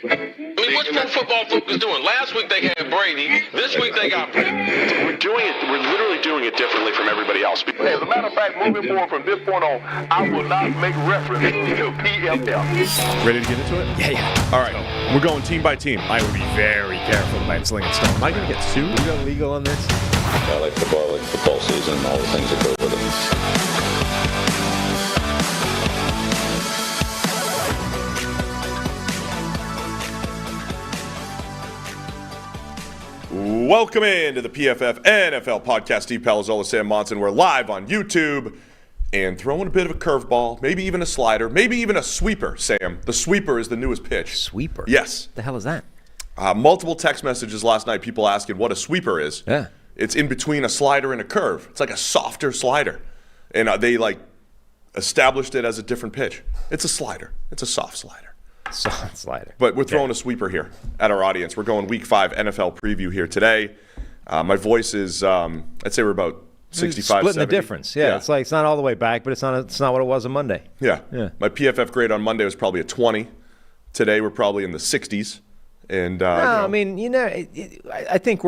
I mean, what's Pro Football Focus doing? Last week they had Brady. This week they got Brady. We're literally doing it differently from everybody else. As a matter of fact, moving forward from this point on, I will not make reference to PFF. Ready to get into it? Yeah. All right. We're going team by team. I would be very careful about slinging stone. Am I going to get sued? You go legal on this? I like football season, and all the things that go with it. Welcome into the PFF NFL podcast. Steve Palazzolo, Sam Monson. We're live on YouTube and throwing a bit of a curveball, maybe even a slider, maybe even a sweeper, Sam. The sweeper is the newest pitch. Sweeper? Yes. The hell is that? Multiple text messages last night, people asking what a sweeper is. Yeah. It's in between a slider and a curve. It's like a softer slider. And they established it as a different pitch. It's a slider. It's a soft slider. Soft slider. But we're throwing a sweeper here at our audience. We're going Week 5 NFL preview here today. My voice is, I'd say we're about 65, splitting 70. the difference. Yeah, it's like it's not all the way back, but it's not what it was on Monday. Yeah. My PFF grade on Monday was probably a 20. Today we're probably in the 60s. And I mean, I think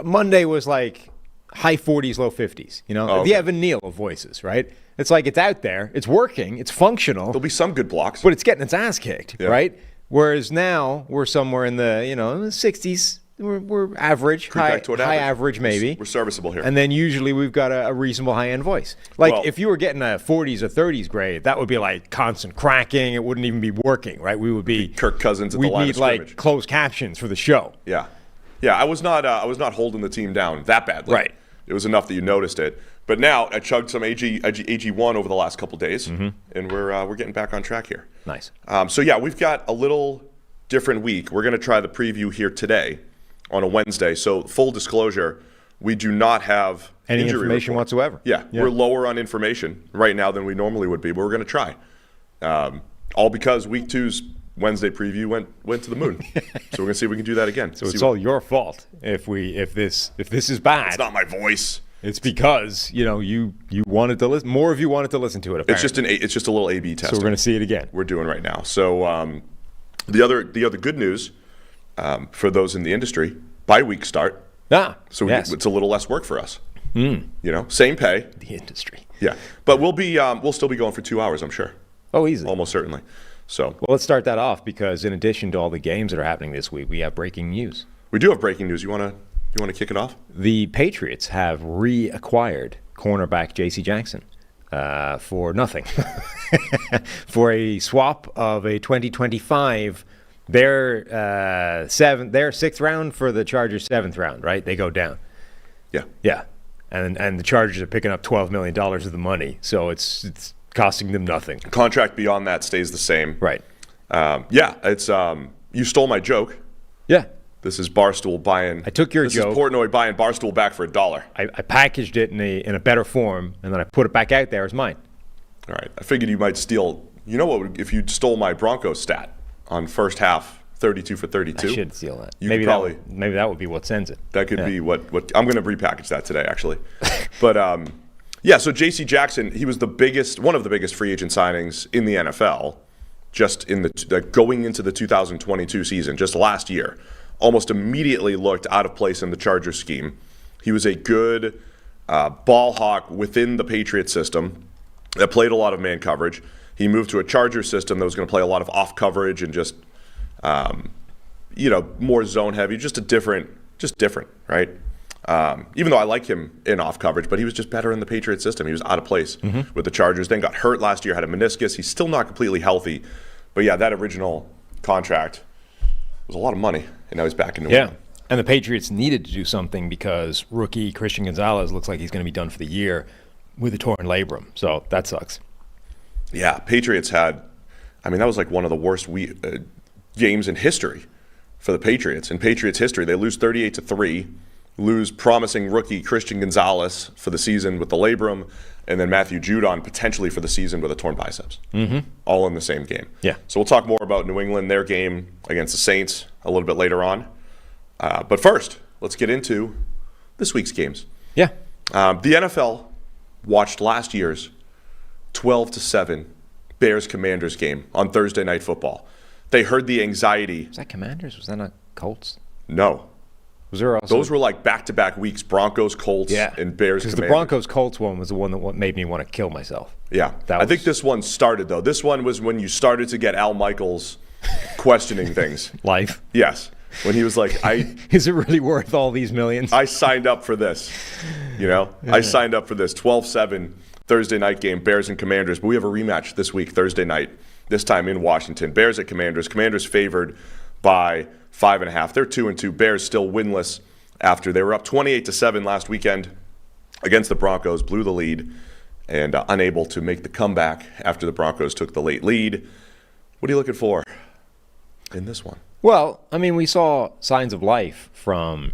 Monday was like high 40s, low 50s. The Evan Neal of voices, right? It's like it's out there, it's working, it's functional. There'll be some good blocks, but it's getting its ass kicked, right? Whereas now we're somewhere in the 60s. We're average, high average maybe. We're serviceable here. And then usually we've got a reasonable high-end voice. If you were getting a 40s or 30s grade, that would be like constant cracking. It wouldn't even be working, right? We would be Kirk Cousins at the line of scrimmage. We'd need closed captions for the show. Yeah. I was not holding the team down that badly. Right. It was enough that you noticed it. But now I chugged some AG1 over the last couple days, and we're getting back on track here. Nice. We've got a little different week. We're going to try the preview here today on a Wednesday. So full disclosure, we do not have any injury information report. whatsoever. Yeah, we're lower on information right now than we normally would be, but we're going to try. All because Week 2's Wednesday preview went to the moon. So we're going to see if we can do that again. So it's all your fault if this is bad. It's not my voice. It's because you wanted to listen. More of you wanted to listen to it. Apparently. It's just a little A/B test. So we're going to see it again. We're doing right now. So the other good news for those in the industry, bye week start. So it's a little less work for us. Same pay. The industry. Yeah, but we'll still be going for 2 hours, I'm sure. Oh, easily. Almost certainly. So well, let's start that off because in addition to all the games that are happening this week, we have breaking news. We do have breaking news. You want to kick it off? The Patriots have reacquired cornerback J.C. Jackson for nothing, for a swap of a 2025. Their sixth round for the Chargers' seventh round. Right? They go down. Yeah, and the Chargers are picking up $12 million of the money, so it's costing them nothing. Contract beyond that stays the same. Right. It's you stole my joke. Yeah. This is Barstool buying. I took your joke. This is Portnoy buying Barstool back for $1. I packaged it in a better form, and then I put it back out there as mine. All right. I figured you might steal. You know what? If you stole my Broncos stat on first half, 32 for 32. I should steal that. Maybe that would be what sends it. That could be what I'm going to repackage that today, actually. But so J.C. Jackson, he was one of the biggest free agent signings in the NFL, just in the going into the 2022 season, just last year. Almost immediately looked out of place in the Chargers scheme. He was a good ball hawk within the Patriots system that played a lot of man coverage. He moved to a Chargers system that was going to play a lot of off coverage and just, more zone heavy, just different, right? Even though I like him in off coverage, but he was just better in the Patriots system. He was out of place with the Chargers. Then got hurt last year, had a meniscus. He's still not completely healthy. But yeah, that original contract was a lot of money, and now he's back in New England. And the Patriots needed to do something because rookie Christian Gonzalez looks like he's going to be done for the year with a torn labrum. So that sucks. Yeah, Patriots that was like one of the worst games in history for the Patriots. In Patriots history, they lose 38-3, lose promising rookie Christian Gonzalez for the season with the labrum, and then Matthew Judon potentially for the season with a torn biceps. All in the same game. Yeah. So we'll talk more about New England, their game against the Saints a little bit later on. But first, let's get into this week's games. Yeah. The NFL watched last year's 12-7 Bears-Commanders game on Thursday Night Football. They heard the anxiety. Was that Commanders? Was that not Colts? No. Was there also? Those were like back-to-back weeks, Broncos, Colts, and Bears, because Commanders. the Broncos-Colts one was the one that made me want to kill myself. Yeah. I think this one started, though. This one was when you started to get Al Michaels questioning things. Life. Yes. When he was like, is it really worth all these millions? I signed up for this. I signed up for this. 12-7 Thursday night game, Bears and Commanders. But we have a rematch this week, Thursday night, this time in Washington. Bears at Commanders. Commanders favored by 5.5. They're 2-2. Bears still winless after they were up 28-7 last weekend against the Broncos, blew the lead, and unable to make the comeback after the Broncos took the late lead. What are you looking for in this one? Well, I mean, we saw signs of life from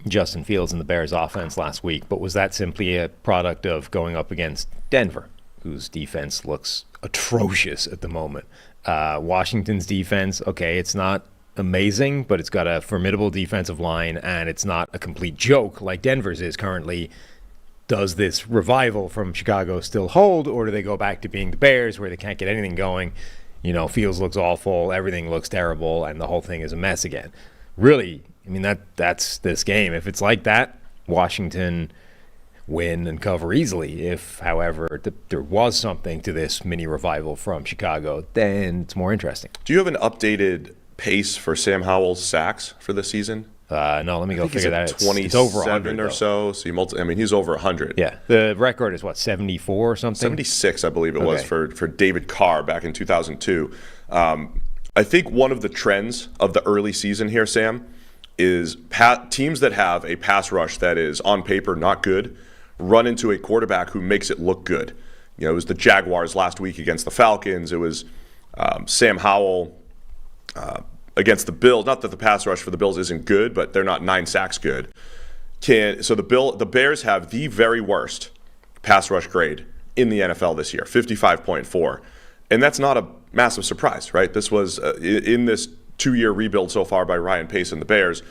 Justin Fields and the Bears offense last week, but was that simply a product of going up against Denver, whose defense looks atrocious at the moment? Washington's defense, okay, it's not amazing, but it's got a formidable defensive line, and it's not a complete joke like Denver's is currently. Does this revival from Chicago still hold, or do they go back to being the Bears where they can't get anything going? Fields looks awful, everything looks terrible, and the whole thing is a mess again. Really, I mean, that's this game. If it's like that, Washington win and cover easily. If, however, there was something to this mini revival from Chicago, then it's more interesting. Do you have an updated pace for Sam Howell's sacks for this season? No, let me go figure that out. 27 it's over 100 or so. So he's over 100. Yeah, the record is what, 74 or something? 76, I believe it was for David Carr back in 2002. I think one of the trends of the early season here, Sam, is teams that have a pass rush that is on paper not good run into a quarterback who makes it look good. It was the Jaguars last week against the Falcons. It was Sam Howell against the Bills. Not that the pass rush for the Bills isn't good, but they're not 9 sacks good. So the Bears have the very worst pass rush grade in the NFL this year, 55.4. And that's not a massive surprise, right? This was in this 2-year rebuild so far by Ryan Pace and the Bears.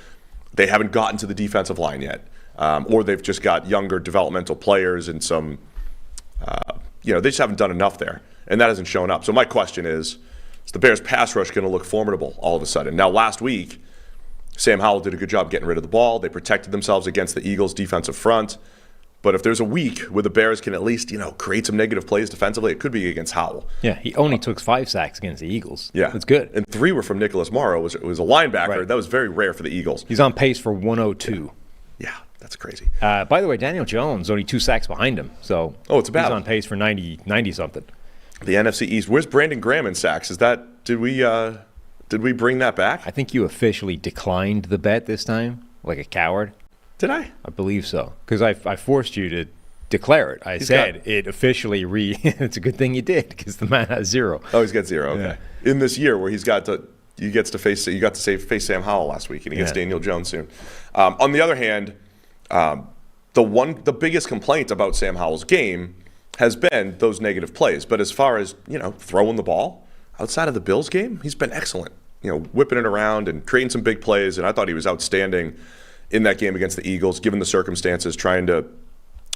They haven't gotten to the defensive line yet, or they've just got younger developmental players and some, they just haven't done enough there, and that hasn't shown up. So my question is the Bears' pass rush going to look formidable all of a sudden? Now, last week, Sam Howell did a good job getting rid of the ball. They protected themselves against the Eagles' defensive front. But if there's a week where the Bears can at least, create some negative plays defensively, it could be against Howell. Yeah, he only took 5 sacks against the Eagles. Yeah. That's good. And 3 were from Nicholas Morrow. It was a linebacker. Right. That was very rare for the Eagles. He's on pace for 102. Yeah, that's crazy. By the way, Daniel Jones, only 2 sacks behind him. So it's a battle. He's on pace for 90-something. The NFC East. Where's Brandon Graham in sacks? Did we bring that back? I think you officially declined the bet this time, like a coward. Did I? I believe so, because I forced you to declare it. I said it officially it's a good thing you did, because the man has 0. Oh, he's got 0. Okay. Yeah. In this year where you got to face Sam Howell last week, and he gets Daniel Jones soon. On the other hand, the biggest complaint about Sam Howell's game has been those negative plays. But as far as throwing the ball outside of the Bills game, he's been excellent. Whipping it around and creating some big plays. And I thought he was outstanding in that game against the Eagles, given the circumstances, trying to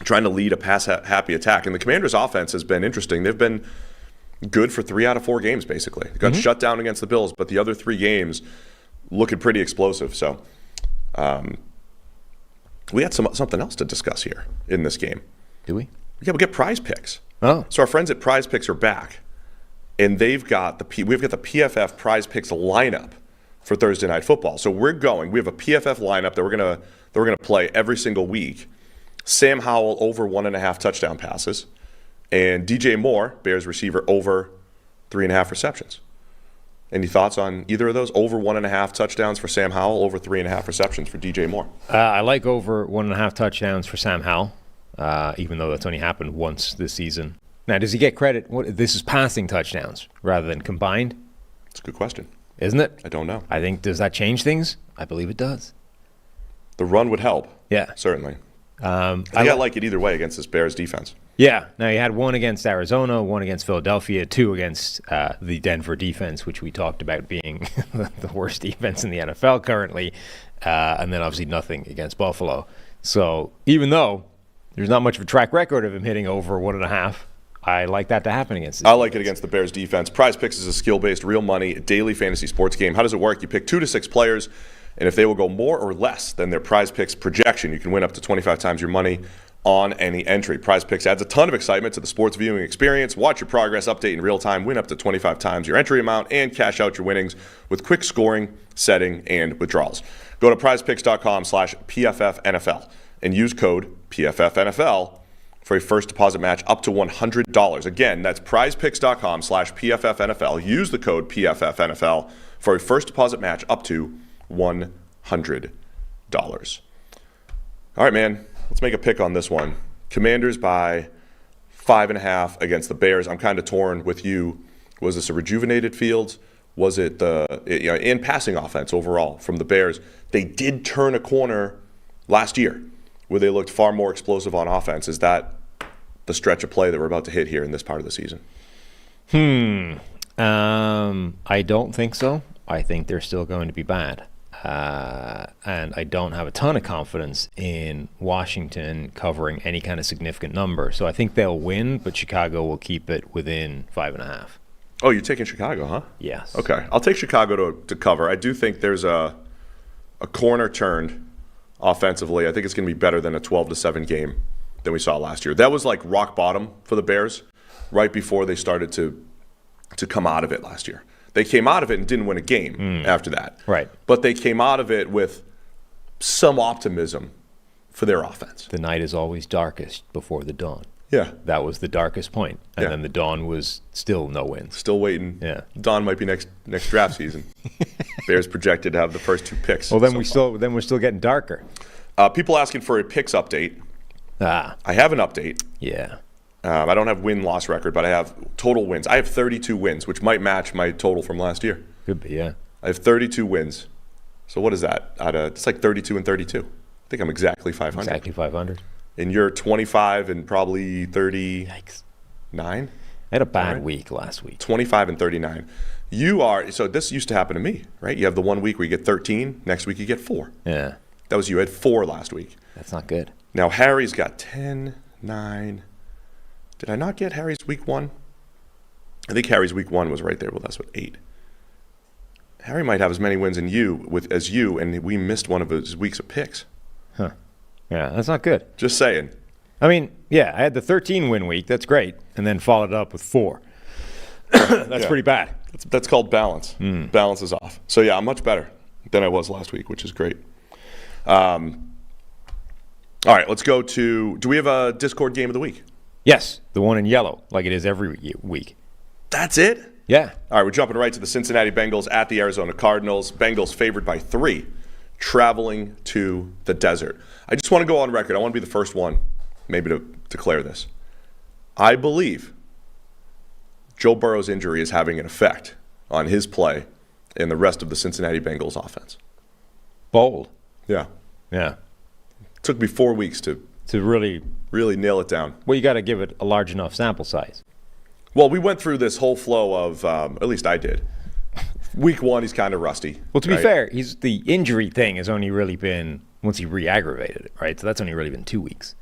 lead a pass-happy attack. And the Commanders' offense has been interesting. They've been good for 3 out of 4 games, basically. They got shut down against the Bills, but the other 3 games looking pretty explosive. So we had something else to discuss here in this game. Do we? Yeah, we get Prize Picks. Oh. So our friends at Prize Picks are back, and we've got the PFF Prize Picks lineup for Thursday Night Football. So we have a PFF lineup that we're gonna play every single week. Sam Howell over 1.5 touchdown passes, and DJ Moore, Bears receiver, over 3.5 receptions. Any thoughts on either of those? Over 1.5 touchdowns for Sam Howell, over 3.5 receptions for DJ Moore. I like over 1.5 touchdowns for Sam Howell, even though that's only happened once this season. Now, does he get credit? This is passing touchdowns rather than combined? It's a good question. Isn't it? I don't know. I think, does that change things? I believe it does. The run would help. Yeah. Certainly. I like it either way against this Bears defense. Yeah. Now, you had 1 against Arizona, 1 against Philadelphia, 2 against the Denver defense, which we talked about being the worst defense in the NFL currently, and then obviously nothing against Buffalo. So even though there's not much of a track record of him hitting over 1.5 I like that to happen against this I like it against the Bears defense. Prize Picks is a skill-based, real money, daily fantasy sports game. How does it work? You pick 2 to 6 players, and if they will go more or less than their Prize Picks projection, you can win up to 25 times your money on any entry. Prize Picks adds a ton of excitement to the sports viewing experience. Watch your progress update in real time, win up to 25 times your entry amount, and cash out your winnings with quick scoring, setting, and withdrawals. Go to prizepicks.com/PFFNFL and use code PFFNFL for a first deposit match up to $100. Again, that's prizepicks.com/PFFNFL. Use the code PFFNFL for a first deposit match up to $100. All right, man. Let's make a pick on this one. Commanders by 5.5 against the Bears. I'm kind of torn with you. Was this a rejuvenated Fields? Was it in passing offense overall from the Bears? They did turn a corner last year where they looked far more explosive on offense. Is that the stretch of play that we're about to hit here in this part of the season? I don't think so. I think they're still going to be bad. And I don't have a ton of confidence in Washington covering any kind of significant number. So I think they'll win, but Chicago will keep it within 5.5. Oh, you're taking Chicago, huh? Yes. Okay. I'll take Chicago to cover. I do think there's a corner turned offensively. I think it's going to be better than a 12-7 game than we saw last year. That was like rock bottom for the Bears right before they started to come out of it last year. They came out of it and didn't win a game after that. Right. But they came out of it with some optimism for their offense. The night is always darkest before the dawn. Yeah. That was the darkest point. And Yeah. then the dawn was still no wins. Still waiting. Yeah. Dawn might be next draft season. Bears projected to have the first 2 picks. Well, then so we're still getting darker. people asking for a picks update. Ah, I have an update. yeah. I don't have win-loss record, but I have total wins. I have 32 wins, which might match my total from last year. Could be, yeah. I have 32 wins. So what is that? It's like 32 and 32. I think I'm exactly 500. Exactly 500. And you're 25 and probably 39? Yikes. I I had a bad week last week. 25 and 39. You are, so this used to happen to me, right? You have the 1 week where you get 13, next week you get 4. Yeah. That was you. I had 4 last week. That's not good. Now Harry's got 10, 9. Did I not get Harry's week 1? I think Harry's week 1 was right there with us with 8. Harry might have as many wins as you, and we missed one of his weeks of picks. Huh. Yeah, that's not good. Just saying. I mean, yeah, I had the 13-win week. That's great. And then followed up with 4. That's pretty bad. That's called balance. Balance is off. So, yeah, I'm much better than I was last week, which is great. All right, let's go to – do we have a Discord game of the week? Yes, the one in yellow, like it is every week. That's it? Yeah. All right, we're jumping right to the Cincinnati Bengals at the Arizona Cardinals. Bengals favored by 3, traveling to the desert. I just want to go on record. I want to be the first one maybe to declare this. I believe Joe Burrow's injury is having an effect on his play and the rest of the Cincinnati Bengals offense. Bold. Yeah. Yeah. It took me 4 weeks to really nail it down. Well, you got to give it a large enough sample size. Well, we went through this whole flow of, at least I did. Week 1, he's kind of rusty. Well, to be fair, the injury thing has only really been once he re-aggravated it, right? So that's only really been 2 weeks.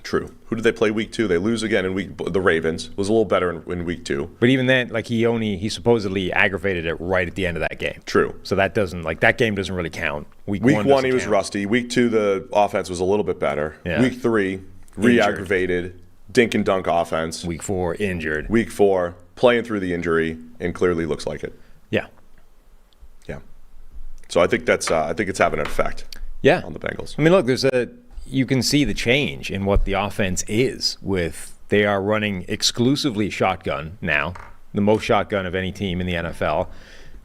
True. Who did they play week 2? They lose again in the Ravens. Was a little better in week 2. But even then, like he supposedly aggravated it right at the end of that game. True. So that that game doesn't really count. Week 1 he was rusty. Week 2 the offense was a little bit better. Yeah. Week 3 re-aggravated, dink and dunk offense. Week 4 injured. Week 4 playing through the injury and clearly looks like it. Yeah. Yeah. So I think it's having an effect. Yeah. On the Bengals. I mean, look, you can see the change in what the offense is with they are running exclusively shotgun now, the most shotgun of any team in the NFL,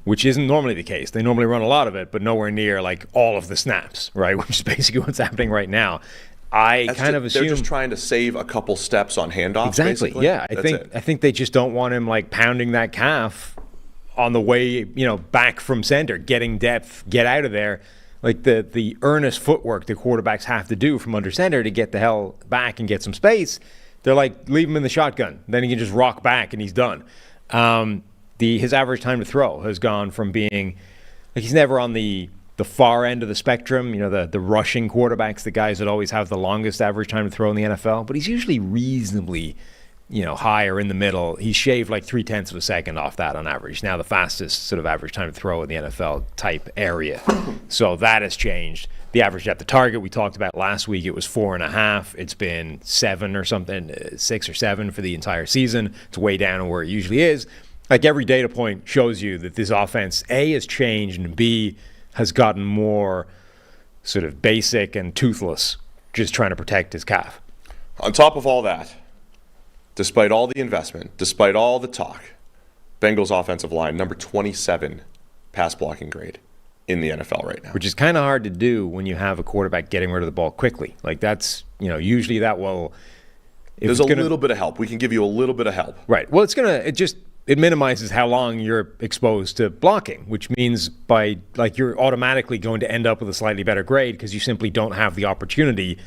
which isn't normally the case. They normally run a lot of it, but nowhere near like all of the snaps, right? Which is basically what's happening right now. I assume they're just trying to save a couple steps on handoffs. Exactly. Basically. Yeah. I think they just don't want him like pounding that calf on the way, back from center, getting depth, get out of there. Like the earnest footwork the quarterbacks have to do from under center to get the hell back and get some space. They're like, leave him in the shotgun. Then he can just rock back and he's done. His average time to throw has gone from being like he's never on the far end of the spectrum, the rushing quarterbacks, the guys that always have the longest average time to throw in the NFL, but he's usually reasonably high or in the middle, he shaved like 0.3 of a second off that on average. Now the fastest sort of average time to throw in the NFL type area. So that has changed. The average at the target we talked about last week, it was 4.5. It's been 7 or something, 6 or 7 for the entire season. It's way down on where it usually is. Like every data point shows you that this offense, A, has changed, and B, has gotten more sort of basic and toothless, just trying to protect his calf. On top of all that, despite all the investment, despite all the talk, Bengals offensive line, number 27 pass blocking grade in the NFL right now. Which is kind of hard to do when you have a quarterback getting rid of the ball quickly. Like that's, usually that will... There's a little bit of help. We can give you a little bit of help. Right. Well, it minimizes how long you're exposed to blocking, which means you're automatically going to end up with a slightly better grade because you simply don't have the opportunity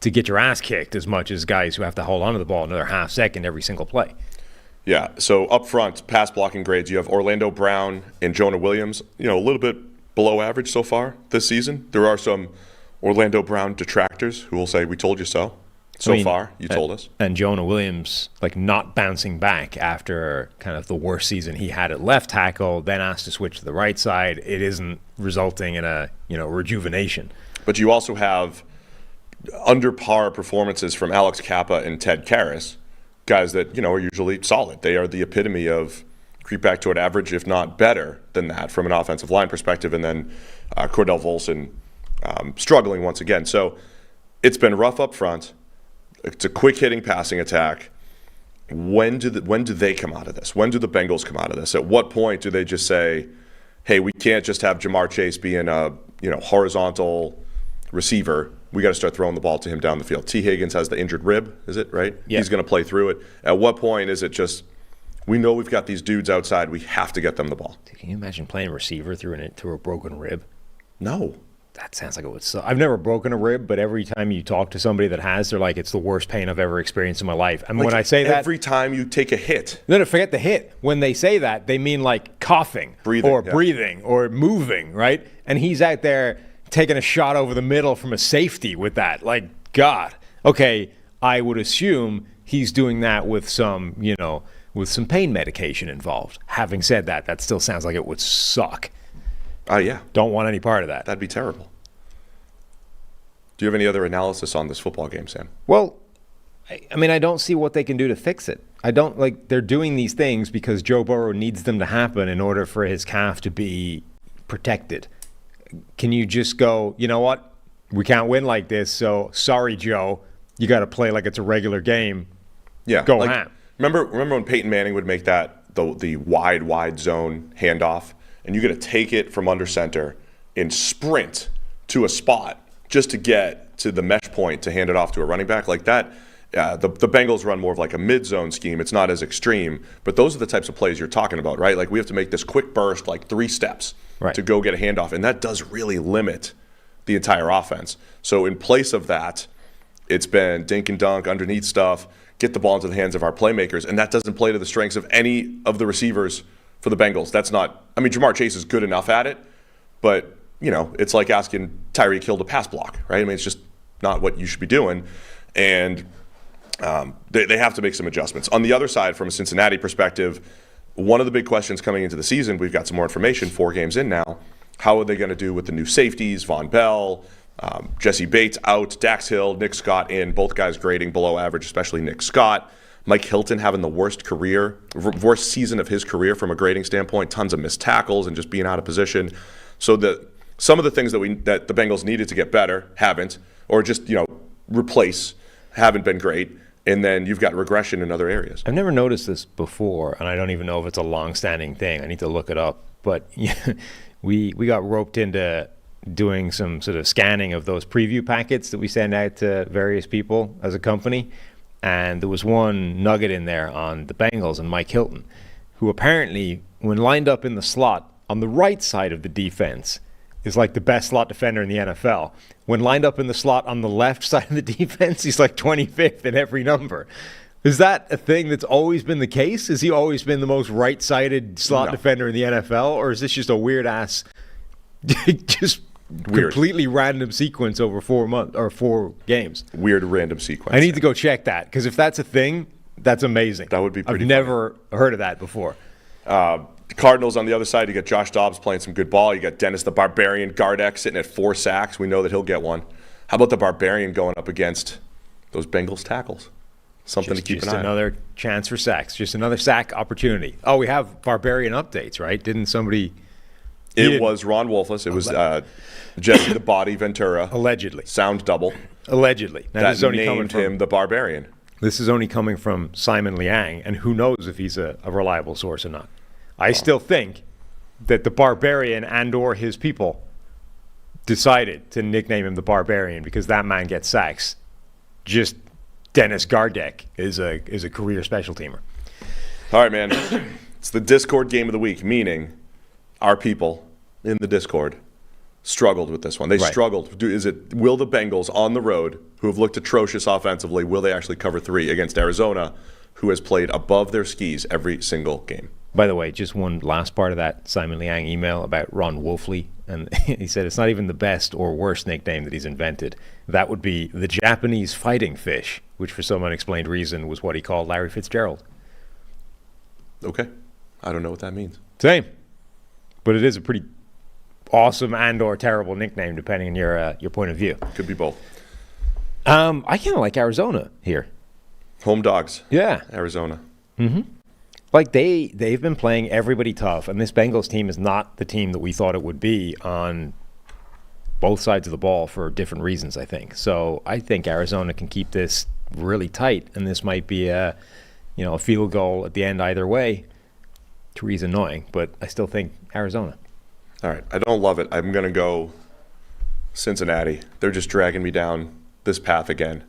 to get your ass kicked as much as guys who have to hold on to the ball another half second every single play. Yeah, so up front, pass blocking grades, you have Orlando Brown and Jonah Williams, a little bit below average so far this season. There are some Orlando Brown detractors who will say, we told you so. Far, you told us. And Jonah Williams, not bouncing back after kind of the worst season he had at left tackle, then asked to switch to the right side. It isn't resulting in a, rejuvenation. But you also have under par performances from Alex Kappa and Ted Karras, guys that, are usually solid. They are the epitome of creep back toward average, if not better than that from an offensive line perspective. And then Cordell Volson struggling once again. So it's been rough up front. It's a quick-hitting passing attack. When do they come out of this? When do the Bengals come out of this? At what point do they just say, hey, we can't just have Jamar Chase being a horizontal receiver. We got to start throwing the ball to him down the field. T. Higgins has the injured rib, is it, right? Yeah. He's going to play through it. At what point is it just, we know we've got these dudes outside, we have to get them the ball? Can you imagine playing receiver through a broken rib? No. That sounds like it would suck. I've never broken a rib, but every time you talk to somebody that has, they're like, it's the worst pain I've ever experienced in my life. And when I say that... Every time you take a hit. No, forget the hit. When they say that, they mean like coughing. Breathing or moving, right? And he's out there taking a shot over the middle from a safety with that. Like, God. Okay, I would assume he's doing that with some, with some pain medication involved. Having said that, that still sounds like it would suck. Yeah. Don't want any part of that. That'd be terrible. Do you have any other analysis on this football game, Sam? Well, I don't see what they can do to fix it. They're doing these things because Joe Burrow needs them to happen in order for his calf to be protected. Can you just go, you know what? We can't win like this, so sorry, Joe. You got to play like it's a regular game. Yeah. Go ham. Remember when Peyton Manning would make that, the wide zone handoff? And you got to take it from under center and sprint to a spot just to get to the mesh point to hand it off to a running back like that. The Bengals run more of like a mid-zone scheme. It's not as extreme, but those are the types of plays you're talking about, right? Like we have to make this quick burst, like 3 steps to go get a handoff, and that does really limit the entire offense. So in place of that, it's been dink and dunk, underneath stuff, get the ball into the hands of our playmakers, and that doesn't play to the strengths of any of the receivers for the Bengals. That's not, Jamar Chase is good enough at it, but, it's like asking Tyreek Hill to pass block, right? It's just not what you should be doing. And they have to make some adjustments. On the other side, from a Cincinnati perspective, one of the big questions coming into the season, we've got some more information 4 games in now, how are they going to do with the new safeties, Von Bell, Jesse Bates out, Dax Hill, Nick Scott in, both guys grading below average, especially Nick Scott. Mike Hilton having the worst season of his career from a grading standpoint, tons of missed tackles and just being out of position. So some of the things that the Bengals needed to get better haven't, or just replace, haven't been great. And then you've got regression in other areas. I've never noticed this before, and I don't even know if it's a long-standing thing. I need to look it up. But we got roped into doing some sort of scanning of those preview packets that we send out to various people as a company. And there was one nugget in there on the Bengals and Mike Hilton, who apparently, when lined up in the slot on the right side of the defense, is like the best slot defender in the NFL. When lined up in the slot on the left side of the defense, he's like 25th in every number. Is that a thing that's always been the case? Has he always been the most right-sided slot defender in the NFL? Or is this just a weird-ass, completely random sequence over 4 games? Weird random sequence. I need to go check that, because if that's a thing, That's amazing. That would be pretty I've never heard of that before. Cardinals on the other side, you got Josh Dobbs playing some good ball. You got Dennis the Barbarian Gardeck sitting at 4 sacks. We know that he'll get one. How about the Barbarian going up against those Bengals tackles? Something to keep an eye on. Just another chance for sacks. Just another sack opportunity. Oh, we have Barbarian updates, right? Didn't somebody... It was Ron Wolfless. It was Jesse the Body Ventura. Allegedly. Sound double. Allegedly. Now, this is only coming named from him the Barbarian. This is only coming from Simon Liang, and who knows if he's a reliable source or not. I still think that the Barbarian and or his people decided to nickname him the Barbarian because that man gets sacks. Just Dennis Gardeck is a career special teamer. All right, man. It's the Discord game of the week, meaning our people in the Discord struggled with this one. They struggled. Will the Bengals on the road, who have looked atrocious offensively, will they actually cover 3 against Arizona, who has played above their skis every single game? By the way, just one last part of that Simon Liang email about Ron Wolfley, and he said it's not even the best or worst nickname that he's invented. That would be the Japanese fighting fish, which for some unexplained reason was what he called Larry Fitzgerald. Okay. I don't know what that means. Same. But it is a pretty awesome and or terrible nickname, depending on your point of view. Could be both. I kind of like Arizona here. Home dogs. Yeah. Arizona. Mm-hmm. Like they've been playing everybody tough, and this Bengals team is not the team that we thought it would be on both sides of the ball for different reasons, I think. So I think Arizona can keep this really tight, and this might be a field goal at the end either way. Three's annoying, but I still think Arizona. All right. I don't love it. I'm going to go Cincinnati. They're just dragging me down this path again.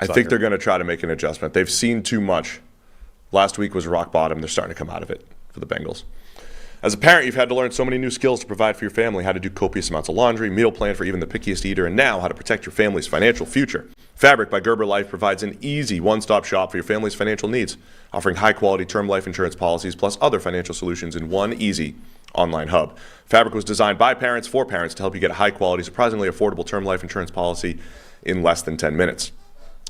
I think they're going to try to make an adjustment. They've seen too much. Last week was rock bottom. They're starting to come out of it for the Bengals. As a parent, you've had to learn so many new skills to provide for your family, how to do copious amounts of laundry, meal plan for even the pickiest eater, and now how to protect your family's financial future. Fabric by Gerber Life provides an easy one-stop shop for your family's financial needs, offering high-quality term life insurance policies plus other financial solutions in one easy online hub. Fabric was designed by parents for parents to help you get a high-quality, surprisingly affordable term life insurance policy in less than 10 minutes.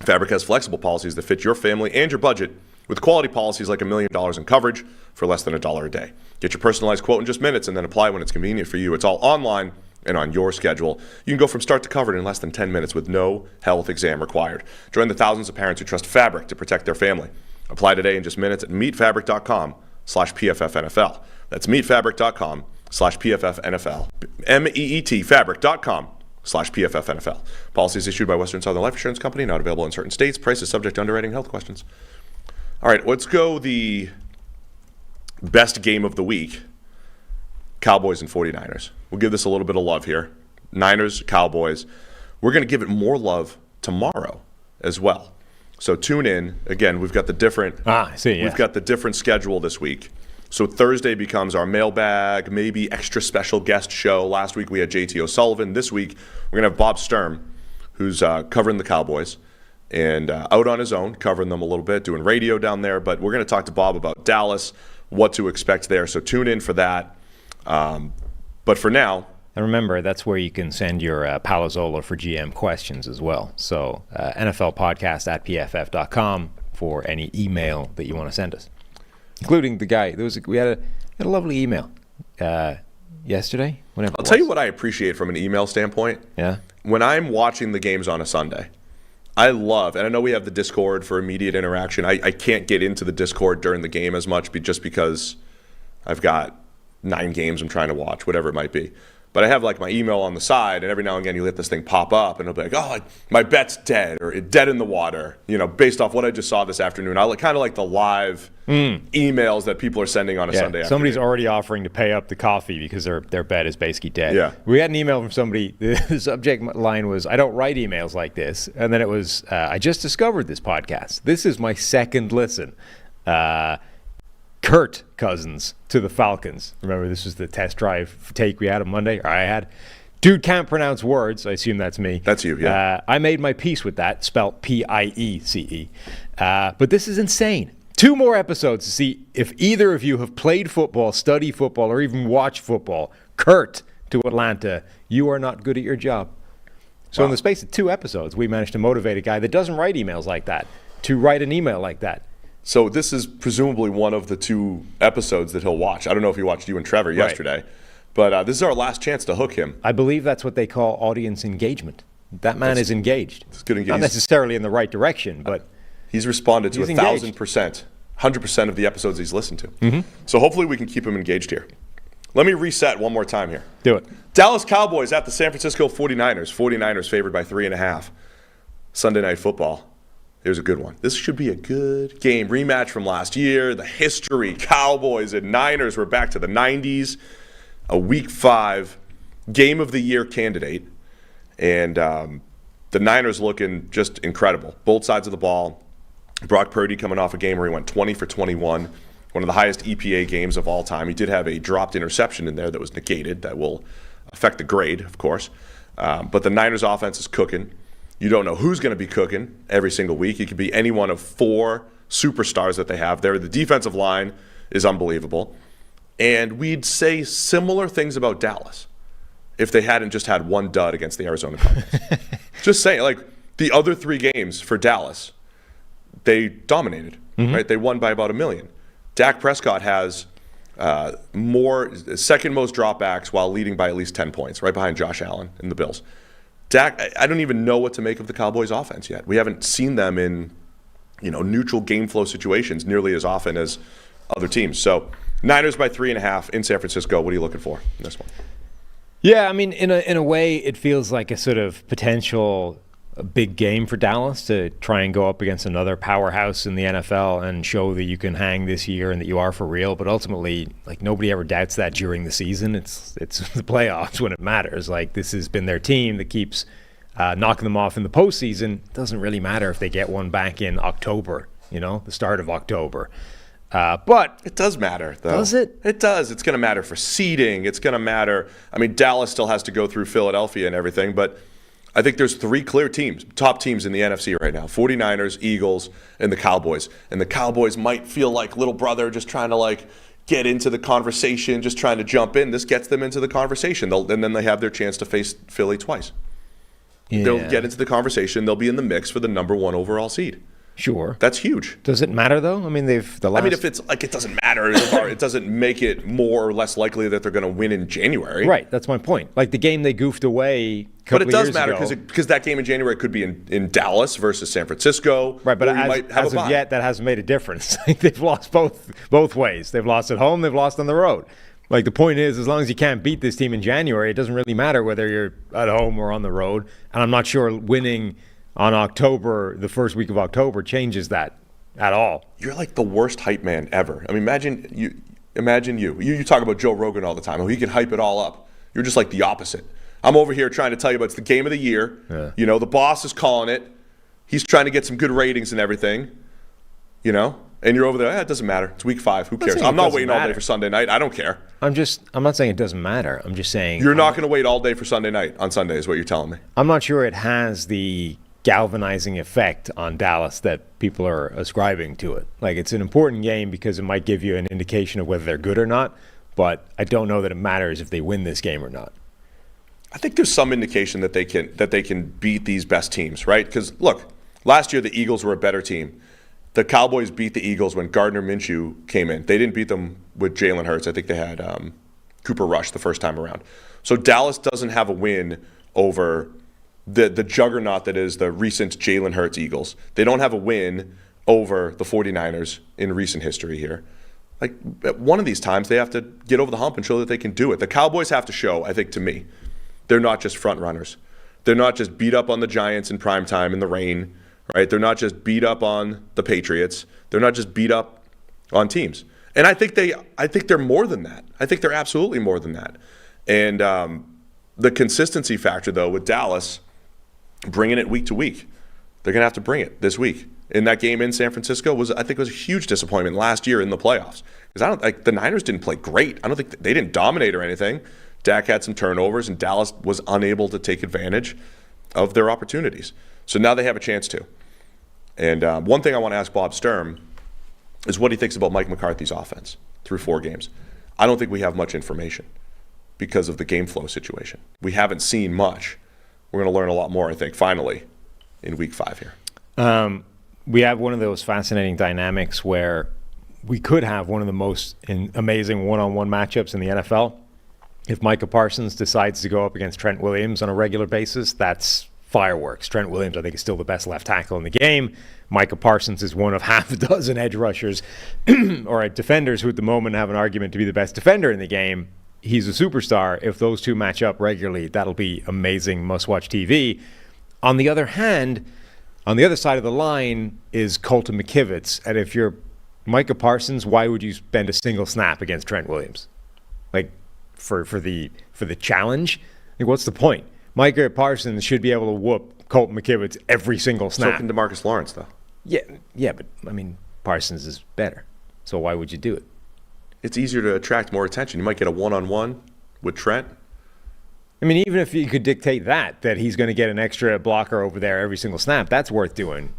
Fabric has flexible policies that fit your family and your budget, with quality policies like $1 million in coverage for less than $1 a day. Get your personalized quote in just minutes and then apply when it's convenient for you. It's all online and on your schedule. You can go from start to covered in less than 10 minutes with no health exam required. Join the thousands of parents who trust Fabric to protect their family. Apply today in just minutes at meetfabric.com/PFFNFL. That's meetfabric.com/PFFNFL. meetfabric.com/PFFNFL. Policies issued by Western Southern Life Insurance Company, not available in certain states. Prices subject to underwriting and health questions. All right, let's go the best game of the week. Cowboys and 49ers. We'll give this a little bit of love here. Niners, Cowboys. We're going to give it more love tomorrow as well. So tune in. Again, we've got the different we've got the different schedule this week. So Thursday becomes our mailbag, maybe extra special guest show. Last week we had JT O'Sullivan. This week we're going to have Bob Sturm, who's covering the Cowboys and out on his own, covering them a little bit, doing radio down there. But we're going to talk to Bob about Dallas, what to expect there. So tune in for that. But for now... And remember, that's where you can send your Palazzolo for GM questions as well. So NFLpodcast@pff.com for any email that you want to send us. Including the guy. We had a lovely email yesterday. I'll tell you what I appreciate from an email standpoint. Yeah. When I'm watching the games on a Sunday, I love, and I know we have the Discord for immediate interaction. I can't get into the Discord during the game as much just because I've got 9 games I'm trying to watch, whatever it might be. But I have like my email on the side, and every now and again you let this thing pop up, and it'll be like, oh, my bet's dead, or dead in the water, based off what I just saw this afternoon. I kind of like the live emails that people are sending on a Sunday afternoon. Somebody's already offering to pay up the coffee because their bet is basically dead. Yeah. We had an email from somebody. The subject line was, I don't write emails like this. And then it was, I just discovered this podcast. This is my second listen. Kirk Cousins to the Falcons. Remember, this was the test drive take we had on Monday, or I had. Dude can't pronounce words. I assume that's me. That's you, yeah. I made my peace with that, spelt Piece. But this is insane. 2 more episodes to see if either of you have played football, study football, or even watch football. Kurt to Atlanta, you are not good at your job. So in the space of 2 episodes, we managed to motivate a guy that doesn't write emails like that to write an email like that. So this is presumably one of the 2 episodes that he'll watch. I don't know if he watched you and Trevor yesterday, but this is our last chance to hook him. I believe that's what they call audience engagement. That man is engaged. It's good engagement. Not necessarily in the right direction, but he's responded to he's 1,000%, 100% of the episodes he's listened to. So hopefully we can keep him engaged here. Let me reset one more time here. do it. Dallas Cowboys at the San Francisco 49ers. 49ers favored by 3.5. Sunday Night Football. Here's a good one. This should be a good game. Rematch from last year. The history. Cowboys and Niners. We're back to the 90s. A Week 5 Game of the Year candidate. And the Niners looking just incredible. Both sides of the ball. Brock Purdy coming off a game where he went 20 for 21. One of the highest EPA games of all time. He did have a dropped interception in there that was negated. That will affect the grade, of course. But the Niners offense is cooking. You don't know who's going to be cooking every single week. It could be any one of 4 superstars that they have there. The defensive line is unbelievable. And we'd say similar things about Dallas if they hadn't just had one dud against the Arizona Cardinals. Just saying, like, the other 3 games for Dallas, they dominated, right? They won by about 1 million. Dak Prescott has second most dropbacks while leading by at least 10 points, right behind Josh Allen and the Bills. Dak, I don't even know what to make of the Cowboys offense yet. We haven't seen them in, neutral game flow situations nearly as often as other teams. So Niners by 3.5 in San Francisco. What are you looking for in this one? Yeah, I mean, in a way, it feels like a sort of potential big game for Dallas to try and go up against another powerhouse in the NFL and show that you can hang this year and that you are for real. But ultimately, like, nobody ever doubts that during the season. It's the playoffs when it matters. Like, this has been their team that keeps knocking them off in the postseason. It doesn't really matter if they get one back in October, the start of October. But it does matter, though. Does it? It does. It's going to matter for seeding. It's going to matter. I mean, Dallas still has to go through Philadelphia and everything, but I think there's 3 clear teams, top teams in the NFC right now: 49ers, Eagles, and the Cowboys. And the Cowboys might feel like little brother just trying to, get into the conversation, just trying to jump in. This gets them into the conversation. And then they have their chance to face Philly twice. Yeah. They'll get into the conversation. They'll be in the mix for the number 1 overall seed. Sure. That's huge. Does it matter, though? I mean, if it's it doesn't matter. It doesn't make it more or less likely that they're going to win in January. Right. That's my point. Like the game they goofed away but it does matter because that game in January could be in Dallas versus San Francisco. Right, but as of yet, that hasn't made a difference. They've lost both ways. They've lost at home. They've lost on the road. Like, the point is, as long as you can't beat this team in January, it doesn't really matter whether you're at home or on the road. And I'm not sure winning on the first week of October, changes that at all. You're like the worst hype man ever. I mean, imagine you. You talk about Joe Rogan all the time. Oh, he can hype it all up. You're just like the opposite. I'm over here trying to tell you about it's the game of the year. Yeah. The boss is calling it. He's trying to get some good ratings and everything. And you're over there, it doesn't matter. It's week 5. Who cares? I'm not waiting all day for Sunday night. I don't care. I'm not saying it doesn't matter. I'm just saying you're not going to wait all day for Sunday night on Sunday is what you're telling me. I'm not sure it has the galvanizing effect on Dallas that people are ascribing to it. Like, it's an important game because it might give you an indication of whether they're good or not, but I don't know that it matters if they win this game or not. I think there's some indication that they can beat these best teams, right? Because look, last year the Eagles were a better team. The Cowboys beat the Eagles when Gardner Minshew came in. They didn't beat them with Jalen Hurts. I think they had Cooper Rush the first time around. So Dallas doesn't have a win over the juggernaut that is the recent Jalen Hurts Eagles. They don't have a win over the 49ers in recent history here. Like, at one of these times, they have to get over the hump and show that they can do it. The Cowboys have to show, I think, to me, they're not just front runners. They're not just beat up on the Giants in primetime in the rain, right? They're not just beat up on the Patriots. They're not just beat up on teams. And I think they're more than that. I think they're absolutely more than that. And the consistency factor, though, with Dallas, bringing it week to week. They're going to have to bring it this week. In that game in San Francisco was a huge disappointment last year in the playoffs. Because the Niners didn't play great. I don't think they didn't dominate or anything. Dak had some turnovers, and Dallas was unable to take advantage of their opportunities. So now they have a chance to. And one thing I want to ask Bob Sturm is what he thinks about Mike McCarthy's offense through 4 games. I don't think we have much information because of the game flow situation. We haven't seen much. We're going to learn a lot more, I think, finally, in week 5 here. we have one of those fascinating dynamics where we could have one of the most amazing one-on-one matchups in the NFL. If Micah Parsons decides to go up against Trent Williams on a regular basis, that's fireworks. Trent Williams, I think, is still the best left tackle in the game. Micah Parsons is one of half a dozen edge rushers or defenders who at the moment have an argument to be the best defender in the game. He's a superstar. If those two match up regularly, that'll be amazing must-watch TV. On the other hand, on the other side of the line is Colton McKivitz. And if you're Micah Parsons, why would you spend a single snap against Trent Williams? Like, for the challenge? Like, what's the point? Micah Parsons should be able to whoop Colton McKivitz every single snap. So can DeMarcus Lawrence, though. Yeah, but, I mean, Parsons is better. So why would you do it? It's easier to attract more attention. You might get a one-on-one with Trent. I mean, even if you could dictate that he's going to get an extra blocker over there every single snap, that's worth doing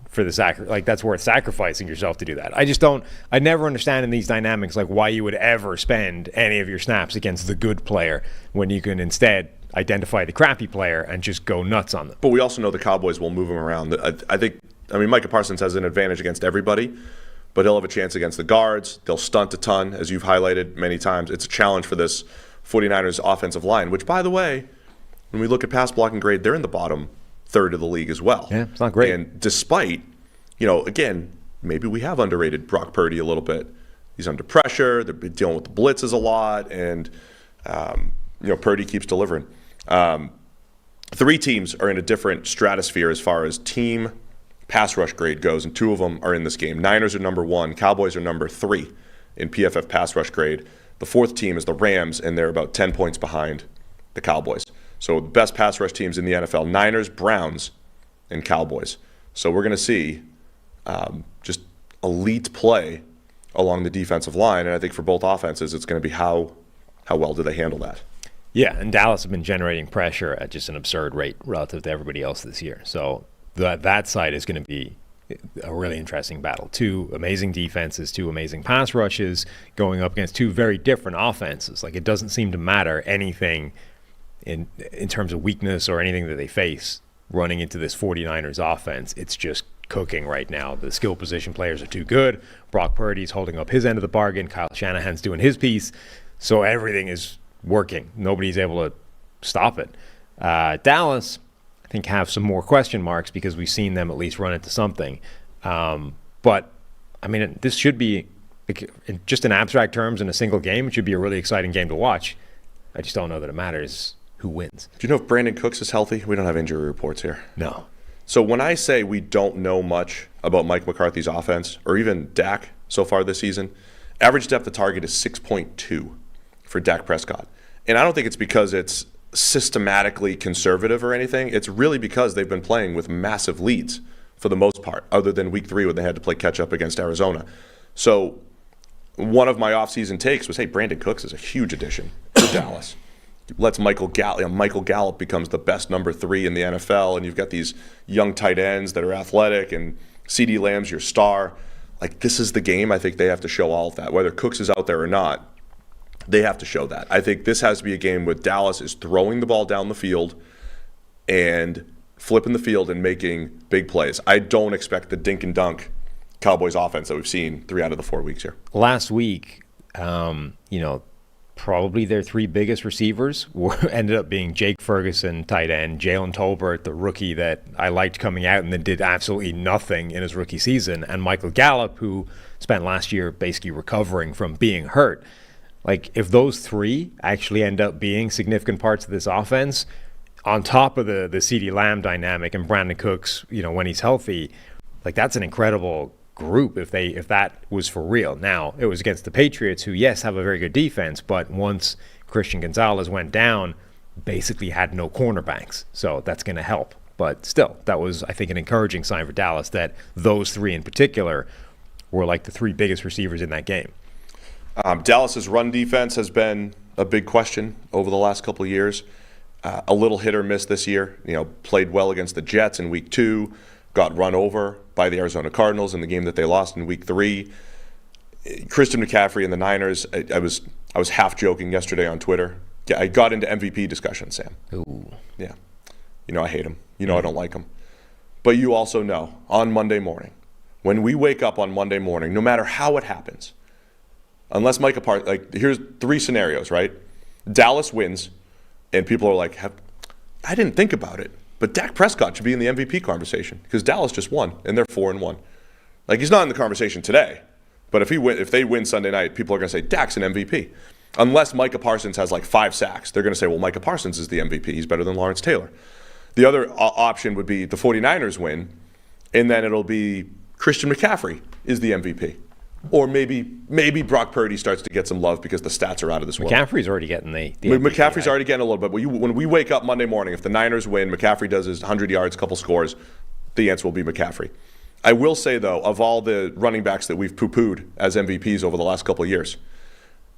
for the that's worth sacrificing yourself to do that. I never understand in these dynamics, like, why you would ever spend any of your snaps against the good player when you can instead identify the crappy player and just go nuts on them. But we also know the Cowboys will move him around. I mean, Micah Parsons has an advantage against everybody, but he'll have a chance against the guards. They'll stunt a ton, as you've highlighted many times. It's a challenge for this 49ers offensive line, which, by the way, when we look at pass blocking grade, they're in the bottom third of the league as well. Yeah, it's not great. And despite, again, maybe we have underrated Brock Purdy a little bit. He's under pressure. They're dealing with the blitzes a lot, and Purdy keeps delivering. Three teams are in a different stratosphere as far as team pass rush grade goes, and two of them are in this game. Niners are number 1. Cowboys are number 3 in PFF pass rush grade. The fourth team is the Rams, and they're about 10 points behind the Cowboys. So the best pass rush teams in the NFL, Niners, Browns, and Cowboys. So we're going to see just elite play along the defensive line, and I think for both offenses, it's going to be how well do they handle that. Yeah, and Dallas have been generating pressure at just an absurd rate relative to everybody else this year. So that side is going to be a really interesting battle. Two amazing defenses, two amazing pass rushes going up against two very different offenses. Like, it doesn't seem to matter anything in terms of weakness or anything that they face running into this 49ers offense. It's just cooking right now. The skill position players are too good. Brock Purdy's holding up his end of the bargain. Kyle Shanahan's doing his piece. So everything is working. Nobody's able to stop it. Dallas, I think, have some more question marks because we've seen them at least run into something. But, I mean, this should be, just in abstract terms, in a single game, it should be a really exciting game to watch. I just don't know that it matters who wins. Do you know if Brandon Cooks is healthy? We don't have injury reports here. No. So when I say we don't know much about Mike McCarthy's offense, or even Dak so far this season, average depth of target is 6.2 for Dak Prescott. And I don't think it's because it's systematically conservative or anything. It's really because they've been playing with massive leads for the most part, other than week 3 when they had to play catch up against Arizona. So one of my offseason takes was, hey, Brandon Cooks is a huge addition to Dallas. Lets Michael Gallup becomes the best number 3 in the NFL, and you've got these young tight ends that are athletic, and CeeDee Lamb's your star. Like, this is the game. I think they have to show all of that. Whether Cooks is out there or not, they have to show that. I think this has to be a game where Dallas is throwing the ball down the field and flipping the field and making big plays. I don't expect the dink and dunk Cowboys offense that we've seen 3 out of the 4 weeks here. Last week, probably their 3 biggest receivers ended up being Jake Ferguson, tight end, Jalen Tolbert, the rookie that I liked coming out and then did absolutely nothing in his rookie season, and Michael Gallup, who spent last year basically recovering from being hurt. Like, if those 3 actually end up being significant parts of this offense, on top of the CeeDee Lamb dynamic and Brandon Cooks, when he's healthy, like, that's an incredible group if that was for real. Now, it was against the Patriots, who, yes, have a very good defense, but once Christian Gonzalez went down, basically had no cornerbacks. So that's going to help. But still, that was, I think, an encouraging sign for Dallas that those 3 in particular were like the 3 biggest receivers in that game. Dallas's run defense has been a big question over the last couple of years. A little hit or miss this year. Played well against the Jets in week 2, got run over by the Arizona Cardinals in the game that they lost in week 3. Christian McCaffrey and the Niners, I was half joking yesterday on Twitter. I got into MVP discussion, Sam. Ooh. Yeah. I hate him. I don't like him. But you also know on Monday morning, when we wake up on Monday morning, no matter how it happens, unless Micah Parsons, like, here's 3 scenarios, right? Dallas wins, and people are like, I didn't think about it, but Dak Prescott should be in the MVP conversation because Dallas just won, and they're 4-1. Like, he's not in the conversation today, but if they win Sunday night, people are going to say Dak's an MVP. Unless Micah Parsons has like 5 sacks, they're going to say, well, Micah Parsons is the MVP. He's better than Lawrence Taylor. The other option would be the 49ers win, and then it'll be Christian McCaffrey is the MVP. Or maybe Brock Purdy starts to get some love because the stats are out of this world. McCaffrey's already getting the MVP, McCaffrey's already getting a little bit. But when we wake up Monday morning, if the Niners win, McCaffrey does his 100 yards, couple scores, the answer will be McCaffrey. I will say, though, of all the running backs that we've poo-pooed as MVPs over the last couple of years,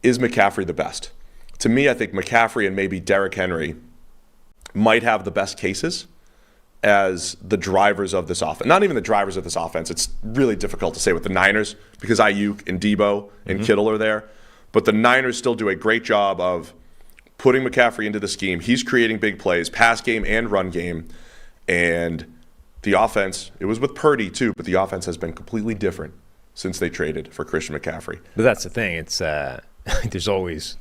is McCaffrey the best? To me, I think McCaffrey and maybe Derrick Henry might have the best cases as the drivers of this offense. Not even the drivers of this offense. It's really difficult to say with the Niners because Ayuk and Debo and Kittle are there. But the Niners still do a great job of putting McCaffrey into the scheme. He's creating big plays, pass game and run game. And the offense, it was with Purdy too, but the offense has been completely different since they traded for Christian McCaffrey. But that's the thing. It's there's always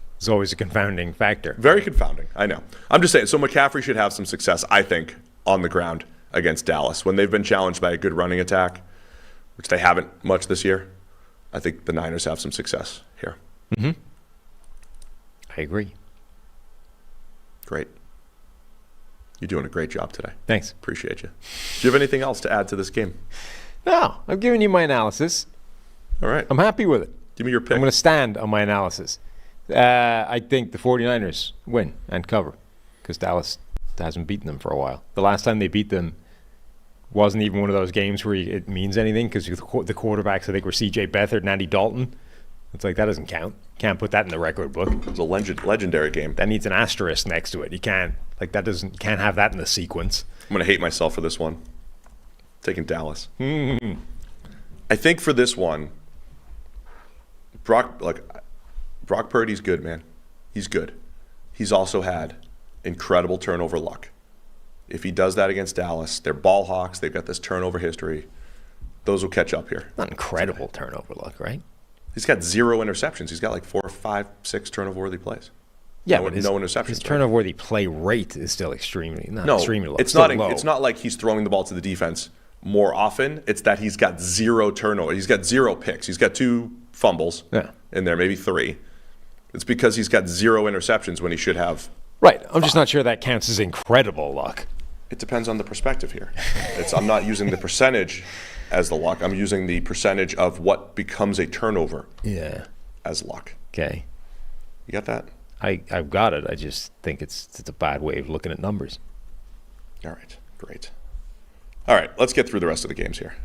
a confounding factor. Very confounding, I know. I'm just saying, so McCaffrey should have some success, I think, on the ground against Dallas. When they've been challenged by a good running attack, which they haven't much this year, I think the Niners have some success here. Mm-hmm. I agree. Great. You're doing a great job today. Thanks. Appreciate you. Do you have anything else to add to this game? No, I've given you my analysis. All right. I'm happy with it. Give me your pick. I'm going to stand on my analysis. I think the 49ers win and cover because Dallas hasn't beaten them for a while. The last time they beat them wasn't even one of those games where it means anything because the quarterbacks, I think, were C.J. Beathard and Andy Dalton. It's like, that doesn't count. Can't put that in the record book. It's a legendary game. That needs an asterisk next to it. You can't have that in the sequence. I'm going to hate myself for this one. Taking Dallas. I think for this one, Brock Purdy's good, man. He's good. He's also had incredible turnover luck. If he does that against Dallas, they're ball hawks. They've got this turnover history. Those will catch up here. Not incredible turnover luck, right? He's got 0 interceptions. He's got like 4, 5, 6 turnover-worthy plays. Yeah, no interceptions. His turnover-worthy play rate is still extremely low. It's not like he's throwing the ball to the defense more often. It's that he's got 0 turnover. He's got 0 picks. He's got 2 fumbles in there, maybe 3. It's because he's got 0 interceptions when he should have. Right. I'm just not sure that counts as incredible luck. It depends on the perspective here. I'm not using the percentage as the luck. I'm using the percentage of what becomes a turnover as luck. Okay. You got that? I've got it. I just think it's a bad way of looking at numbers. All right. Great. All right. Let's get through the rest of the games here.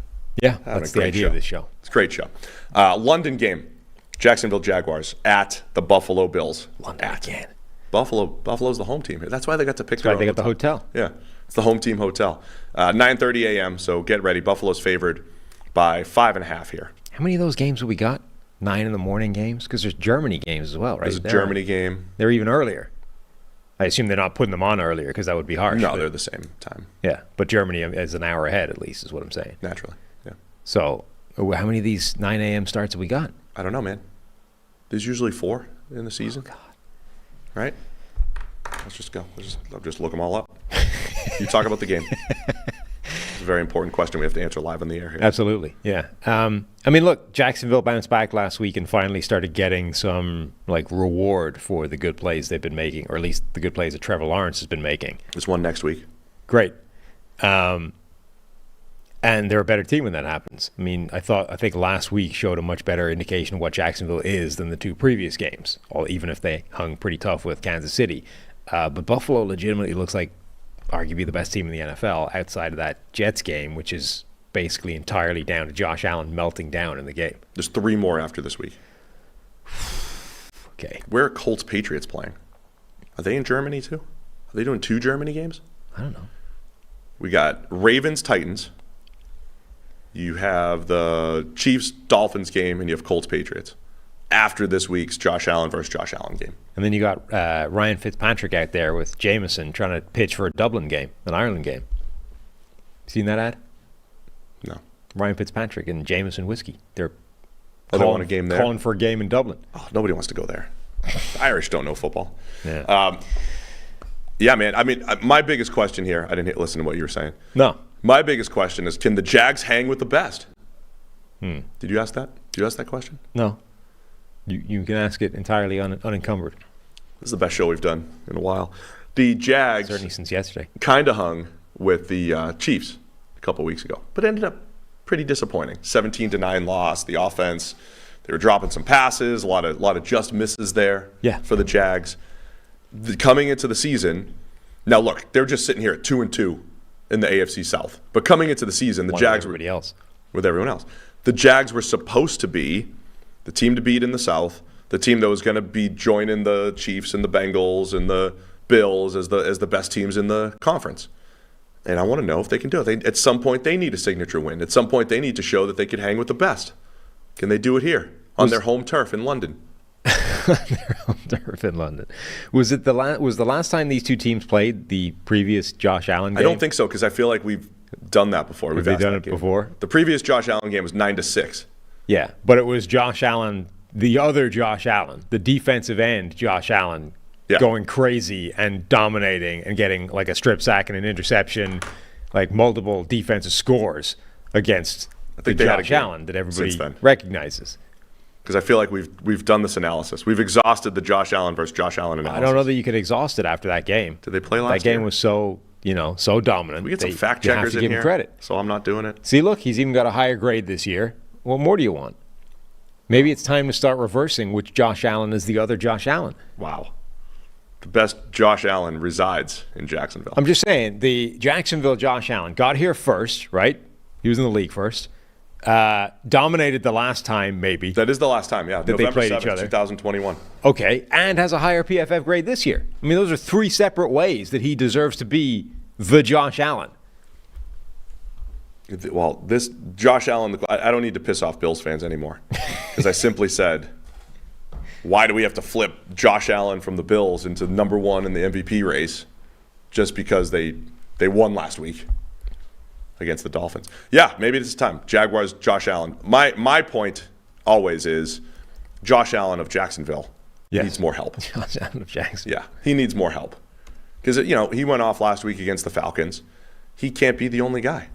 Yeah, that's the idea of this show. It's a great show. London game. Jacksonville Jaguars at the Buffalo Bills. London again. Buffalo's the home team here. That's why they got to pick. That's why they got the hotel. Yeah, it's the home team hotel. 9:30 a.m. So get ready. Buffalo's favored by 5.5 here. How many of those games have we got? 9 in the morning games? Because there's Germany games as well, right? There's a Germany game. They're even earlier. I assume they're not putting them on earlier because that would be harsh. No, they're the same time. Yeah, but Germany is an hour ahead at least, is what I'm saying. Naturally, yeah. So, how many of these 9 a.m. starts have we got? I don't know, man. There's usually 4 in the season. Oh, God. Right? Let's just go. I'll just look them all up. You talk about the game. It's a very important question we have to answer live on the air here. Absolutely, yeah. I mean, look, Jacksonville bounced back last week and finally started getting some reward for the good plays they've been making, or at least the good plays that Trevor Lawrence has been making. There's one next week. Great. And they're a better team when that happens. I mean, I think last week showed a much better indication of what Jacksonville is than the 2 previous games, even if they hung pretty tough with Kansas City. But Buffalo legitimately looks like arguably the best team in the NFL outside of that Jets game, which is basically entirely down to Josh Allen melting down in the game. There's 3 more after this week. Okay. Where are Colts Patriots playing? Are they in Germany too? Are they doing 2 Germany games? I don't know. We got Ravens Titans. You have the Chiefs Dolphins game, and you have Colts Patriots after this week's Josh Allen versus Josh Allen game. And then you got Ryan Fitzpatrick out there with Jameson trying to pitch for a Dublin game, an Ireland game. Seen that ad? Ryan Fitzpatrick and Jameson Whiskey. They're They want a game there? calling for a game in Dublin. Oh, nobody wants to go there. The Irish don't know football. Yeah. Yeah, man. I mean, my biggest question here, I didn't listen to what you were saying. No. My biggest question is, can the Jags hang with the best? Did you ask that? Did you ask that question? No. You can ask it entirely unencumbered. This is the best show we've done in a while. The Jags Certainly since yesterday. kind of hung with the Chiefs a couple weeks ago, but ended up pretty disappointing. 17-9 loss. The offense, they were dropping some passes, a lot of just misses there for the Jags. Coming into the season, now look, they're just sitting here at 2-2 in the AFC South. But coming into the season, the Jags were with everyone else. The Jags were supposed to be the team to beat in the South, the team that was going to be joining the Chiefs and the Bengals and the Bills as the best teams in the conference. And I want to know if they can do it. At some point, they need a signature win. At some point, they need to show that they can hang with the best. Can they do it here on their home turf in London? Their home turf in London. Was the last time these two teams played the previous Josh Allen game? I don't think so, because I feel like we've done that before. Have they done it before? The previous Josh Allen game was 9-6. Yeah, but it was Josh Allen, the other Josh Allen, the defensive end Josh Allen, going crazy and dominating and getting like a strip sack and an interception, like multiple defensive scores against the Josh Allen that everybody recognizes. Because I feel like we've done this analysis. We've exhausted the Josh Allen versus Josh Allen analysis. I don't know that you could exhaust it after that game. Did they play last year? That game was so dominant. We get some fact checkers in here. Give him credit. So I'm not doing it. See, look, he's even got a higher grade this year. What more do you want? Maybe it's time to start reversing which Josh Allen is the other Josh Allen. Wow. The best Josh Allen resides in Jacksonville. I'm just saying, the Jacksonville Josh Allen got here first, right? He was in the league first. Dominated the last time, maybe. That is the last time, yeah. That November they played 7th, each other. 2021. Okay, and has a higher PFF grade this year. I mean, those are three separate ways that he deserves to be the Josh Allen. Well, this Josh Allen, I don't need to piss off Bills fans anymore. Because I simply said, why do we have to flip Josh Allen from the Bills into number one in the MVP race just because they won last week against the Dolphins? Yeah, maybe this is time. Jaguars, Josh Allen. My point always is Josh Allen of Jacksonville needs more help. Josh Allen of Jacksonville. Yeah, he needs more help. Because, he went off last week against the Falcons. He can't be the only guy.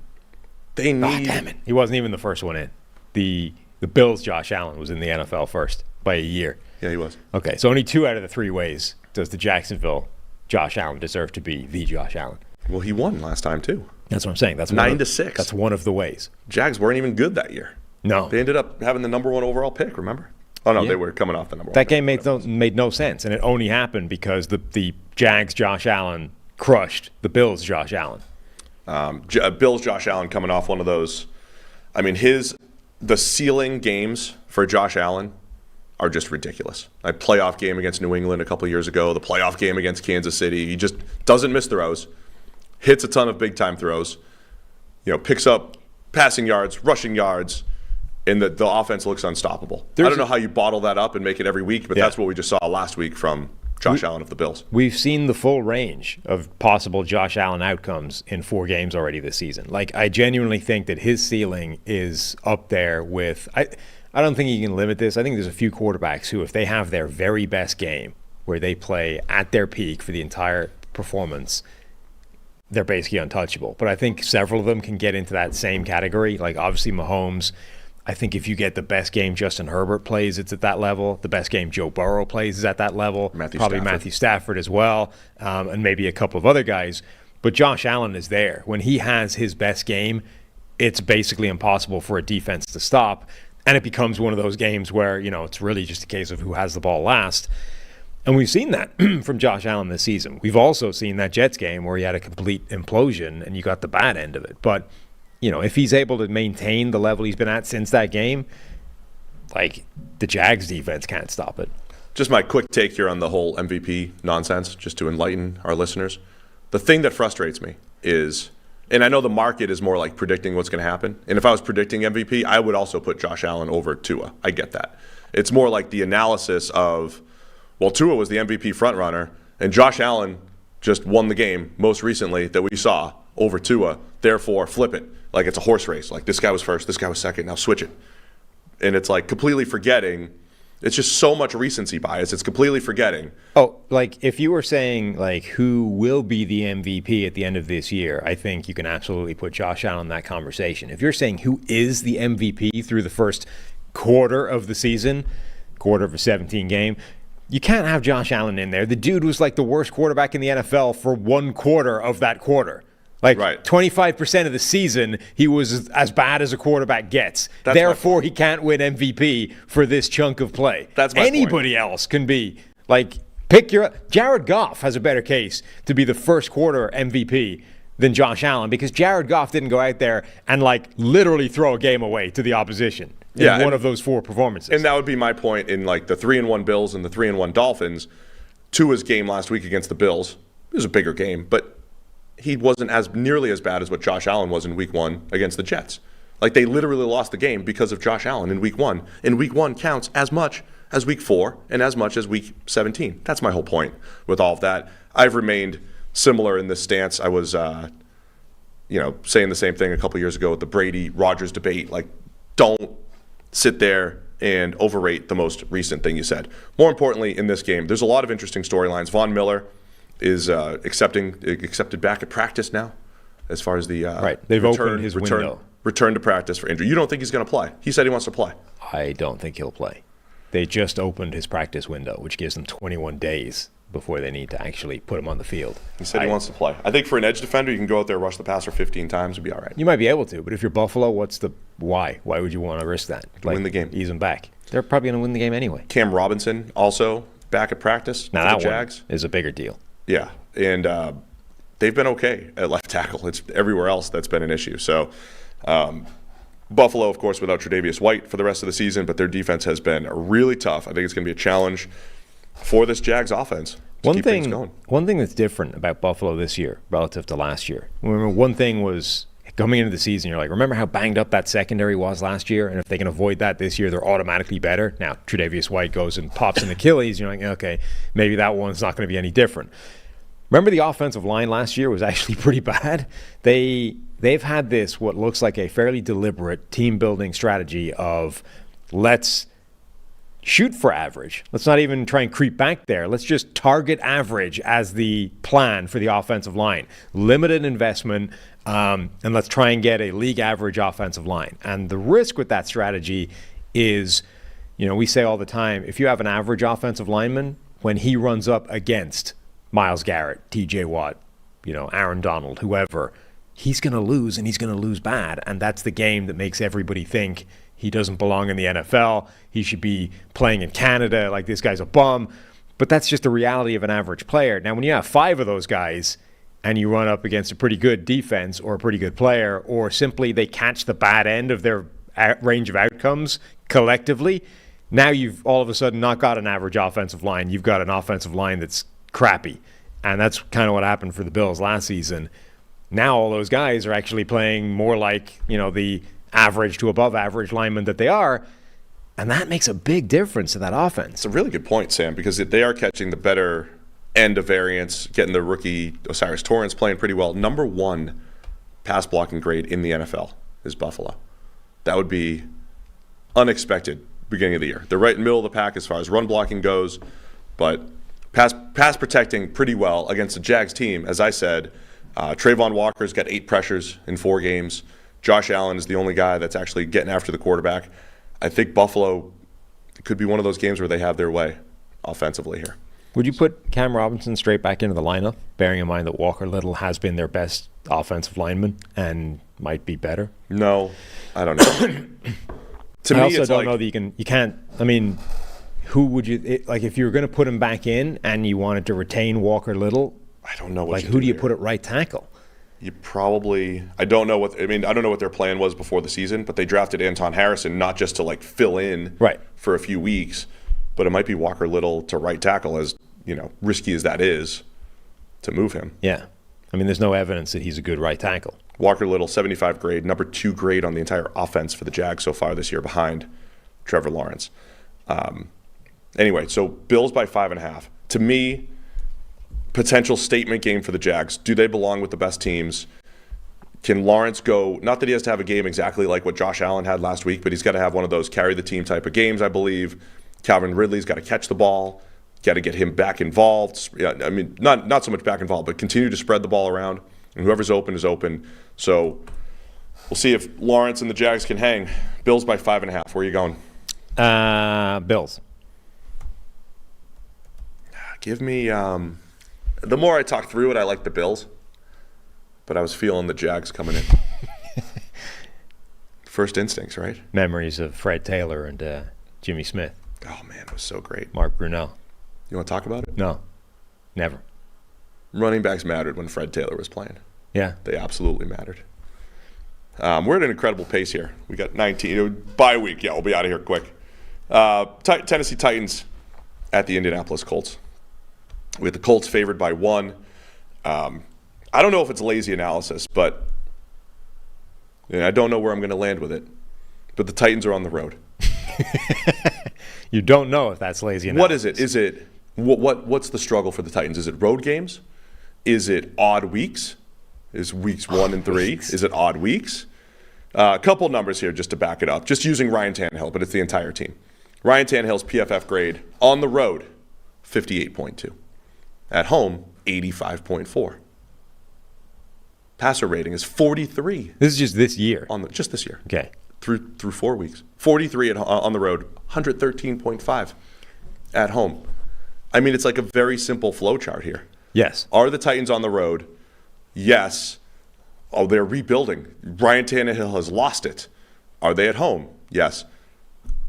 They need... damn it. He wasn't even the first one in. The Bills' Josh Allen was in the NFL first by a year. Yeah, he was. Okay, so only 2 out of the 3 ways does the Jacksonville Josh Allen deserve to be the Josh Allen. Well, he won last time, too. That's what I'm saying. That's 9-6. That's one of the ways. Jags weren't even good that year. No. They ended up having the number 1 overall pick, remember? Oh, no, they were coming off the number 1. That game made no sense, and it only happened because the Jags Josh Allen crushed the Bills Josh Allen. Bills Josh Allen coming off one of those. I mean, the ceiling games for Josh Allen are just ridiculous. A playoff game against New England a couple years ago, the playoff game against Kansas City. He just doesn't miss throws, hits a ton of big-time throws, picks up passing yards, rushing yards, and the offense looks unstoppable. I don't know how you bottle that up and make it every week, but that's what we just saw last week from Josh Allen of the Bills. We've seen the full range of possible Josh Allen outcomes in 4 games already this season. Like, I genuinely think that his ceiling is up there with I don't think you can limit this. I think there's a few quarterbacks who, if they have their very best game where they play at their peak for the entire performance, they're basically untouchable. But I think several of them can get into that same category. Like, obviously Mahomes, I think if you get the best game Justin Herbert plays, it's at that level. The best game Joe Burrow plays is at that level. Matthew Stafford as well, and maybe a couple of other guys. But Josh Allen is there. When he has his best game, it's basically impossible for a defense to stop. And it becomes one of those games where, it's really just a case of who has the ball last. And we've seen that from Josh Allen this season. We've also seen that Jets game where he had a complete implosion and you got the bad end of it. But if he's able to maintain the level he's been at since that game, like, the Jags defense can't stop it. Just my quick take here on the whole MVP nonsense, just to enlighten our listeners. The thing that frustrates me is, and I know the market is more like predicting what's going to happen, and if I was predicting MVP, I would also put Josh Allen over Tua. I get that. It's more like the analysis of, well, Tua was the MVP frontrunner, and Josh Allen just won the game most recently that we saw over Tua, therefore flip it. like it's a horse race. Like this guy was first, this guy was second, now switch it. And it's like completely forgetting. It's just so much recency bias. It's completely forgetting. Oh, like if you were saying like who will be the MVP at the end of this year, I think you can absolutely put Josh Allen in that conversation. If you're saying who is the MVP through the first quarter of the season, quarter of a 17 game, you can't have Josh Allen in there. The dude was like the worst quarterback in the NFL for one quarter of that quarter. Like 25% of the season, he was as bad as a quarterback gets. Therefore, he can't win MVP for this chunk of play. That's my Anybody point. else can be. Like, Jared Goff has a better case to be the first quarter MVP than Josh Allen because Jared Goff didn't go out there and like literally throw a game away to the opposition in one of those 4 performances. And that would be my point in like the 3-1 Bills and the 3-1 Dolphins. Tua's game last week against the Bills, it was a bigger game, but he wasn't as nearly as bad as what Josh Allen was in week 1 against the Jets. Like they literally lost the game because of Josh Allen in week 1. And week 1 counts as much as week 4 and as much as week 17. That's my whole point with all of that. I've remained similar in this stance. I was, saying the same thing a couple years ago with the Brady-Rodgers debate. Like, don't sit there and overrate the most recent thing you said. More importantly, in this game, there's a lot of interesting storylines. Von Miller is accepted back at practice now as far as the They've opened his window. Return to practice for injury. You don't think he's going to play? He said he wants to play. I don't think he'll play. They just opened his practice window, which gives them 21 days before they need to actually put him on the field. He said he wants to play. I think for an edge defender, you can go out there, rush the passer 15 times, and be all right. You might be able to, but if you're Buffalo, why? Why would you want to risk that? Win the game. Ease them back. They're probably going to win the game anyway. Cam Robinson also back at practice. Now that for the Jags one is a bigger deal. Yeah, and they've been okay at left tackle. It's everywhere else that's been an issue. So Buffalo, of course, without Tre'Davious White for the rest of the season, but their defense has been really tough. I think it's going to be a challenge for this Jags offense to keep things going. One thing that's different about Buffalo this year relative to last year, remember one thing was coming into the season, you're like, remember how banged up that secondary was last year? And if they can avoid that this year, they're automatically better. Now, Tre'Davious White goes and pops an Achilles. You're like, okay, maybe that one's not going to be any different. Remember the offensive line last year was actually pretty bad? They've had this, what looks like a fairly deliberate team-building strategy of let's shoot for average. Let's not even try and creep back there. Let's just target average as the plan for the offensive line. Limited investment, and let's try and get a league average offensive line. And the risk with that strategy is, we say all the time, if you have an average offensive lineman, when he runs up against Myles Garrett, TJ Watt, Aaron Donald, whoever, he's going to lose, and he's going to lose bad. And that's the game that makes everybody think he doesn't belong in the NFL. He should be playing in Canada, like this guy's a bum. But that's just the reality of an average player. Now, when you have 5 of those guys and you run up against a pretty good defense or a pretty good player, or simply they catch the bad end of their range of outcomes collectively, now you've all of a sudden not got an average offensive line. You've got an offensive line that's crappy. And that's kind of what happened for the Bills last season. Now all those guys are actually playing more like, the average to above average linemen that they are. And that makes a big difference to that offense. It's a really good point, Sam, because they are catching the better end of variance, getting the rookie Osiris Torrance playing pretty well. Number 1 pass blocking grade in the NFL is Buffalo. That would be unexpected beginning of the year. They're right in the middle of the pack as far as run blocking goes, but pass protecting pretty well against the Jags team. As I said, Trayvon Walker's got 8 pressures in 4 games. Josh Allen is the only guy that's actually getting after the quarterback. I think Buffalo could be one of those games where they have their way offensively here. Would you put Cam Robinson straight back into the lineup, bearing in mind that Walker Little has been their best offensive lineman and might be better? No, I don't know. I also don't know that you can't. I mean, who would you if you were going to put him back in and you wanted to retain Walker Little? I don't know who do you put at right tackle? You probably, I don't know what their plan was before the season, but they drafted Anton Harrison not just to fill in for a few weeks, but it might be Walker Little to right tackle, as risky as that is to move him. Yeah. I mean, there's no evidence that he's a good right tackle. Walker Little, 75 grade, number 2 grade on the entire offense for the Jags so far this year, behind Trevor Lawrence. Anyway, so Bills by 5.5. To me, potential statement game for the Jags. Do they belong with the best teams? Can Lawrence go, not that he has to have a game exactly like what Josh Allen had last week, but he's got to have one of those carry the team type of games, I believe. Calvin Ridley's got to catch the ball, got to get him back involved. Yeah, I mean, not so much back involved, but continue to spread the ball around. And whoever's open is open. So we'll see if Lawrence and the Jags can hang. Bills by 5.5. Where are you going? Bills. Give me, the more I talk through it, I like the Bills. But I was feeling the Jags coming in. First instincts, right? Memories of Fred Taylor and Jimmy Smith. Oh, man, it was so great. Mark Brunell. You want to talk about it? No, never. Running backs mattered when Fred Taylor was playing. Yeah. They absolutely mattered. We're at an incredible pace here. We got 19. Bye week. Yeah, we'll be out of here quick. Tennessee Titans at the Indianapolis Colts. We have the Colts favored by 1. I don't know if it's lazy analysis, but I don't know where I'm going to land with it. But the Titans are on the road. You don't know if that's lazy analysis. What is it? Is it what's the struggle for the Titans? Is it road games? Is it odd weeks? Is weeks 1 and 3? Is it odd weeks? A couple numbers here just to back it up. Just using Ryan Tannehill, but it's the entire team. Ryan Tannehill's PFF grade on the road, 58.2. At home, 85.4. Passer rating is 43. This is just this year. Just this year. Okay. Through 4 weeks. 43 on the road, 113.5 at home. I mean, it's like a very simple flow chart here. Yes. Are the Titans on the road? Yes. Oh, they're rebuilding. Ryan Tannehill has lost it. Are they at home? Yes.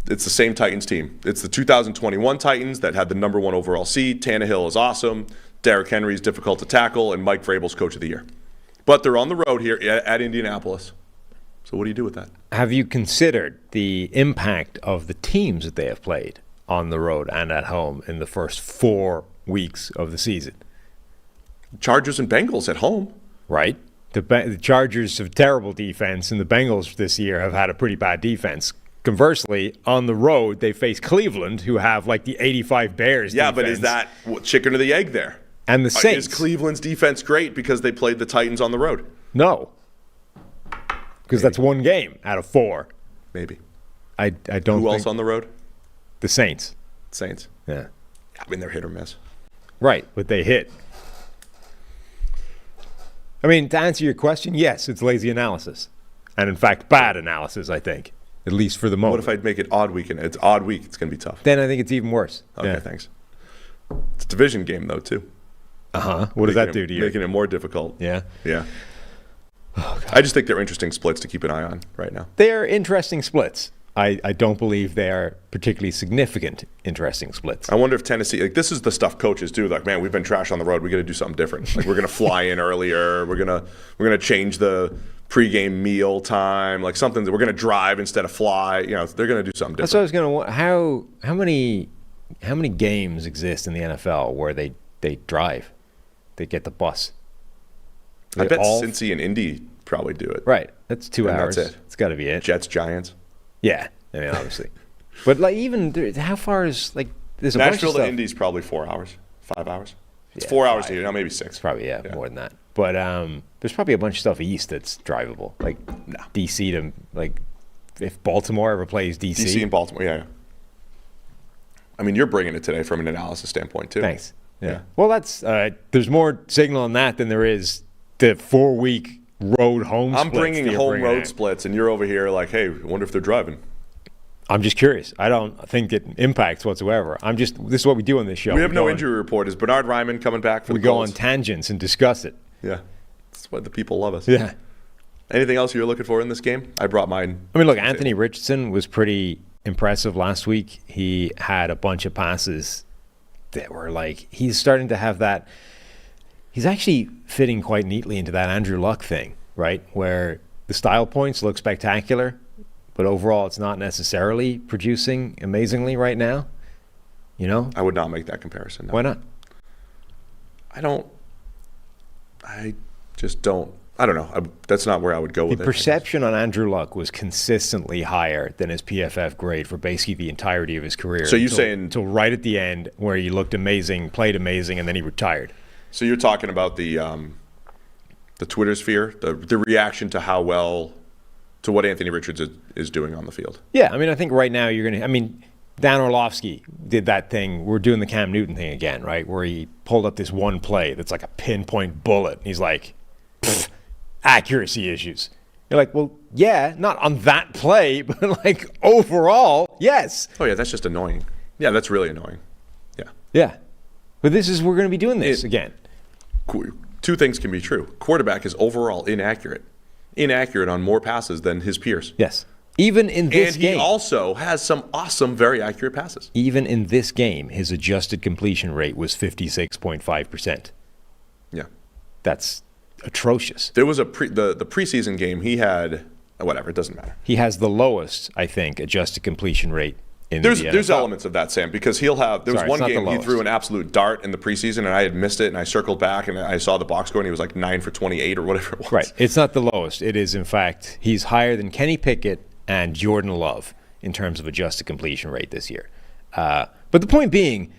It's the same Titans team. It's the 2021 Titans that had the number 1 overall seed. Tannehill is awesome. Derrick Henry is difficult to tackle, and Mike Vrabel's coach of the year. But they're on the road here at Indianapolis. So what do you do with that? Have you considered the impact of the teams that they have played on the road and at home in the first 4 weeks of the season? Chargers and Bengals at home. Right. The Chargers have terrible defense, and the Bengals this year have had a pretty bad defense. Conversely, on the road, they face Cleveland, who have like the 85 Bears Yeah, defense. but is that chicken or the egg there? And the Saints. Is Cleveland's defense great because they played the Titans on the road? No. Because that's 1 game out of 4. Maybe. I don't Who think else on the road? the Saints. Saints. Yeah. I mean, they're hit or miss. Right, but they hit. I mean, to answer your question, yes, it's lazy analysis. And in fact, bad analysis, I think. At least for the moment. What if I'd make it odd week? And it's odd week. It's going to be tough. Then I think it's even worse. Okay, Yeah. thanks. It's a division game, though, too. Uh-huh. What does that do to you? Making it more difficult. Yeah. Yeah. I just think they're interesting splits to keep an eye on right now. They are interesting splits. I don't believe they are particularly significant interesting splits. I wonder if Tennessee, like, this is the stuff coaches do. Like, man, we've been trash on the road. We got to do something different. Like, we're gonna fly in earlier. We're gonna change the pregame meal time. Like something that we're gonna drive instead of fly. You know, they're gonna do something different. That's what I was gonna. How many games exist in the NFL where they drive, they get the bus? I bet Cincy and Indy probably do it. Right, that's 2 And hours. that's it. It's got to be it. Jets, Giants. Yeah, I mean obviously, but like even how far is like there's a bunch of Nashville stuff. to Indy's probably 4 hours, 5 hours. It's Yeah, 4 hours 5. to here. Now maybe 6. It's probably more than that. But there's probably a bunch of stuff east that's drivable, like DC to like if Baltimore ever plays DC. DC and Baltimore, yeah. I mean, you're bringing it today from an analysis standpoint too. Thanks. Yeah. Well, that's there's more signal on that than there is the 4-week road home. I'm splits bringing that you're home bringing road out. splits, and you're over here like, hey, I wonder if they're driving. I'm just curious. I don't think it impacts whatsoever. This is what we do on this show. We have no injury report. Is Bernard Ryman coming back for We the go Colts? on tangents and discuss it. Yeah. That's why the people love us. Yeah. Anything else you're looking for in this game? I brought mine. I mean, look, Anthony Richardson was pretty impressive last week. He had a bunch of passes that were like, he's starting to have that. He's actually fitting quite neatly into that Andrew Luck thing, right? Where the style points look spectacular, but overall it's not necessarily producing amazingly right now. You know? I would not make that comparison. No. Why not? I just don't. I don't know. That's not where I would go with The it. perception on Andrew Luck was consistently higher than his PFF grade for basically the entirety of his career. So you're saying until right at the end where he looked amazing, played amazing, and then he retired. So you're talking about the the Twitter sphere, the reaction to to what Anthony Richards is doing on the field. Yeah, I mean, I think right now Dan Orlovsky did that thing. We're doing the Cam Newton thing again, right? Where he pulled up this one play that's like a pinpoint bullet. He's like, accuracy issues. You're like, well, yeah, not on that play, but like overall, yes. Oh, yeah, that's just annoying. Yeah, that's really annoying. Yeah. Yeah. But we're going to be doing this again. Two things can be true. Quarterback is overall inaccurate on more passes than his peers. Yes. Even in this game. And he also has some awesome, very accurate passes. Even in this game, his adjusted completion rate was 56.5%. Yeah. That's atrocious. There was the preseason game, he had, whatever, it doesn't matter. He has the lowest, I think, adjusted completion rate in the NFL. There's elements of that, Sam, because there was one game he threw an absolute dart in the preseason, and I had missed it, and I circled back, and I saw the box score, and he was like 9 for 28 or whatever it was. Right. It's not the lowest. It is, in fact, he's higher than Kenny Pickett and Jordan Love in terms of adjusted completion rate this year. But the point being,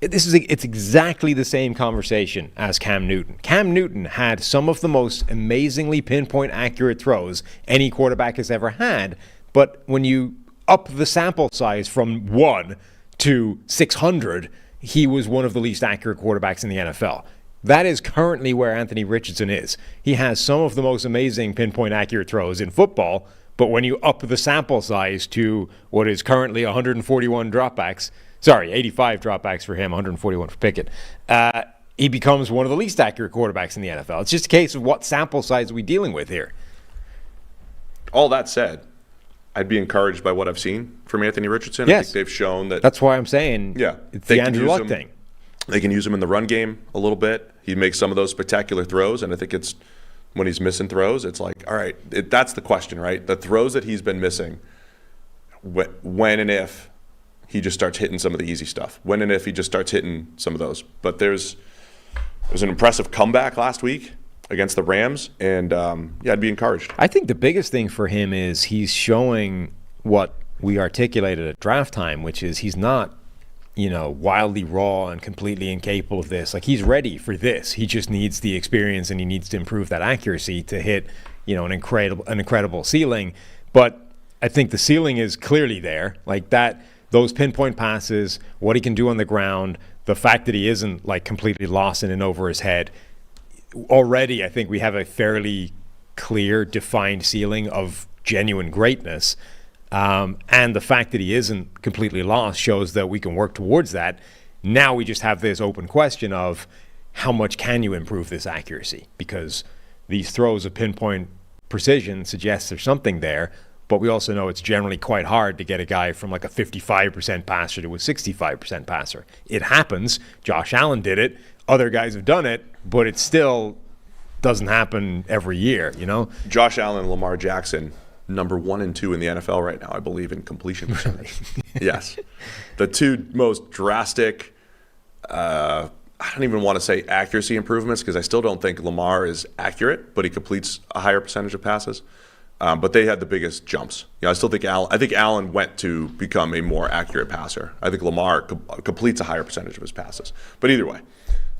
it's exactly the same conversation as Cam Newton. Cam Newton had some of the most amazingly pinpoint accurate throws any quarterback has ever had, but when you up the sample size from 1 to 600, he was one of the least accurate quarterbacks in the NFL. That is currently where Anthony Richardson is. He has some of the most amazing pinpoint accurate throws in football, but when you up the sample size to what is currently 141 dropbacks, 85 dropbacks for him, 141 for Pickett, he becomes one of the least accurate quarterbacks in the NFL. It's just a case of what sample size are we dealing with here. All that said, I'd be encouraged by what I've seen from Anthony Richardson. Yes. I think they've shown that. That's why I'm saying it's the Andrew Luck thing. They can use him in the run game a little bit. He makes some of those spectacular throws, and I think it's when he's missing throws, it's like, all right, that's the question, right? The throws that he's been missing, when and if he just starts hitting some of the easy stuff. When and if he just starts hitting some of those. But there's an impressive comeback last week against the Rams, and I'd be encouraged. I think the biggest thing for him is he's showing what we articulated at draft time, which is he's not, wildly raw and completely incapable of this. Like, he's ready for this. He just needs the experience, and he needs to improve that accuracy to hit, an incredible ceiling. But I think the ceiling is clearly there. Like that, those pinpoint passes, what he can do on the ground, the fact that he isn't like completely lost in and over his head. Already, I think we have a fairly clear, defined ceiling of genuine greatness. And the fact that he isn't completely lost shows that we can work towards that. Now we just have this open question of how much can you improve this accuracy? Because these throws of pinpoint precision suggest there's something there, but we also know it's generally quite hard to get a guy from like a 55% passer to a 65% passer. It happens. Josh Allen did it. Other guys have done it, but it still doesn't happen every year, Josh Allen and Lamar Jackson, number 1 and 2 in the NFL right now, I believe, in completion percentage. Yes. The two most drastic, I don't even want to say accuracy improvements, because I still don't think Lamar is accurate, but he completes a higher percentage of passes. But they had the biggest jumps. I still think Allen went to become a more accurate passer. I think Lamar completes a higher percentage of his passes. But either way,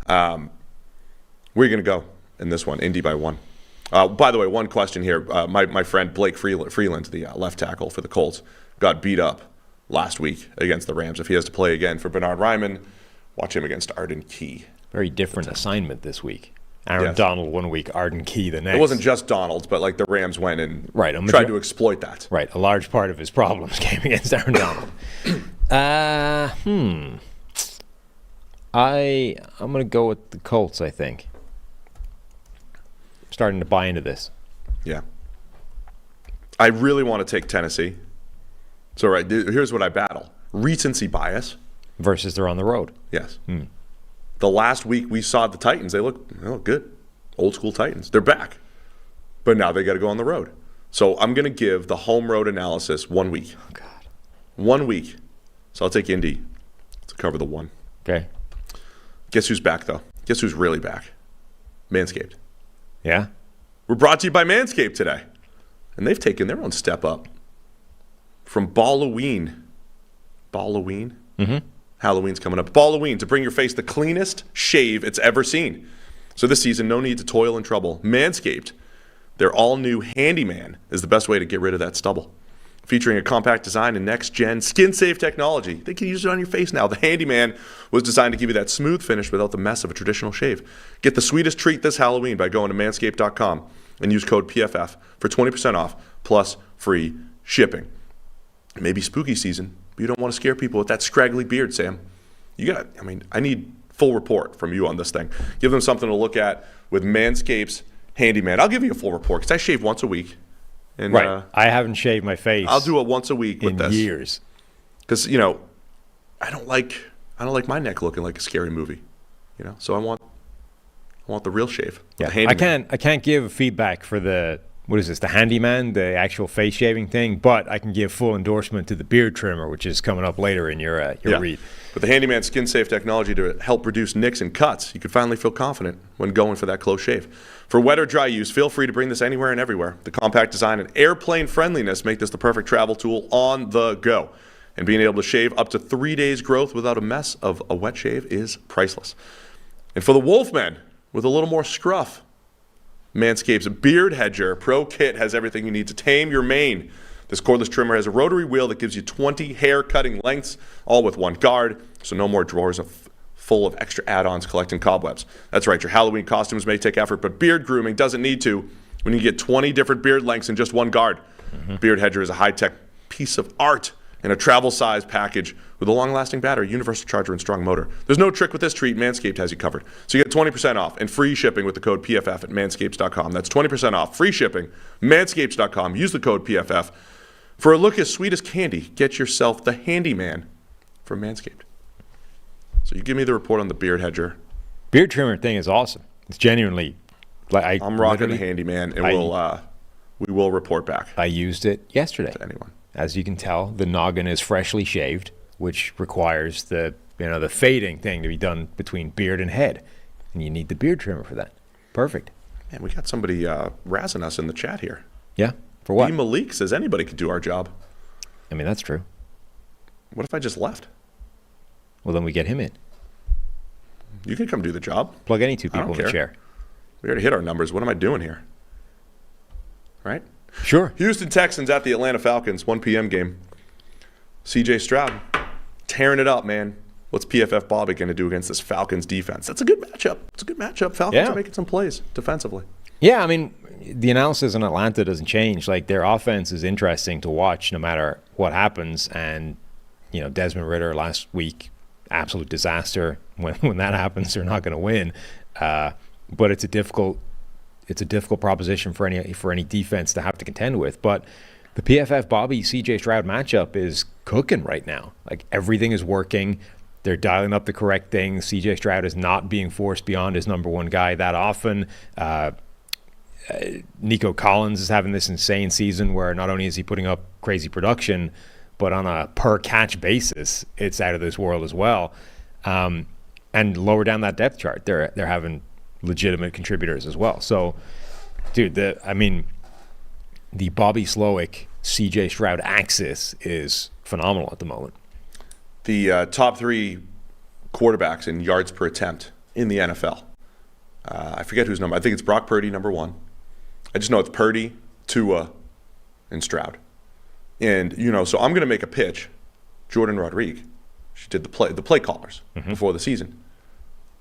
where are you going to go in this one? Indy by 1. By the way, one question here. My friend Blake Freeland, the left tackle for the Colts, got beat up last week against the Rams. If he has to play again for Bernard Ryman, watch him against Arden Key. Very different assignment this week. Aaron Donald 1 week, Arden Key the next. It wasn't just Donald, but like the Rams went and tried to exploit that. Right, a large part of his problems came against Aaron Donald. I'm going to go with the Colts, I think. Starting to buy into this. Yeah. I really want to take Tennessee. So, right, here's what I battle. Recency bias. Versus they're on the road. Yes. The last week we saw the Titans, they look good. Old school Titans. They're back. But now they got to go on the road. So I'm going to give the home road analysis 1 week. Oh, God. 1 week. So I'll take Indy to cover the 1. Okay. Guess who's back, though? Guess who's really back? Manscaped. Yeah? We're brought to you by Manscaped today. And they've taken their own step up. From Balloween. Mm-hmm. Halloween's coming up. Balloween, to bring your face the cleanest shave it's ever seen. So this season, no need to toil and trouble. Manscaped, their all-new Handyman, is the best way to get rid of that stubble. Featuring a compact design and next-gen skin-safe technology. They can use it on your face now. The Handyman was designed to give you that smooth finish without the mess of a traditional shave. Get the sweetest treat this Halloween by going to manscaped.com and use code PFF for 20% off plus free shipping. It may be spooky season, but you don't want to scare people with that scraggly beard, Sam. I need full report from you on this thing. Give them something to look at with Manscaped's Handyman. I'll give you a full report because I shave once a week. And, right. I haven't shaved my face. I'll do it once a week with in this. Years. Because, I don't like my neck looking like a scary movie. So I want the real shave. Yeah. The Handyman. I can't give feedback for the Handyman, the actual face shaving thing, but I can give full endorsement to the beard trimmer, which is coming up later in your read. With the Handyman skin-safe technology to help reduce nicks and cuts, you can finally feel confident when going for that close shave. For wet or dry use, feel free to bring this anywhere and everywhere. The compact design and airplane friendliness make this the perfect travel tool on the go. And being able to shave up to 3 days growth without a mess of a wet shave is priceless. And for the Wolfmen, with a little more scruff, Manscaped's Beard Hedger Pro Kit has everything you need to tame your mane. This cordless trimmer has a rotary wheel that gives you 20 hair cutting lengths, all with one guard, so no more drawers full of extra add-ons collecting cobwebs. That's right, your Halloween costumes may take effort, but beard grooming doesn't need to when you get 20 different beard lengths in just one guard. Beard Hedger is a high-tech piece of art in a travel-size package with a long-lasting battery, universal charger, and strong motor. There's no trick with this treat. Manscaped has you covered. So you get 20% off and free shipping with the code PFF at manscaped.com. That's 20% off, free shipping, manscaped.com. Use the code PFF. For a look as sweet as candy, get yourself the Handyman from Manscaped. So you give me the report on the Beard Hedger. Beard trimmer thing is awesome. It's genuinely I'm rocking the Handyman, and we will report back. I used it yesterday. To anyone. As you can tell, the noggin is freshly shaved, which requires the fading thing to be done between beard and head, and you need the beard trimmer for that. Perfect. Man, we got somebody razzing us in the chat here. Yeah, for what? B. Malik says anybody could do our job. I mean, that's true. What if I just left? Well, then we get him in. You can come do the job. Plug any two people in the chair. We already hit our numbers. What am I doing here? Right? Sure. Houston Texans at the Atlanta Falcons, 1 p.m. game. C.J. Stroud tearing it up, man. What's PFF Bobby going to do against this Falcons defense? That's a good matchup. Falcons are making some plays defensively. Yeah, I mean, the analysis in Atlanta doesn't change. Like, their offense is interesting to watch no matter what happens. And, Desmond Ridder last week, absolute disaster. When that happens, they're not going to win. But it's a difficult proposition for any defense to have to contend with. But the PFF Bobby CJ Stroud matchup is cooking right now. Like, everything is working. They're dialing up the correct things. CJ Stroud is not being forced beyond his number one guy that often. Nico Collins is having this insane season where not only is he putting up crazy production, but on a per catch basis, it's out of this world as well. And lower down that depth chart, they're having legitimate contributors as well. So, dude, the Bobby Slowick, CJ Stroud axis is phenomenal at the moment. The top 3 quarterbacks in yards per attempt in the NFL. I forget whose number. I think it's Brock Purdy, number 1. I just know it's Purdy, Tua, and Stroud. And, so I'm going to make a pitch. Jordan Rodriguez, she did the play callers before the season.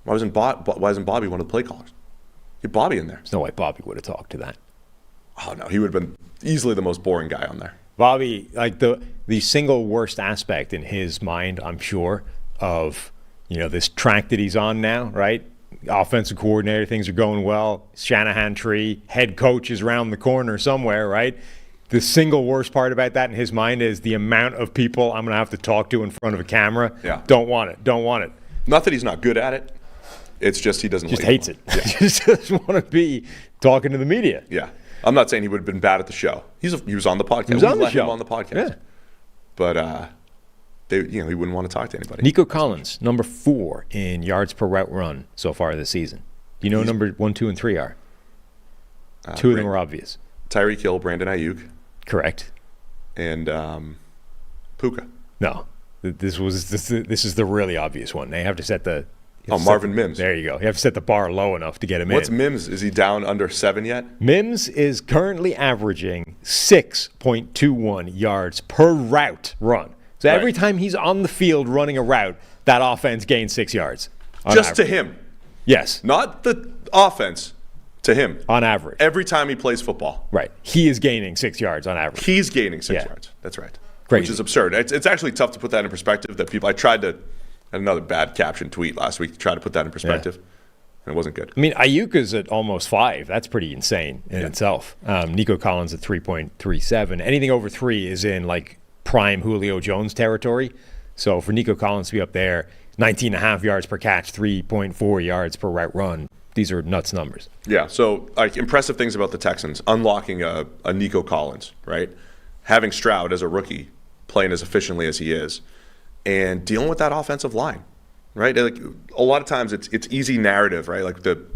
Why isn't Bobby one of the play callers? Get Bobby in there. There's no way Bobby would have talked to that. Oh, no. He would have been easily the most boring guy on there. Bobby, like the single worst aspect in his mind, I'm sure, of, this track that he's on now, right? Offensive coordinator, things are going well. Shanahan tree, head coach is around the corner somewhere, right? The single worst part about that in his mind is the amount of people I'm going to have to talk to in front of a camera. Yeah. Don't want it. Not that he's not good at it. It's just he doesn't just like hates it. Yeah. Just doesn't want to be talking to the media. Yeah. I'm not saying he would have been bad at the show. He was on the podcast. He was on the show. Him on the podcast. Yeah. But he wouldn't want to talk to anybody. Nico Collins, number 4 in yards per route run so far this season. Do you know number 1, 2, and 3 are? 2 of them are obvious. Tyreek Hill, Brandon Ayuk. Correct. And Puka. No. This is the really obvious one. They have to set the Marvin Mims. There you go. You have to set the bar low enough to get him What's in. Mims? Is he down under 7 yet? Mims is currently averaging 6.21 yards per route run. So every time he's on the field running a route, that offense gains 6 yards. Just to him. Yes. Not the offense, to him. On average. Every time he plays football. Right. He is gaining 6 yards on average. He's gaining 6 yards. That's right. Crazy. Which is absurd. It's actually tough to put that in perspective. I tried to, another bad caption tweet last week to try to put that in perspective. And it wasn't good. I mean, Ayuk is at almost 5. That's pretty insane in itself. Nico Collins at 3.37. Anything over 3 is in like prime Julio Jones territory. So for Nico Collins to be up there, 19.5 yards per catch, 3.4 yards per route run. These are nuts numbers. Yeah, so like impressive things about the Texans. Unlocking a Nico Collins, right? Having Stroud as a rookie, playing as efficiently as he is, and dealing with that offensive line, right? Like a lot of times it's easy narrative, right? Like the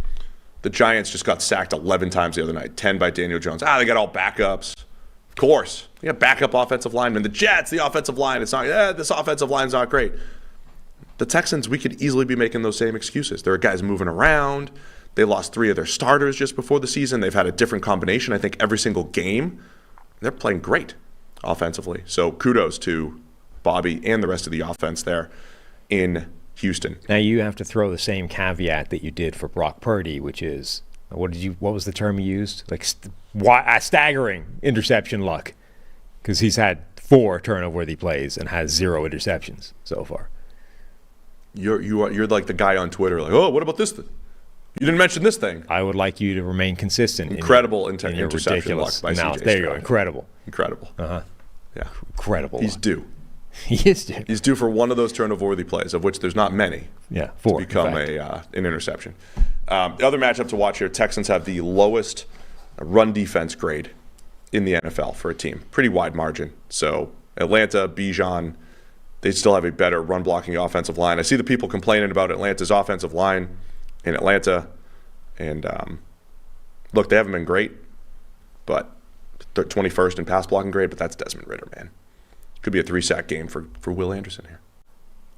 Giants just got sacked 11 times the other night, 10 by Daniel Jones. They got all backups. Of course. They got backup offensive linemen. The Jets, the offensive line, it's not, this offensive line's not great. The Texans, we could easily be making those same excuses. There are guys moving around. They lost 3 of their starters just before the season. They've had a different combination, I think, every single game. They're playing great offensively. So kudos to Bobby and the rest of the offense there in Houston. Now you have to throw the same caveat that you did for Brock Purdy, which is, what was the term you used? Like staggering interception luck, because he's had 4 turnover-worthy plays and has 0 interceptions so far. You're like the guy on Twitter, like, oh, what about this thing? You didn't mention this thing. I would like you to remain consistent. Incredible in your interception luck by CJ There you go. Incredible. Uh-huh. Yeah. Incredible. He's due. He is due. He's due for one of those turnover-worthy plays, of which there's not many. Yeah, 4. To become an interception. The other matchup to watch here, Texans have the lowest run defense grade in the NFL for a team. Pretty wide margin. So Atlanta, Bijan, they still have a better run-blocking offensive line. I see the people complaining about Atlanta's offensive line in Atlanta. And, look, they haven't been great, but they're 21st in pass blocking grade, but that's Desmond Ridder, man. Could be a 3-sack game for Will Anderson here.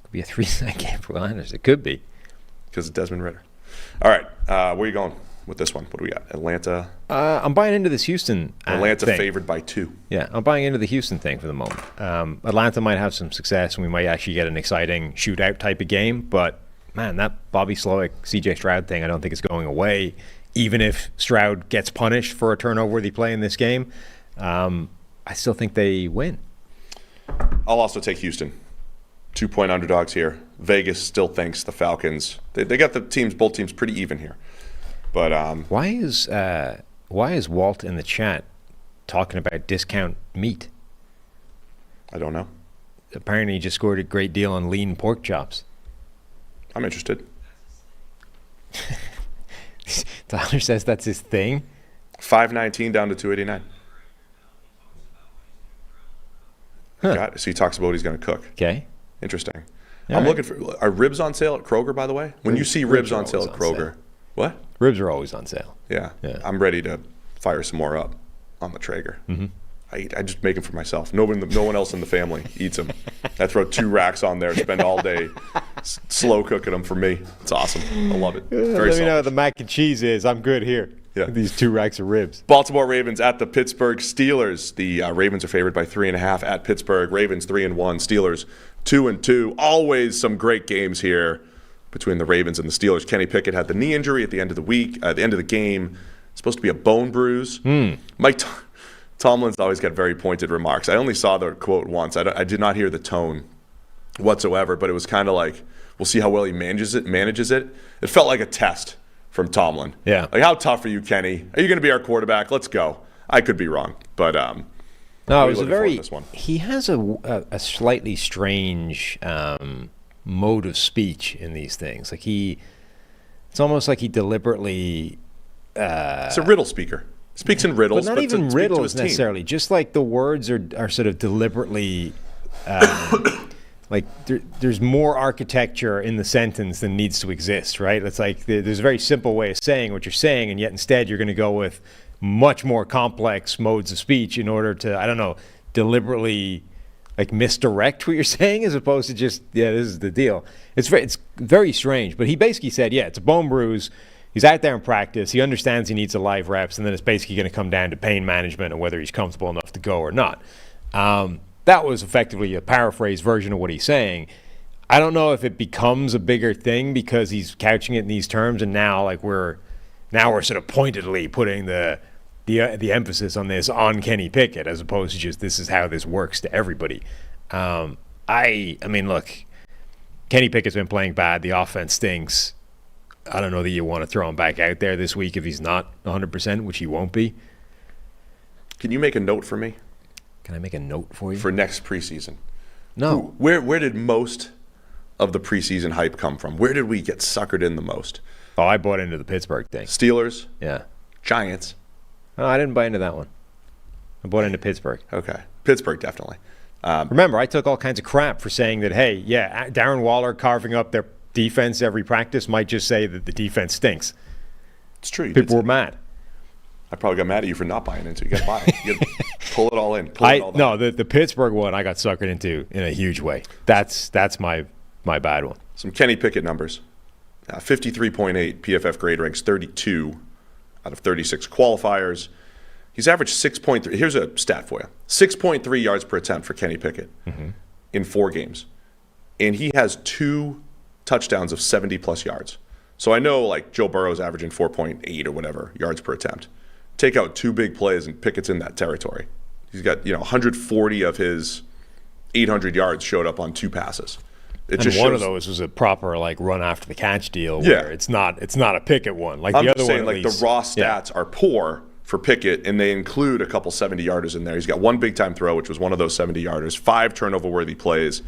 Could be a 3-sack game for Will Anderson. It could be. Because of Desmond Ridder. All right, where are you going with this one? What do we got? Atlanta? I'm buying into this Houston Atlanta thing. favored by 2. Yeah, I'm buying into the Houston thing for the moment. Atlanta might have some success, and we might actually get an exciting shootout type of game. But, man, that Bobby Slowick, CJ Stroud thing, I don't think is going away. Even if Stroud gets punished for a turnover-worthy play in this game, I still think they win. I'll also take Houston. 2-point underdogs here. Vegas still thinks the Falcons. They got both teams pretty even here. But why is Walt in the chat talking about discount meat? I don't know. Apparently, he just scored a great deal on lean pork chops. I'm interested. Tyler says that's his thing. $5.19 down to $2.89. Huh. So he talks about what he's going to cook. Okay. Interesting. All I'm right. looking for. Are ribs on sale at Kroger, by the way? When you see ribs on sale at Kroger, what? Ribs are always on sale. Yeah. Yeah. I'm ready to fire some more up on the Traeger. Mm-hmm. I just make them for myself. No one else in the family eats them. I throw 2 racks on there, spend all day slow cooking them for me. It's awesome. I love it. Very Let me know what selfish. the mac and cheese is. I'm good here. Yeah. These 2 racks of ribs. Baltimore Ravens at the Pittsburgh Steelers. The Ravens are favored by 3.5 at Pittsburgh. Ravens 3-1. Steelers 2-2. Always some great games here between the Ravens and the Steelers. Kenny Pickett had the knee injury at the end of the week, at the end of the game. It's supposed to be a bone bruise. Mike Tomlin's always got very pointed remarks. I only saw the quote once. I did not hear the tone whatsoever, but it was kind of like, we'll see how well he manages it. It felt like a test from Tomlin. Yeah. Like, how tough are you, Kenny? Are you going to be our quarterback? Let's go. I could be wrong, but no, it was this one. He has a slightly strange mode of speech in these things. Like it's almost like he deliberately. It's a riddle speaker. Speaks in riddles, but not even riddles to necessarily. Just like the words are sort of deliberately. Like there's more architecture in the sentence than needs to exist, right? It's like there's a very simple way of saying what you're saying, and yet instead you're going to go with much more complex modes of speech in order to, I don't know, deliberately like misdirect what you're saying as opposed to just, yeah, this is the deal. It's very strange. But he basically said, yeah, it's a bone bruise. He's out there in practice. He understands he needs a live reps, and then it's basically going to come down to pain management and whether he's comfortable enough to go or not. That was effectively a paraphrased version of what he's saying. I don't know if it becomes a bigger thing because he's couching it in these terms, and now we're sort of pointedly putting the emphasis on this on Kenny Pickett as opposed to just this is how this works to everybody. I mean, look, Kenny Pickett's been playing bad. The offense stinks. I don't know that you want to throw him back out there this week if he's not 100%, which he won't be. Can you make a note for me? Can I make a note for you? For next preseason. No. Where did most of the preseason hype come from? Where did we get suckered in the most? Oh, I bought into the Pittsburgh thing. Steelers? Yeah. Giants? No, I didn't buy into that one. I bought into Pittsburgh. Okay. Pittsburgh, definitely. Remember, I took all kinds of crap for saying that, hey, yeah, Darren Waller carving up their defense every practice might just say that the defense stinks. It's true. People were mad. I probably got mad at you for not buying into it. You got to buy it. You got to pull it all in. No, the Pittsburgh one I got suckered into in a huge way. That's my bad one. Some Kenny Pickett numbers. 53.8 PFF grade ranks 32 out of 36 qualifiers. He's averaged 6.3. Here's a stat for you. 6.3 yards per attempt for Kenny Pickett in 4 games. And he has 2 touchdowns of 70-plus yards. So I know, like, Joe Burrow's averaging 4.8 or whatever yards per attempt. Take out 2 big plays, and Pickett's in that territory. He's got, 140 of his 800 yards showed up on 2 passes. One of those was a proper run after the catch deal where it's not a Pickett one. Like I'm the other just saying, one, the raw stats are poor for Pickett, and they include a couple 70-yarders in there. He's got 1 big-time throw, which was one of those 70-yarders, 5 turnover-worthy plays.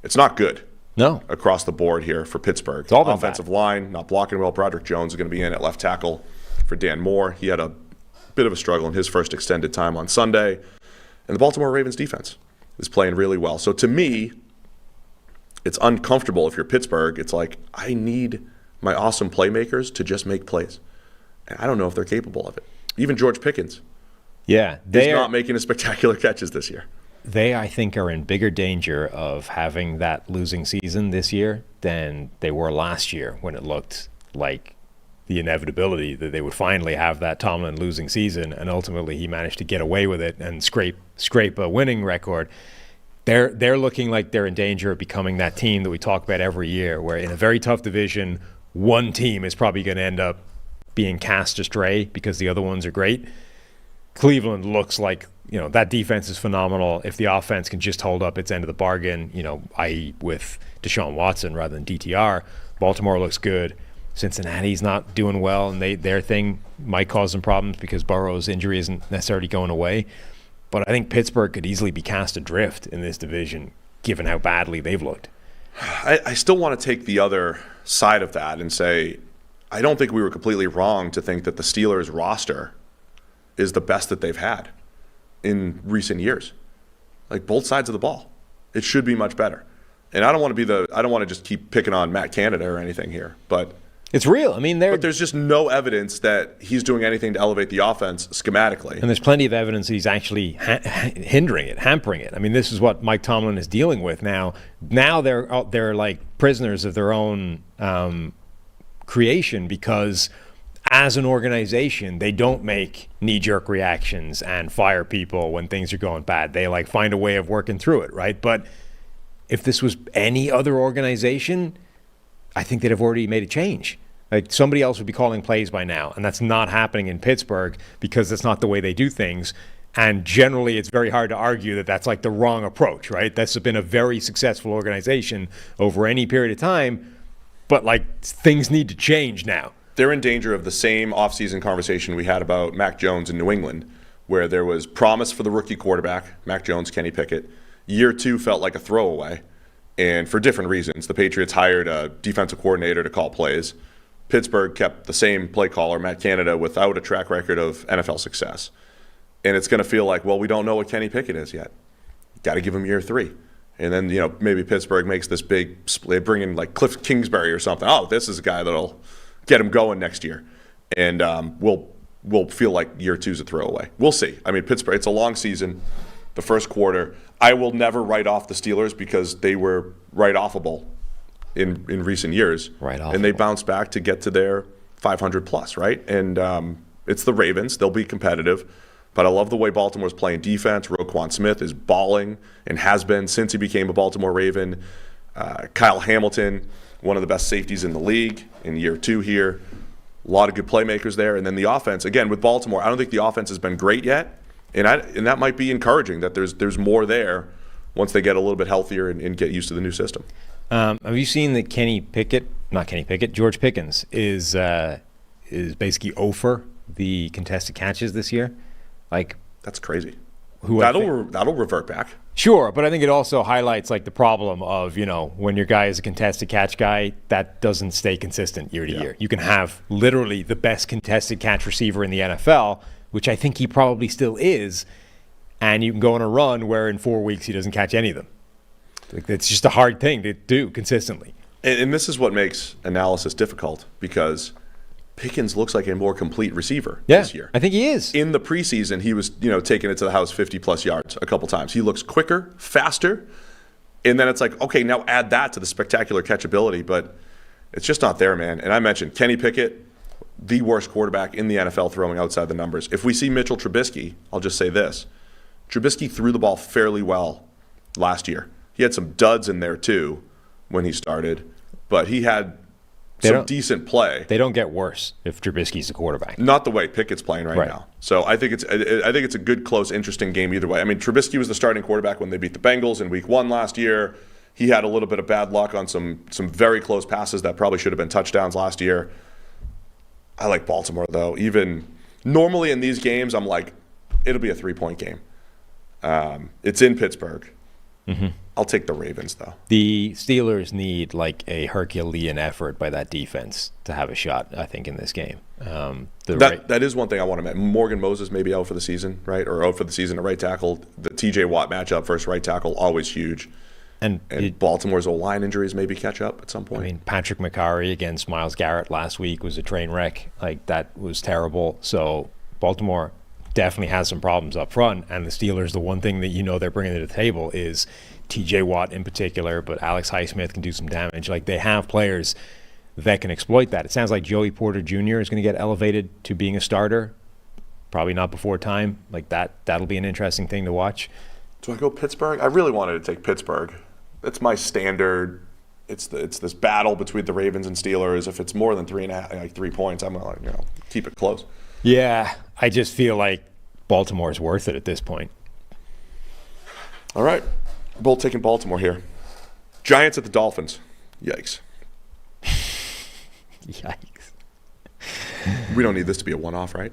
It's not good. No. Across the board here for Pittsburgh. It's all been offensive bad. line, not blocking well. Broderick Jones is going to be in at left tackle for Dan Moore. He had a bit of a struggle in his first extended time on Sunday. And the Baltimore Ravens defense is playing really well. So to me, it's uncomfortable if you're Pittsburgh. It's like, I need my awesome playmakers to just make plays. And I don't know if they're capable of it. Even George Pickens. Yeah. He's not making spectacular catches this year. They, I think, are in bigger danger of having that losing season this year than they were last year when it looked like the inevitability that they would finally have that Tomlin losing season, and ultimately he managed to get away with it and scrape a winning record. They're looking like they're in danger of becoming that team that we talk about every year, where in a very tough division, one team is probably going to end up being cast astray because the other ones are great. Cleveland looks like, that defense is phenomenal. If the offense can just hold up its end of the bargain, i.e. with Deshaun Watson rather than DTR, Baltimore looks good. Cincinnati's not doing well, and their thing might cause them problems because Burrow's injury isn't necessarily going away. But I think Pittsburgh could easily be cast adrift in this division, given how badly they've looked. I still want to take the other side of that and say, I don't think we were completely wrong to think that the Steelers roster is the best that they've had in recent years. Like, both sides of the ball. It should be much better. And I don't want to just keep picking on Matt Canada or anything here, but it's real. I mean, but there's just no evidence that he's doing anything to elevate the offense schematically. And there's plenty of evidence that he's actually hindering it, hampering it. I mean, this is what Mike Tomlin is dealing with now. Now they're like prisoners of their own creation because as an organization, they don't make knee-jerk reactions and fire people when things are going bad. They find a way of working through it, right? But if this was any other organization, I think they'd have already made a change. Somebody else would be calling plays by now, and that's not happening in Pittsburgh because that's not the way they do things. And generally, it's very hard to argue that that's the wrong approach, right? That's been a very successful organization over any period of time, but things need to change now. They're in danger of the same offseason conversation we had about Mac Jones in New England, where there was promise for the rookie quarterback, Mac Jones, Kenny Pickett. Year 2 felt like a throwaway, and for different reasons. The Patriots hired a defensive coordinator to call plays. Pittsburgh kept the same play caller, Matt Canada, without a track record of NFL success. And it's going to feel like, well, we don't know what Kenny Pickett is yet. Got to give him year 3. And then, maybe Pittsburgh makes this big – they bring in Cliff Kingsbury or something. Oh, this is a guy that'll get him going next year. And we'll feel like year 2's a throwaway. We'll see. I mean, Pittsburgh, it's a long season. The first quarter, I will never write off the Steelers because they were write-offable in recent years. Write-offable. And they bounced back to get to their 500 plus, right? And it's the Ravens. They'll be competitive. But I love the way Baltimore's playing defense. Roquan Smith is balling and has been since he became a Baltimore Raven. Kyle Hamilton, one of the best safeties in the league in year 2 here. A lot of good playmakers there. And then the offense, again, with Baltimore, I don't think the offense has been great yet. And that might be encouraging that there's more there once they get a little bit healthier and get used to the new system. Have you seen that George Pickens is basically over the contested catches this year? Like, that's crazy. That'll revert back. Sure, but I think it also highlights like the problem of, when your guy is a contested catch guy, that doesn't stay consistent year to year. You can have literally the best contested catch receiver in the NFL, which I think he probably still is, and you can go on a run where in 4 weeks he doesn't catch any of them. Like, it's just a hard thing to do consistently. And this is what makes analysis difficult, because Pickens looks like a more complete receiver this year. I think he is. In the preseason, he was, taking it to the house 50-plus yards a couple times. He looks quicker, faster, and then it's like, okay, now add that to the spectacular catchability, but it's just not there, man. And I mentioned Kenny Pickett, the worst quarterback in the NFL throwing outside the numbers. If we see Mitchell Trubisky, I'll just say this. Trubisky threw the ball fairly well last year. He had some duds in there, too, when he started, but he had some decent play. They don't get worse if Trubisky's the quarterback. Not the way Pickett's playing right now. So I think it's a good, close, interesting game either way. I mean, Trubisky was the starting quarterback when they beat the Bengals in Week 1 last year. He had a little bit of bad luck on some very close passes that probably should have been touchdowns last year. I like Baltimore, though. Even normally in these games, I'm like, it'll be a 3-point game. It's in Pittsburgh. Mm-hmm. I'll take the Ravens, though. The Steelers need like a Herculean effort by that defense to have a shot, I think, in this game. That is one thing I want to mention. Morgan Moses may be out for the season, right? Or out for the season at right tackle. The TJ Watt matchup versus right tackle, always huge. And Baltimore's O-line injuries maybe catch up at some point. I mean, Patrick McCarry against Myles Garrett last week was a train wreck. Like, that was terrible. So Baltimore definitely has some problems up front. And the Steelers, the one thing that they're bringing to the table is TJ Watt in particular, but Alex Highsmith can do some damage. Like, they have players that can exploit that. It sounds like Joey Porter Jr. is going to get elevated to being a starter. Probably not before time. Like, that'll be an interesting thing to watch. Do I go Pittsburgh? I really wanted to take Pittsburgh. That's my standard. It's this battle between the Ravens and Steelers. If it's more than 3 points, I'm going to keep it close. Yeah, I just feel like Baltimore's worth it at this point. All right. We're both taking Baltimore here. Giants at the Dolphins. Yikes. Yikes. We don't need this to be a one-off, right?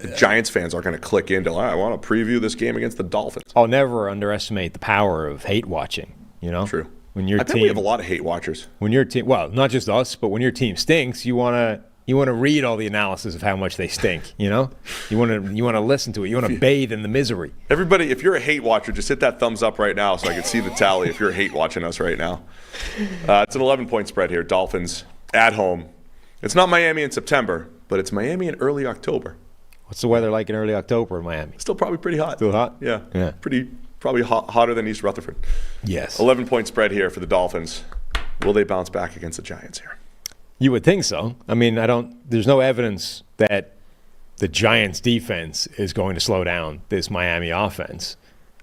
The Giants fans are going to click into, I want to preview this game against the Dolphins. I'll never underestimate the power of hate watching, True. When your I bet we have a lot of hate watchers. When your team, well, not just us, but when your team stinks, you want to read all the analysis of how much they stink, You want to listen to it. You want to bathe in the misery. Everybody, if you're a hate watcher, just hit that thumbs up right now so I can see the tally if you're hate watching us right now. It's an 11-point spread here. Dolphins at home. It's not Miami in September, but it's Miami in early October. What's the weather like in early October in Miami? Still probably pretty hot. Still hot? Yeah. Probably hotter than East Rutherford. Yes. 11-point spread here for the Dolphins. Will they bounce back against the Giants here? You would think so. I mean, there's no evidence that the Giants defense is going to slow down this Miami offense.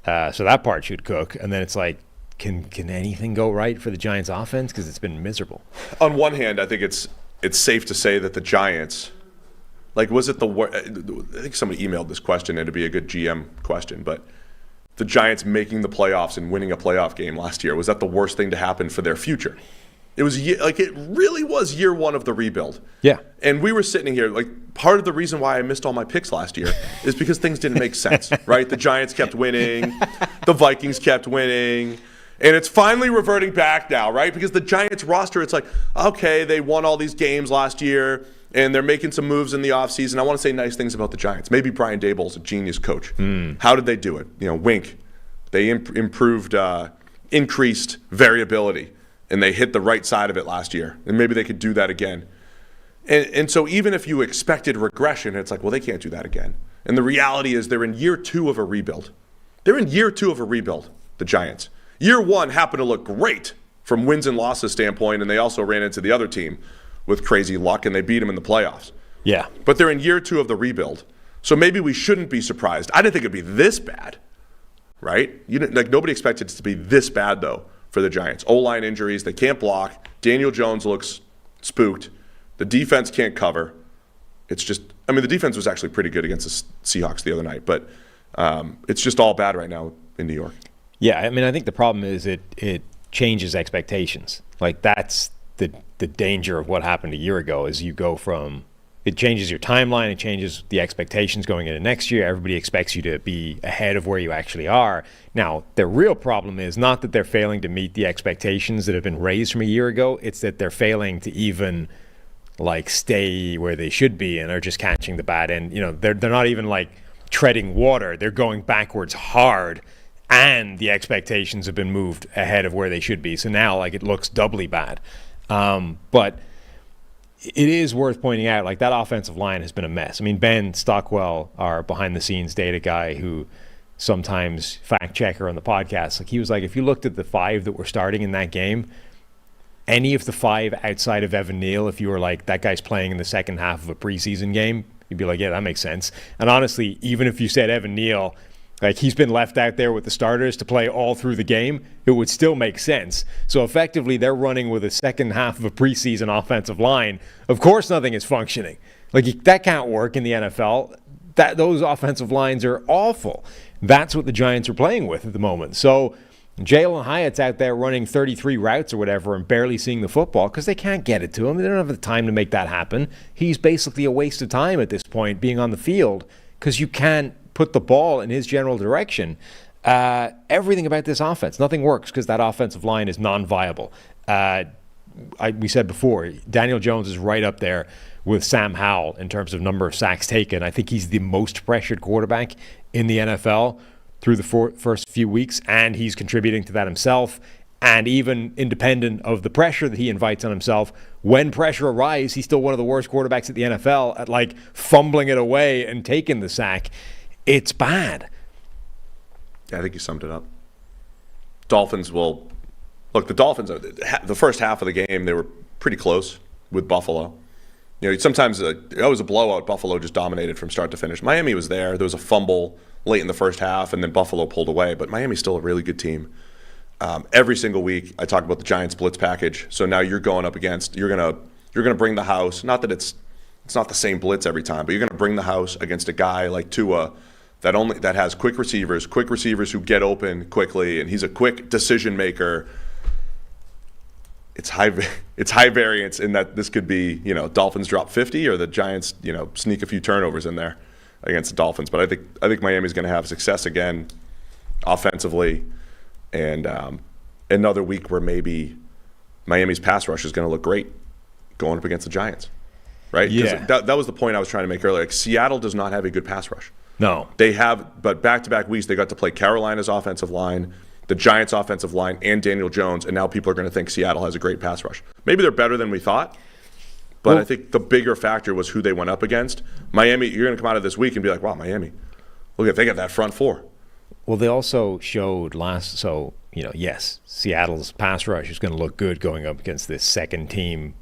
So that part should cook. And then it's like, can anything go right for the Giants offense? Because it's been miserable. On one hand, I think it's safe to say that the Giants, was it I think somebody emailed this question, and it'd be a good GM question, but the Giants making the playoffs and winning a playoff game last year, was that the worst thing to happen for their future? It was it really was year one of the rebuild. Yeah. And we were sitting here, part of the reason why I missed all my picks last year is because things didn't make sense, right? The Giants kept winning, the Vikings kept winning, and it's finally reverting back now, right? Because the Giants roster, it's like, okay, they won all these games last year, and they're making some moves in the offseason. I want to say nice things about the Giants. Maybe Brian Daboll's a genius coach. How did they do it? Wink. They improved, increased variability, and they hit the right side of it last year. And maybe they could do that again. And so even if you expected regression, it's like, well, they can't do that again. And the reality is they're in year 2 of a rebuild. They're in year 2 of a rebuild, the Giants. Year 1 happened to look great from wins and losses standpoint, and they also ran into the other team with crazy luck, and they beat them in the playoffs. Yeah. But they're in year 2 of the rebuild. So maybe we shouldn't be surprised. I didn't think it'd be this bad, right? Nobody expected it to be this bad, though, for the Giants. O-line injuries, they can't block. Daniel Jones looks spooked. The defense can't cover. It's just, the defense was actually pretty good against the Seahawks the other night, but it's just all bad right now in New York. Yeah, I think the problem is it changes expectations. Like, that's the danger of what happened a year ago, is you go from, it changes your timeline, it changes the expectations going into next year. Everybody expects you to be ahead of where you actually are. Now, the real problem is not that they're failing to meet the expectations that have been raised from a year ago, it's that they're failing to even stay where they should be, and are just catching the bad end. They're not even treading water, they're going backwards hard, and the expectations have been moved ahead of where they should be. So now it looks doubly bad. But it is worth pointing out, that offensive line has been a mess. Ben Stockwell, our behind-the-scenes data guy, who sometimes fact-checker on the podcast, he was if you looked at the 5 that were starting in that game, any of the 5 outside of Evan Neal, if you were that guy's playing in the second half of a preseason game, you'd be yeah, that makes sense. And honestly, even if you said Evan Neal, he's been left out there with the starters to play all through the game, it would still make sense. So effectively, they're running with a second half of a preseason offensive line. Of course, nothing is functioning. That can't work in the NFL. Those offensive lines are awful. That's what the Giants are playing with at the moment. So Jalen Hyatt's out there running 33 routes or whatever and barely seeing the football because they can't get it to him. They don't have the time to make that happen. He's basically a waste of time at this point being on the field because you can't put the ball in his general direction. Everything about this offense, nothing works because that offensive line is non-viable. We said before, Daniel Jones is right up there with Sam Howell in terms of number of sacks taken. I think he's the most pressured quarterback in the NFL through the first few weeks, and he's contributing to that himself. And even independent of the pressure that he invites on himself, when pressure arrives, he's still one of the worst quarterbacks at the NFL at fumbling it away and taking the sack. It's bad. Yeah, I think you summed it up. Dolphins will look. The Dolphins, the first half of the game, they were pretty close with Buffalo. Sometimes it was a blowout. Buffalo just dominated from start to finish. Miami was there. There was a fumble late in the first half, and then Buffalo pulled away. But Miami's still a really good team. Every single week, I talk about the Giants blitz package. So now you're going up against. You're gonna bring the house. Not that it's not the same blitz every time, but you're gonna bring the house against a guy like Tua that has quick receivers who get open quickly, and he's a quick decision maker. It's high variance in that this could be, Dolphins drop 50 or the Giants, sneak a few turnovers in there against the Dolphins. But I think Miami's going to have success again offensively, and another week where maybe Miami's pass rush is going to look great going up against the Giants, right? Yeah. That was the point I was trying to make earlier. Seattle does not have a good pass rush. No. They have, but back-to-back weeks, they got to play Carolina's offensive line, the Giants' offensive line, and Daniel Jones, and now people are going to think Seattle has a great pass rush. Maybe they're better than we thought, but I think the bigger factor was who they went up against. Miami, you're going to come out of this week and be like, wow, Miami, look at, they got that front four. Well, they also showed yes, Seattle's pass rush is going to look good going up against this second-team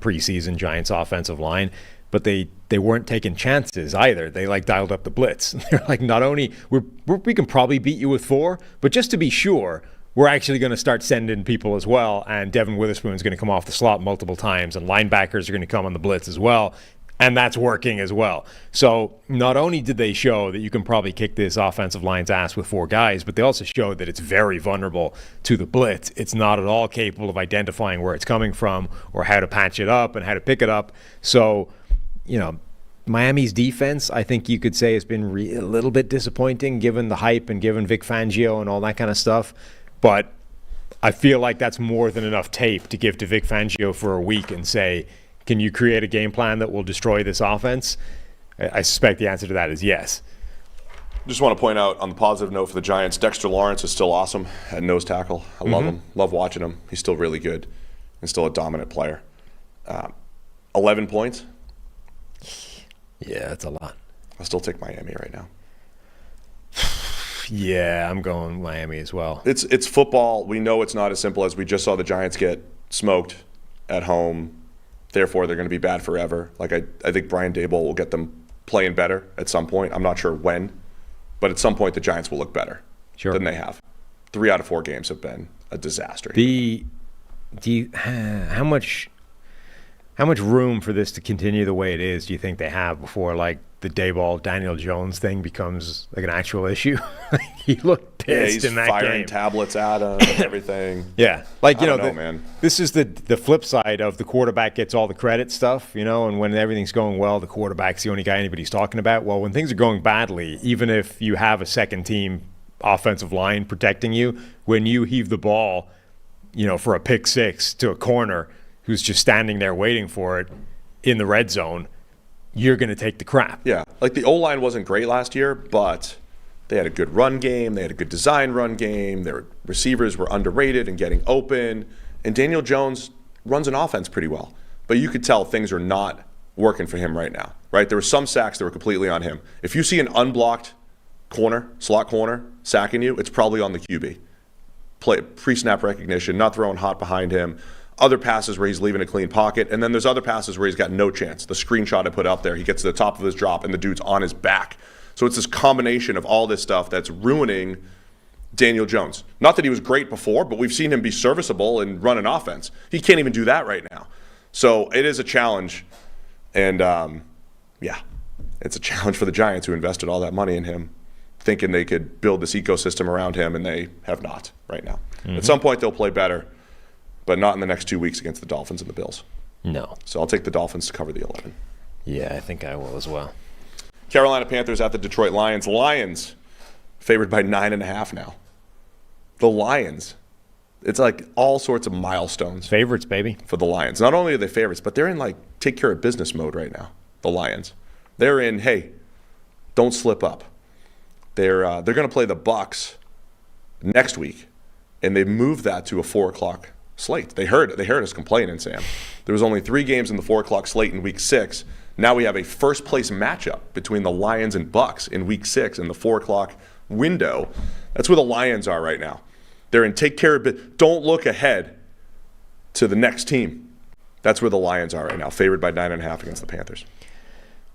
preseason Giants offensive line, but they weren't taking chances either. They dialed up the blitz. They're not only we can probably beat you with 4, but just to be sure, we're actually going to start sending people as well. And Devin Witherspoon's going to come off the slot multiple times, and linebackers are going to come on the blitz as well. And that's working as well. So not only did they show that you can probably kick this offensive line's ass with 4 guys, but they also showed that it's very vulnerable to the blitz. It's not at all capable of identifying where it's coming from or how to patch it up and how to pick it up. So, Miami's defense, I think you could say, has been a little bit disappointing given the hype and given Vic Fangio and all that kind of stuff. But I feel like that's more than enough tape to give to Vic Fangio for a week and say, can you create a game plan that will destroy this offense? I suspect the answer to that is yes. Just want to point out on the positive note for the Giants, Dexter Lawrence is still awesome at nose tackle. I love him. Love watching him. He's still really good and still a dominant player. 11 points. Yeah, that's a lot. I'll still take Miami right now. Yeah, I'm going Miami as well. It's football. We know it's not as simple as we just saw the Giants get smoked at home. Therefore, they're going to be bad forever. Like I think Brian Daboll will get them playing better at some point. I'm not sure when, but at some point the Giants will look better than they have. 3 out of 4 games have been a disaster. How much room for this to continue the way it is do you think they have before like the Daboll Daniel Jones thing becomes like an actual issue? He looked pissed in that game. He's firing tablets at him and everything. Yeah, like I don't know, man. This is the flip side of the quarterback gets all the credit stuff, and when everything's going well, the quarterback's the only guy anybody's talking about. Well, when things are going badly, even if you have a second team offensive line protecting you, when you heave the ball, for a pick six to a corner who's just standing there waiting for it in the red zone, you're going to take the crap. Yeah, like the O-line wasn't great last year, but they had a good run game. They had a good design run game. Their receivers were underrated and getting open. And Daniel Jones runs an offense pretty well. But you could tell things are not working for him right now, right? There were some sacks that were completely on him. If you see an unblocked slot corner, sacking you, it's probably on the QB. Pre-snap recognition, not throwing hot behind him. Other passes where he's leaving a clean pocket, and then there's other passes where he's got no chance. The screenshot I put up there, he gets to the top of his drop, and the dude's on his back. So it's this combination of all this stuff that's ruining Daniel Jones. Not that he was great before, but we've seen him be serviceable and run an offense. He can't even do that right now. So it is a challenge, and it's a challenge for the Giants who invested all that money in him, thinking they could build this ecosystem around him, and they have not right now. Mm-hmm. At some point they'll play better, but not in the next 2 weeks against the Dolphins and the Bills. No. So I'll take the Dolphins to cover the 11. Yeah, I think I will as well. Carolina Panthers at the Detroit Lions. Lions favored by 9.5 now. The Lions. It's like all sorts of milestones. Favorites, baby. For the Lions. Not only are they favorites, but they're in like take care of business mode right now. The Lions. They're in, hey, don't slip up. They're going to play the Bucs next week, and they moved that to a 4:00 slate. They heard us complaining, Sam. There was only 3 games in the 4:00 slate in Week 6. Now we have a first-place matchup between the Lions and Bucs in Week 6 in the 4:00 window. That's where the Lions are right now. They're in take care of it. Don't look ahead to the next team. That's where the Lions are right now, favored by 9.5 against the Panthers.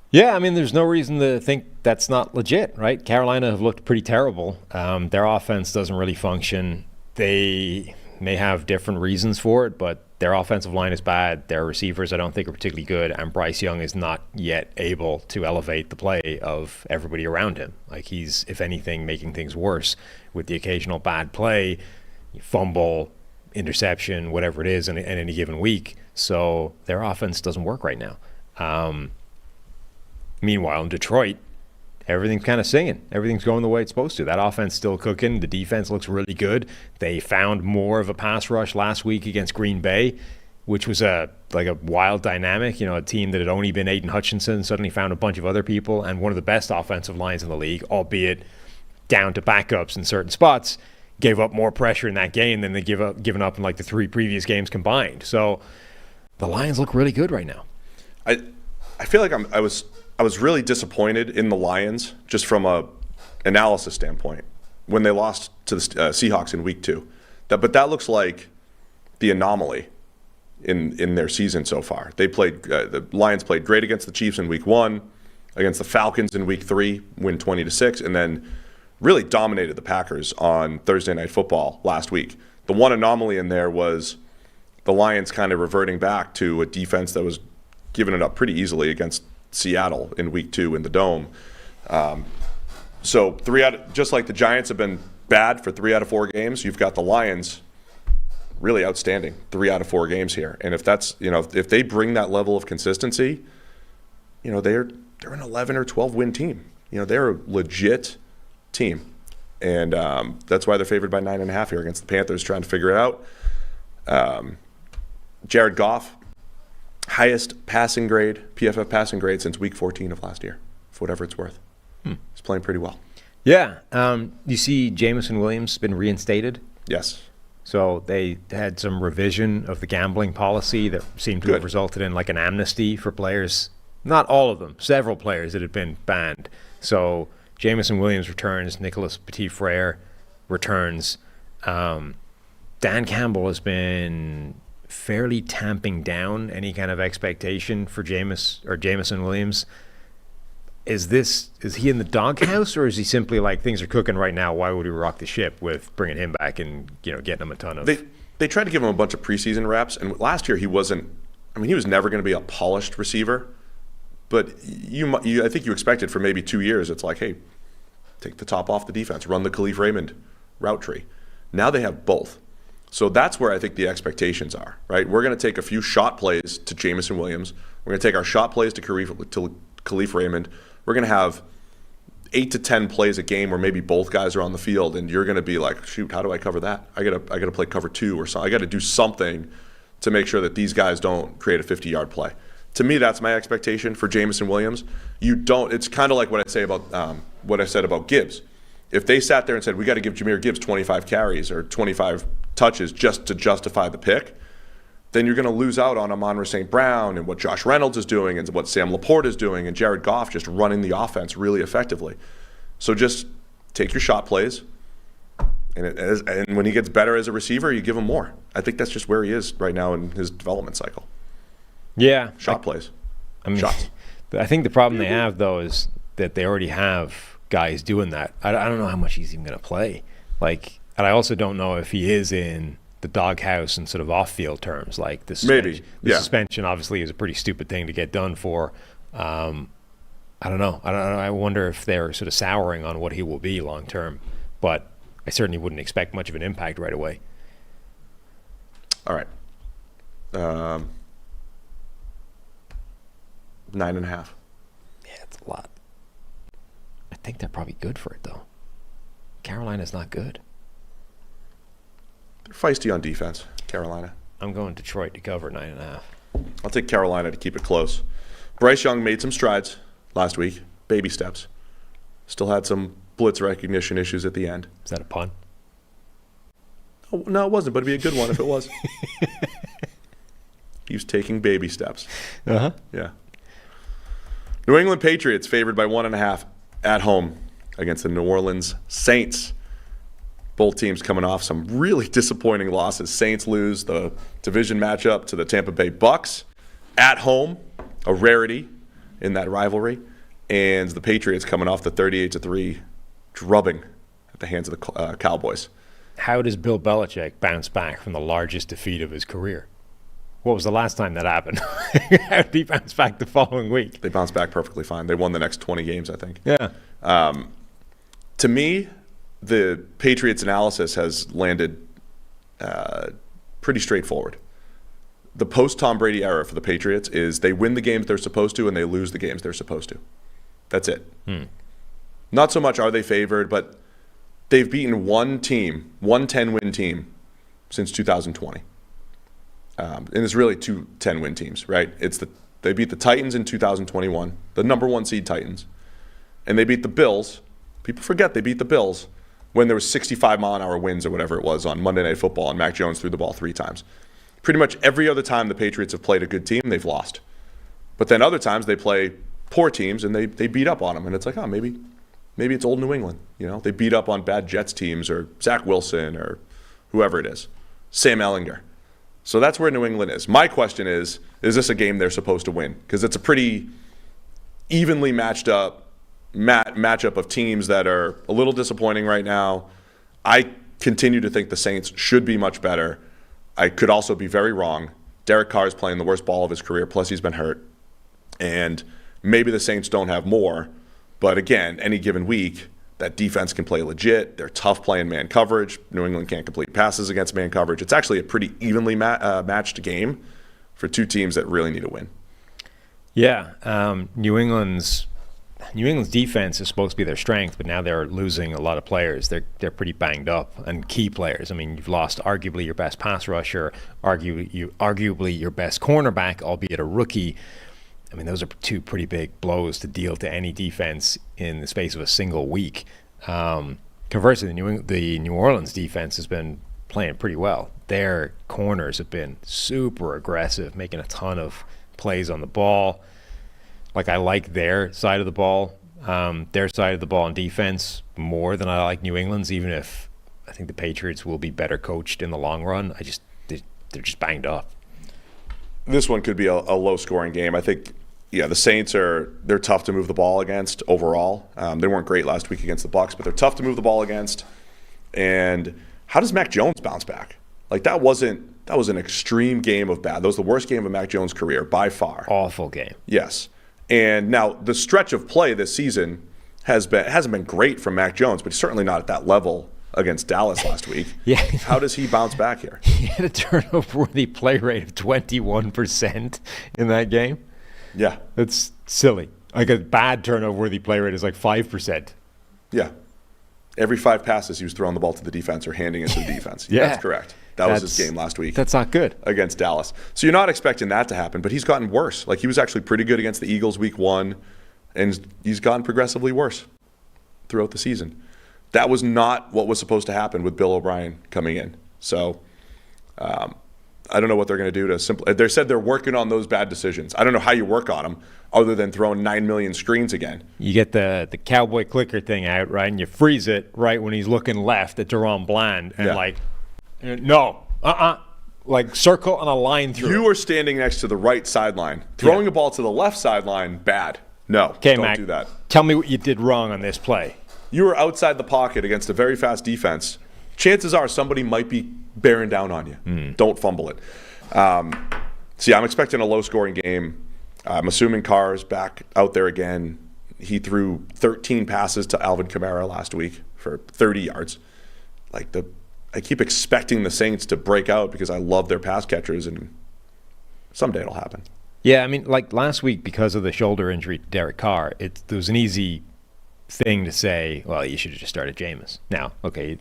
Yeah, I mean, there's no reason to think that's not legit, right? Carolina have looked pretty terrible. Their offense doesn't really function. They may have different reasons for it, but their offensive line is bad. Their receivers, I don't think, are particularly good, and Bryce Young is not yet able to elevate the play of everybody around him. Like, he's, if anything, making things worse with the occasional bad play, fumble, interception, whatever it is in any given week. So their offense doesn't work right now. Meanwhile, in Detroit, everything's kind of singing. Everything's going the way it's supposed to. That offense still cooking. The defense looks really good. They found more of a pass rush last week against Green Bay, which was a wild dynamic. A team that had only been Aiden Hutchinson suddenly found a bunch of other people, and one of the best offensive lines in the league, albeit down to backups in certain spots, gave up more pressure in that game than they given up in like the 3 previous games combined. So the Lions look really good right now. I feel like I was really disappointed in the Lions just from a analysis standpoint when they lost to the Seahawks in Week 2. But that looks like the anomaly in their season so far. The Lions played great against the Chiefs in Week 1, against the Falcons in Week 3, win 20-6, and then really dominated the Packers on Thursday Night Football last week. The one anomaly in there was the Lions kind of reverting back to a defense that was giving it up pretty easily against Seattle in Week 2 in the Dome. So just like the Giants have been bad for 3 out of 4 games, you've got the Lions really outstanding 3 out of 4 games here. And if that's, if they bring that level of consistency, they're an 11 or 12 win team. They're a legit team. And that's why they're favored by 9.5 here against the Panthers, trying to figure it out. Jared Goff, highest passing grade, PFF passing grade since Week 14 of last year, for whatever it's worth. He's playing pretty well. Yeah. You see Jameson Williams been reinstated? Yes. So they had some revision of the gambling policy that seemed to have resulted in like an amnesty for players. Not all of them, several players that had been banned. So Jamison Williams returns. Nicholas Petit-Frere returns. Dan Campbell has been fairly tamping down any kind of expectation for Jamison Williams. Is he in the doghouse, or is he simply like, things are cooking right now, why would we rock the ship with bringing him back and getting him a ton of... They tried to give him a bunch of preseason reps, and last year he was never going to be a polished receiver, but I think you expected for maybe 2 years, it's like, hey, take the top off the defense, run the Khalif Raymond route tree. Now they have both. So that's where I think the expectations are, right? We're going to take a few shot plays to Jamison Williams. We're going to take our shot plays to Khalif Raymond. We're going to have 8 to 10 plays a game where maybe both guys are on the field, and you're going to be like, shoot, how do I cover that? I got to play cover 2 or something. I got to do something to make sure that these guys don't create a 50-yard play. To me, that's my expectation for Jamison Williams. It's kind of like what I said about Gibbs. If they sat there and said, we got to give Jahmyr Gibbs 25 carries or 25 touches just to justify the pick, then you're going to lose out on Amon-Ra St. Brown and what Josh Reynolds is doing and what Sam Laporte is doing and Jared Goff just running the offense really effectively. So just take your shot plays, and when he gets better as a receiver, you give him more. I think that's just where he is right now in his development cycle. Yeah. Shot plays. Shots. I think the problem they have, though, is that they already have guys doing that. I don't know how much he's even going to play. And I also don't know if he is in the doghouse in sort of off-field terms, like the suspension. The suspension obviously is a pretty stupid thing to get done for. I don't know. I wonder if they're sort of souring on what he will be long term, but I certainly wouldn't expect much of an impact right away. All right. 9.5. Yeah, it's a lot. I think they're probably good for it, though. Carolina's not good. They're feisty on defense, Carolina. I'm going Detroit to cover 9.5. I'll take Carolina to keep it close. Bryce Young made some strides last week, baby steps. Still had some blitz recognition issues at the end. Is that a pun? Oh, no, it wasn't, but it'd be a good one if it was. He was taking baby steps. Uh-huh. Yeah. New England Patriots favored by 1.5 at home against the New Orleans Saints. Both teams coming off some really disappointing losses. Saints lose the division matchup to the Tampa Bay Bucks at home, a rarity in that rivalry. And the Patriots coming off the 38-3 drubbing at the hands of the Cowboys. How does Bill Belichick bounce back from the largest defeat of his career? What was the last time that happened? How did he bounce back the following week? They bounced back perfectly fine. They won the next 20 games, I think. Yeah. To me, the Patriots analysis has landed pretty straightforward. The post-Tom Brady era for the Patriots is they win the games they're supposed to and they lose the games they're supposed to. That's it. Not so much are they favored, but they've beaten one 10-win team since 2020. And it's really 2 10-win teams, right? They beat the Titans in 2021, the number 1 seed Titans, and they beat the Bills. People forget they beat the Bills when there was 65-mile-an-hour winds or whatever it was on Monday Night Football, and Mac Jones threw the ball 3 times. Pretty much every other time the Patriots have played a good team, they've lost. But then other times they play poor teams and they beat up on them, and it's like, maybe it's old New England. They beat up on bad Jets teams or Zach Wilson or whoever it is, Sam Ellinger. So that's where New England is. My question is this a game they're supposed to win? Because it's a pretty evenly matched up matchup of teams that are a little disappointing right now. I continue to think the Saints should be much better. I could also be very wrong. Derek Carr is playing the worst ball of his career, plus he's been hurt. And maybe the Saints don't have more. But again, any given week, that defense can play legit. They're tough playing man coverage. New England can't complete passes against man coverage. It's actually a pretty evenly matched game for 2 teams that really need a win. Yeah, New England's defense is supposed to be their strength, but now they're losing a lot of players. They're pretty banged up, and key players. I mean, you've lost arguably your best pass rusher, arguably your best cornerback, albeit a rookie. I mean, those are 2 pretty big blows to deal to any defense in the space of a single week. Conversely, the New Orleans defense has been playing pretty well. Their corners have been super aggressive, making a ton of plays on the ball. I like their side of the ball their side of the ball on defense more than I like New England's, even if I think the Patriots will be better coached in the long run. They're just banged up. This one could be a low-scoring game. I think, the Saints they're tough to move the ball against overall. They weren't great last week against the Bucs, but they're tough to move the ball against. And how does Mac Jones bounce back? Like, that was an extreme game of bad. That was the worst game of Mac Jones' career by far. Awful game. Yes. And now the stretch of play this season hasn't been great from Mac Jones, but certainly not at that level against Dallas last week. Yeah. How does he bounce back here? He had a turnover-worthy play rate of 21% in that game. Yeah. That's silly. Like a bad turnover-worthy play rate is like 5%. Yeah. Every 5 passes, he was throwing the ball to the defense or handing it to the defense. Yeah. That's correct. That was his game last week. That's not good. Against Dallas. So you're not expecting that to happen, but he's gotten worse. Like, he was actually pretty good against the Eagles week 1, and he's gotten progressively worse throughout the season. That was not what was supposed to happen with Bill O'Brien coming in. So I don't know what they're going to do to they said they're working on those bad decisions. I don't know how you work on them other than throwing 9 million screens again. You get the cowboy clicker thing out, right, and you freeze it right when he's looking left at Jerome Bland, and no, like circle on a line through. You are standing next to the right sideline. Throwing a ball to the left sideline, bad. No, don't Mac, do that. Tell me what you did wrong on this play. You were outside the pocket against a very fast defense. Chances are somebody might be bearing down on you. Don't fumble it. So, I'm expecting a low-scoring game. I'm assuming Carr's back out there again. He threw 13 passes to Alvin Kamara last week for 30 yards. I keep expecting the Saints to break out because I love their pass catchers, and someday it'll happen. Yeah, I mean, like last week, because of the shoulder injury to Derek Carr, there was an easy thing to say, well, you should have just started Jameis. Now, okay,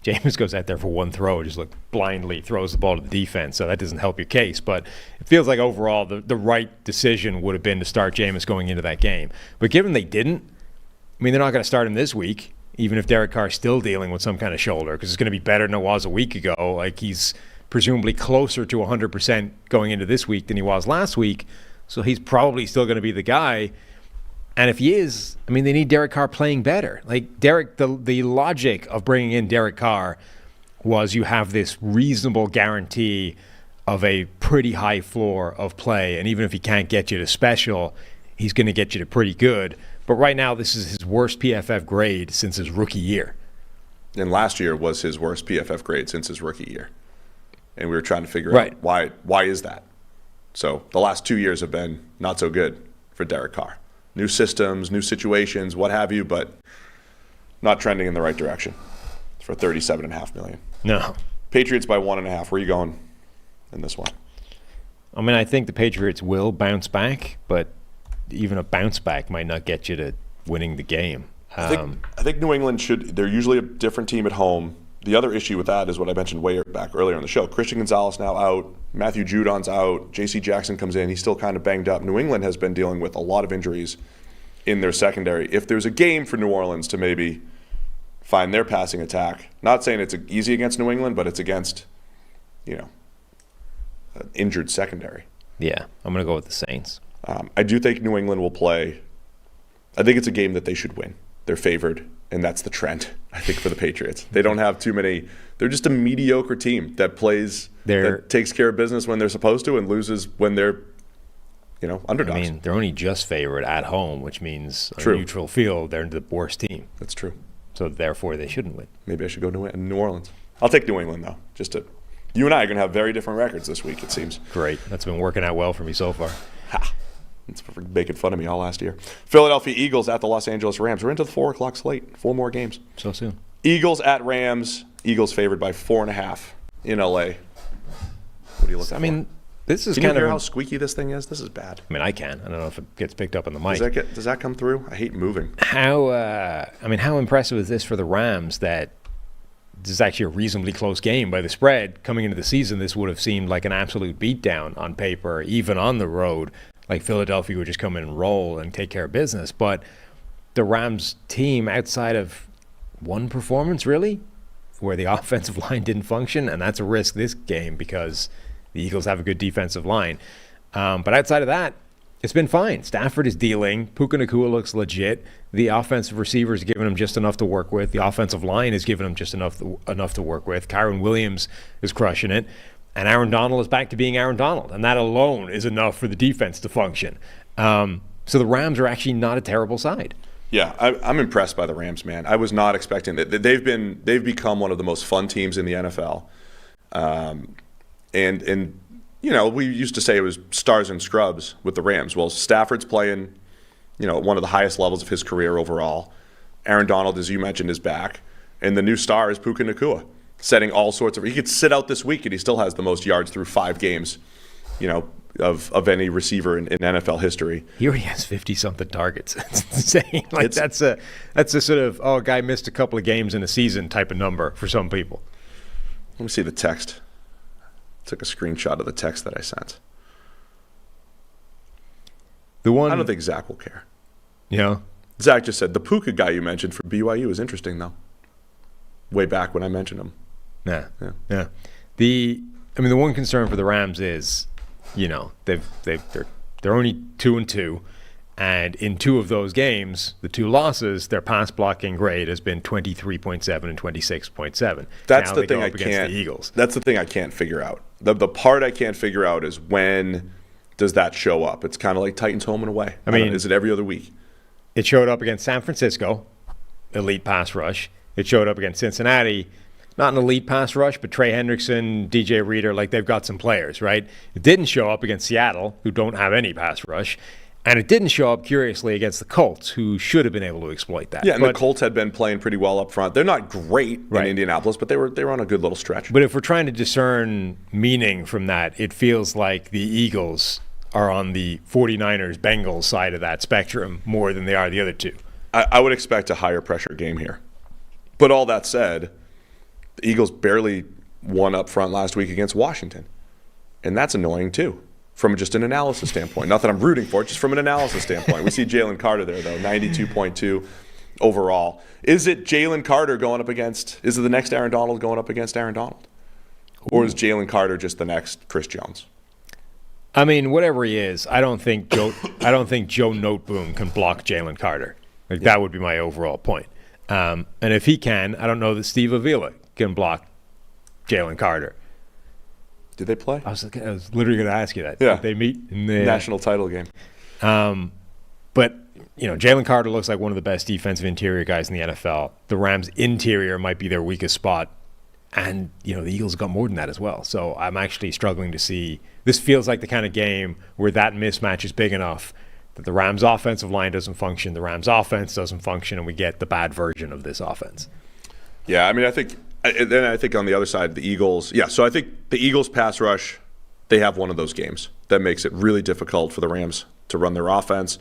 Jameis goes out there for one throw, just blindly throws the ball to the defense, so that doesn't help your case. But it feels like overall the right decision would have been to start Jameis going into that game. But given they didn't, I mean, they're not going to start him this week, even if Derek Carr's still dealing with some kind of shoulder, because it's going to be better than it was a week ago. Like, he's presumably closer to 100% going into this week than he was last week, so he's probably still going to be the guy. And if he is, I mean, they need Derek Carr playing better. Like, the logic of bringing in Derek Carr was you have this reasonable guarantee of a pretty high floor of play. And even if he can't get you to special, he's going to get you to pretty good. But right now, this is his worst PFF grade since his rookie year. And last year was his worst PFF grade since his rookie year. And we were trying to figure out why is that? So the last 2 years have been not so good for Derek Carr. New systems, new situations, what have you, but not trending in the right direction for $37.5 million. No. Patriots by 1.5. Where are you going in this one? I mean, I think the Patriots will bounce back, but even a bounce back might not get you to winning the game. I think New England they're usually a different team at home. The other issue with that is what I mentioned way back earlier in the show. Christian Gonzalez now out. Matthew Judon's out. J.C. Jackson comes in. He's still kind of banged up. New England has been dealing with a lot of injuries in their secondary. If there's a game for New Orleans to maybe find their passing attack, not saying it's easy against New England, but it's against, an injured secondary. Yeah, I'm going to go with the Saints. I do think New England will play. I think it's a game that they should win. They're favored, and that's the trend, I think, for the Patriots. They don't have too many. They're just a mediocre team that takes care of business when they're supposed to and loses when they're, underdogs. I mean, they're only just favored at home, which means on True. a neutral field, they're the worst team. That's true. So therefore, they shouldn't win. Maybe I should go to New Orleans. I'll take New England, though. You and I are going to have very different records this week, it seems. Great. That's been working out well for me so far. Ha! It's for making fun of me all last year. Philadelphia Eagles at the Los Angeles Rams. We're into the 4 o'clock slate. 4 more games. So soon. Eagles at Rams. Eagles favored by 4.5 in LA. What are you looking for? I mean, this is Can kind you hear of how squeaky this thing is? This is bad. I mean, I can. I don't know if it gets picked up on the mic. Does that come through? I hate moving. How impressive is this for the Rams that this is actually a reasonably close game by the spread? Coming into the season, this would have seemed like an absolute beatdown on paper, even on the road. Like Philadelphia would just come in and roll and take care of business. But the Rams team, outside of one performance, really, where the offensive line didn't function, and that's a risk this game because the Eagles have a good defensive line. But outside of that, It's been fine. Stafford is dealing. Puka Nacua looks legit. The offensive receivers giving him just enough to work with. The offensive line is giving him just enough to work with. Kyron Williams is crushing it. And Aaron Donald is back to being Aaron Donald. And that alone is enough for the defense to function. So the Rams are actually not a terrible side. Yeah, I'm impressed by the Rams, man. I was not expecting that. They've become one of the most fun teams in the NFL. And you know, we used to say it was stars and scrubs with the Rams. Well, Stafford's playing, you know, at one of the highest levels of his career overall. Aaron Donald, as you mentioned, is back. And the new star is Puka Nacua, setting all sorts of – he could sit out this week and he still has the most yards through 5 games, you know, of any receiver in NFL history. He already has 50-something targets. It's insane. Like that's a sort of, a guy missed a couple of games in a season type of number for some people. Let me see the text. Took a screenshot of the text that I sent. I don't think Zach will care. Yeah. Zach just said, the Puka guy you mentioned from BYU is interesting, though. Way back when I mentioned him. Yeah. The one concern for the Rams is, you know, they're only 2-2, and in 2 of those games, the 2 losses, their pass blocking grade has been 23.7 and 26.7. That's now the they thing go I up against can't. the Eagles. That's the thing I can't figure out. The part I can't figure out is when does that show up? It's kind of like Titans home and away. I mean, is it every other week? It showed up against San Francisco, elite pass rush. It showed up against Cincinnati, not an elite pass rush, but Trey Hendrickson, DJ Reader, like they've got some players, right? It didn't show up against Seattle, who don't have any pass rush. And it didn't show up, curiously, against the Colts, who should have been able to exploit that. Yeah, and the Colts had been playing pretty well up front. They're not great in Indianapolis, but they were on a good little stretch. But if we're trying to discern meaning from that, it feels like the Eagles are on the 49ers Bengals side of that spectrum more than they are the other two. I would expect a higher pressure game here. But all that said, the Eagles barely won up front last week against Washington. And that's annoying too, from just an analysis standpoint. Not that I'm rooting for it, just from an analysis standpoint. We see Jalen Carter there, though, 92.2 overall. Is it Jalen Carter going up against – is it the next Aaron Donald going up against Aaron Donald? Or is Jalen Carter just the next Chris Jones? I mean, whatever he is, I don't think Joe Noteboom can block Jalen Carter. That would be my overall point. And if he can, I don't know that Steve Avila can block Jalen Carter. Did they play? I was literally going to ask you that. Yeah. Did they meet in the national title game? But, you know, Jalen Carter looks like one of the best defensive interior guys in the NFL. The Rams' interior might be their weakest spot. And, you know, the Eagles got more than that as well. So I'm actually struggling to see. This feels like the kind of game where that mismatch is big enough that the Rams' offensive line doesn't function, the Rams' offense doesn't function, and we get the bad version of this offense. Yeah, I mean, I think on the other side, the Eagles, so I think the Eagles pass rush, they have one of those games that makes it really difficult for the Rams to run their offense.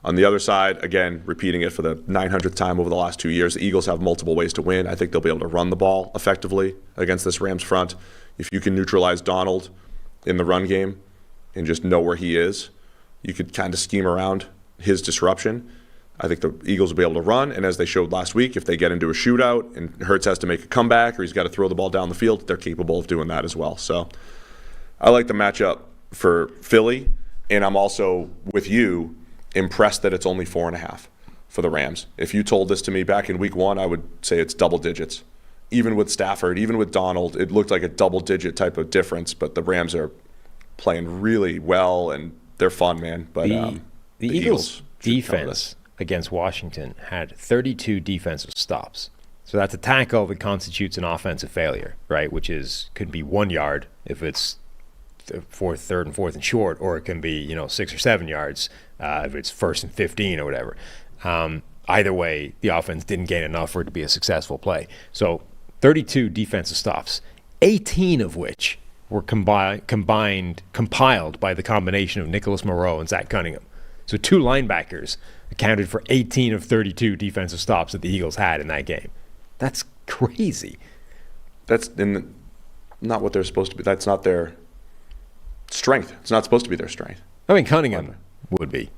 On the other side, again, repeating it for the 900th time over the last 2 years, the Eagles have multiple ways to win. I think they'll be able to run the ball effectively against this Rams front. If you can neutralize Donald in the run game and just know where he is, you could kind of scheme around his disruption. I think the Eagles will be able to run, and as they showed last week, if they get into a shootout and Hurts has to make a comeback or he's got to throw the ball down the field, they're capable of doing that as well. So I like the matchup for Philly, and I'm also, with you, impressed that it's only 4.5 for the Rams. If you told this to me back in week 1, I would say it's double digits. Even with Stafford, even with Donald, it looked like a double-digit type of difference, but the Rams are playing really well, and they're fun, man. But the Eagles' defense against Washington had 32 defensive stops. So that's a tackle that constitutes an offensive failure, right? Which could be 1 yard if it's third and fourth and short, or it can be 6 or 7 yards if it's 1st and 15 or whatever. Either way, the offense didn't gain enough for it to be a successful play. So 32 defensive stops, 18 of which were compiled by the combination of Nicholas Moreau and Zach Cunningham. So 2 linebackers accounted for 18 of 32 defensive stops that the Eagles had in that game. That's crazy. That's not what they're supposed to be. That's not their strength. It's not supposed to be their strength. I mean, Cunningham would be.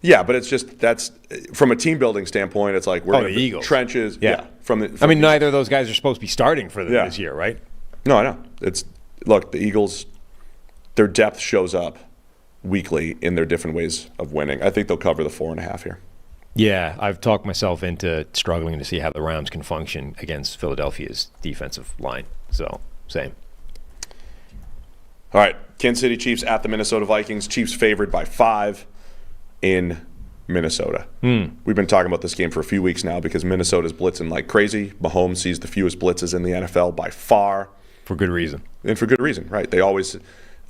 Yeah, but it's just that's from a team building standpoint. It's like we're the Eagles trenches. Yeah. Neither of those guys are supposed to be starting for this year, right? No, I know. The Eagles, their depth shows up weekly in their different ways of winning. I think they'll cover the 4.5 here. Yeah, I've talked myself into struggling to see how the Rams can function against Philadelphia's defensive line. So, same. All right, Kansas City Chiefs at the Minnesota Vikings. Chiefs favored by 5 in Minnesota. We've been talking about this game for a few weeks now because Minnesota's blitzing like crazy. Mahomes sees the fewest blitzes in the NFL by far. For good reason. And for good reason, right? They always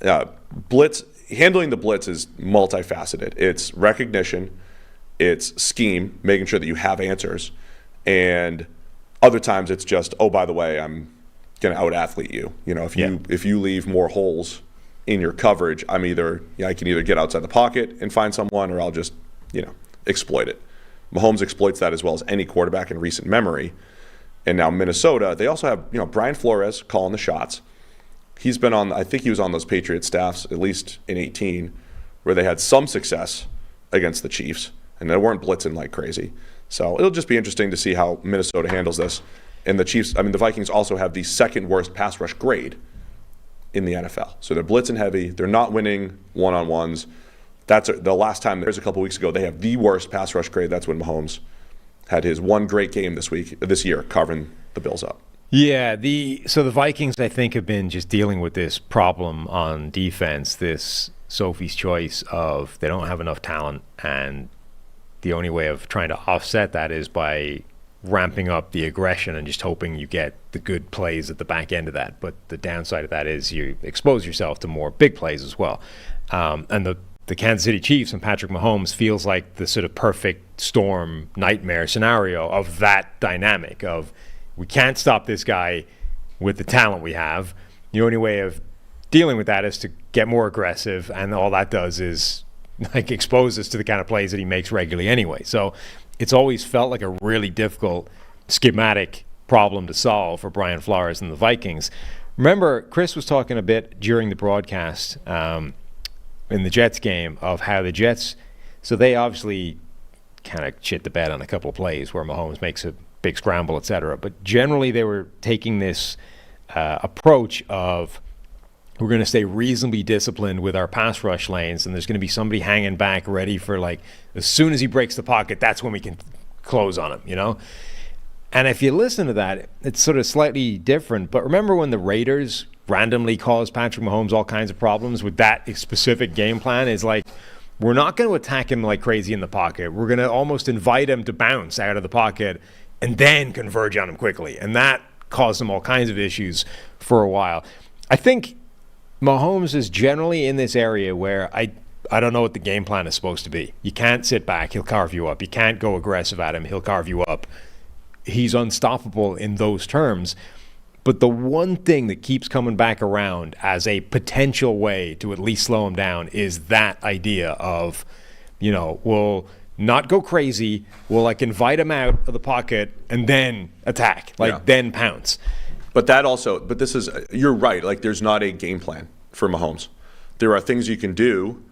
handling the blitz is multifaceted. It's recognition, it's scheme, making sure that you have answers, and other times it's just, oh, by the way, I'm going to out-athlete you. If you leave more holes in your coverage, I can either get outside the pocket and find someone, or I'll just, exploit it. Mahomes exploits that as well as any quarterback in recent memory. And now Minnesota, they also have, Brian Flores calling the shots. He's been on, I think he was on those Patriots staffs, at least in 2018, where they had some success against the Chiefs, and they weren't blitzing like crazy. So it'll just be interesting to see how Minnesota handles this. And the Vikings also have the second worst pass rush grade in the NFL. So they're blitzing heavy. They're not winning one-on-ones. That's the last time, there's a couple weeks ago, they have the worst pass rush grade. That's when Mahomes had his one great game this year, carving the Bills up. Yeah, so the Vikings, I think, have been just dealing with this problem on defense, this Sophie's choice of they don't have enough talent, and the only way of trying to offset that is by ramping up the aggression and just hoping you get the good plays at the back end of that. But the downside of that is you expose yourself to more big plays as well. And the Kansas City Chiefs and Patrick Mahomes feels like the sort of perfect storm nightmare scenario of that dynamic of we can't stop this guy with the talent we have. The only way of dealing with that is to get more aggressive, and all that does is expose us to the kind of plays that he makes regularly anyway. So it's always felt like a really difficult schematic problem to solve for Brian Flores and the Vikings. Remember, Chris was talking a bit during the broadcast in the Jets game of how the Jets, so they obviously kind of shit the bed on a couple of plays where Mahomes makes a big scramble, etc. But generally they were taking this approach of we're going to stay reasonably disciplined with our pass rush lanes, and there's going to be somebody hanging back ready for as soon as he breaks the pocket, that's when we can close on him, And if you listen to that, it's sort of slightly different. But remember when the Raiders randomly caused Patrick Mahomes all kinds of problems with that specific game plan? Is we're not going to attack him like crazy in the pocket. We're going to almost invite him to bounce out of the pocket and then converge on him quickly. And that caused him all kinds of issues for a while. I think Mahomes is generally in this area where I don't know what the game plan is supposed to be. You can't sit back. He'll carve you up. You can't go aggressive at him. He'll carve you up. He's unstoppable in those terms. But the one thing that keeps coming back around as a potential way to at least slow him down is that idea of, we'll not go crazy. We'll invite him out of the pocket and then attack, then pounce. But you're right. There's not a game plan for Mahomes. There are things you can do.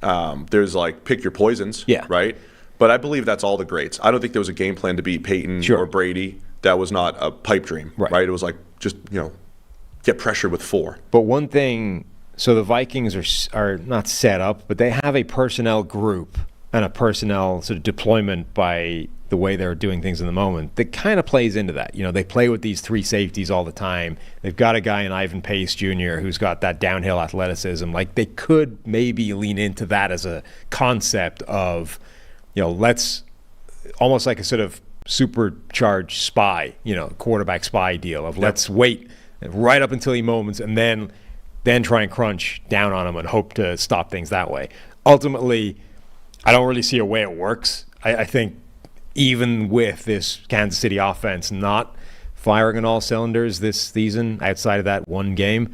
There's pick your poisons, right? But I believe that's all the greats. I don't think there was a game plan to beat Peyton or Brady. That was not a pipe dream, right? It was just get pressure with 4. But one thing, so the Vikings are not set up, but they have a personnel group and a personnel sort of deployment by the way they're doing things in the moment that kind of plays into that. They play with these 3 safeties all the time. They've got a guy in Ivan Pace Jr. who's got that downhill athleticism. They could maybe lean into that as a concept of, let's almost like a sort of supercharged spy, quarterback spy deal of let's wait right up until he moments and then try and crunch down on him and hope to stop things that way. Ultimately, I don't really see a way it works. I think even with this Kansas City offense not firing on all cylinders this season outside of that one game,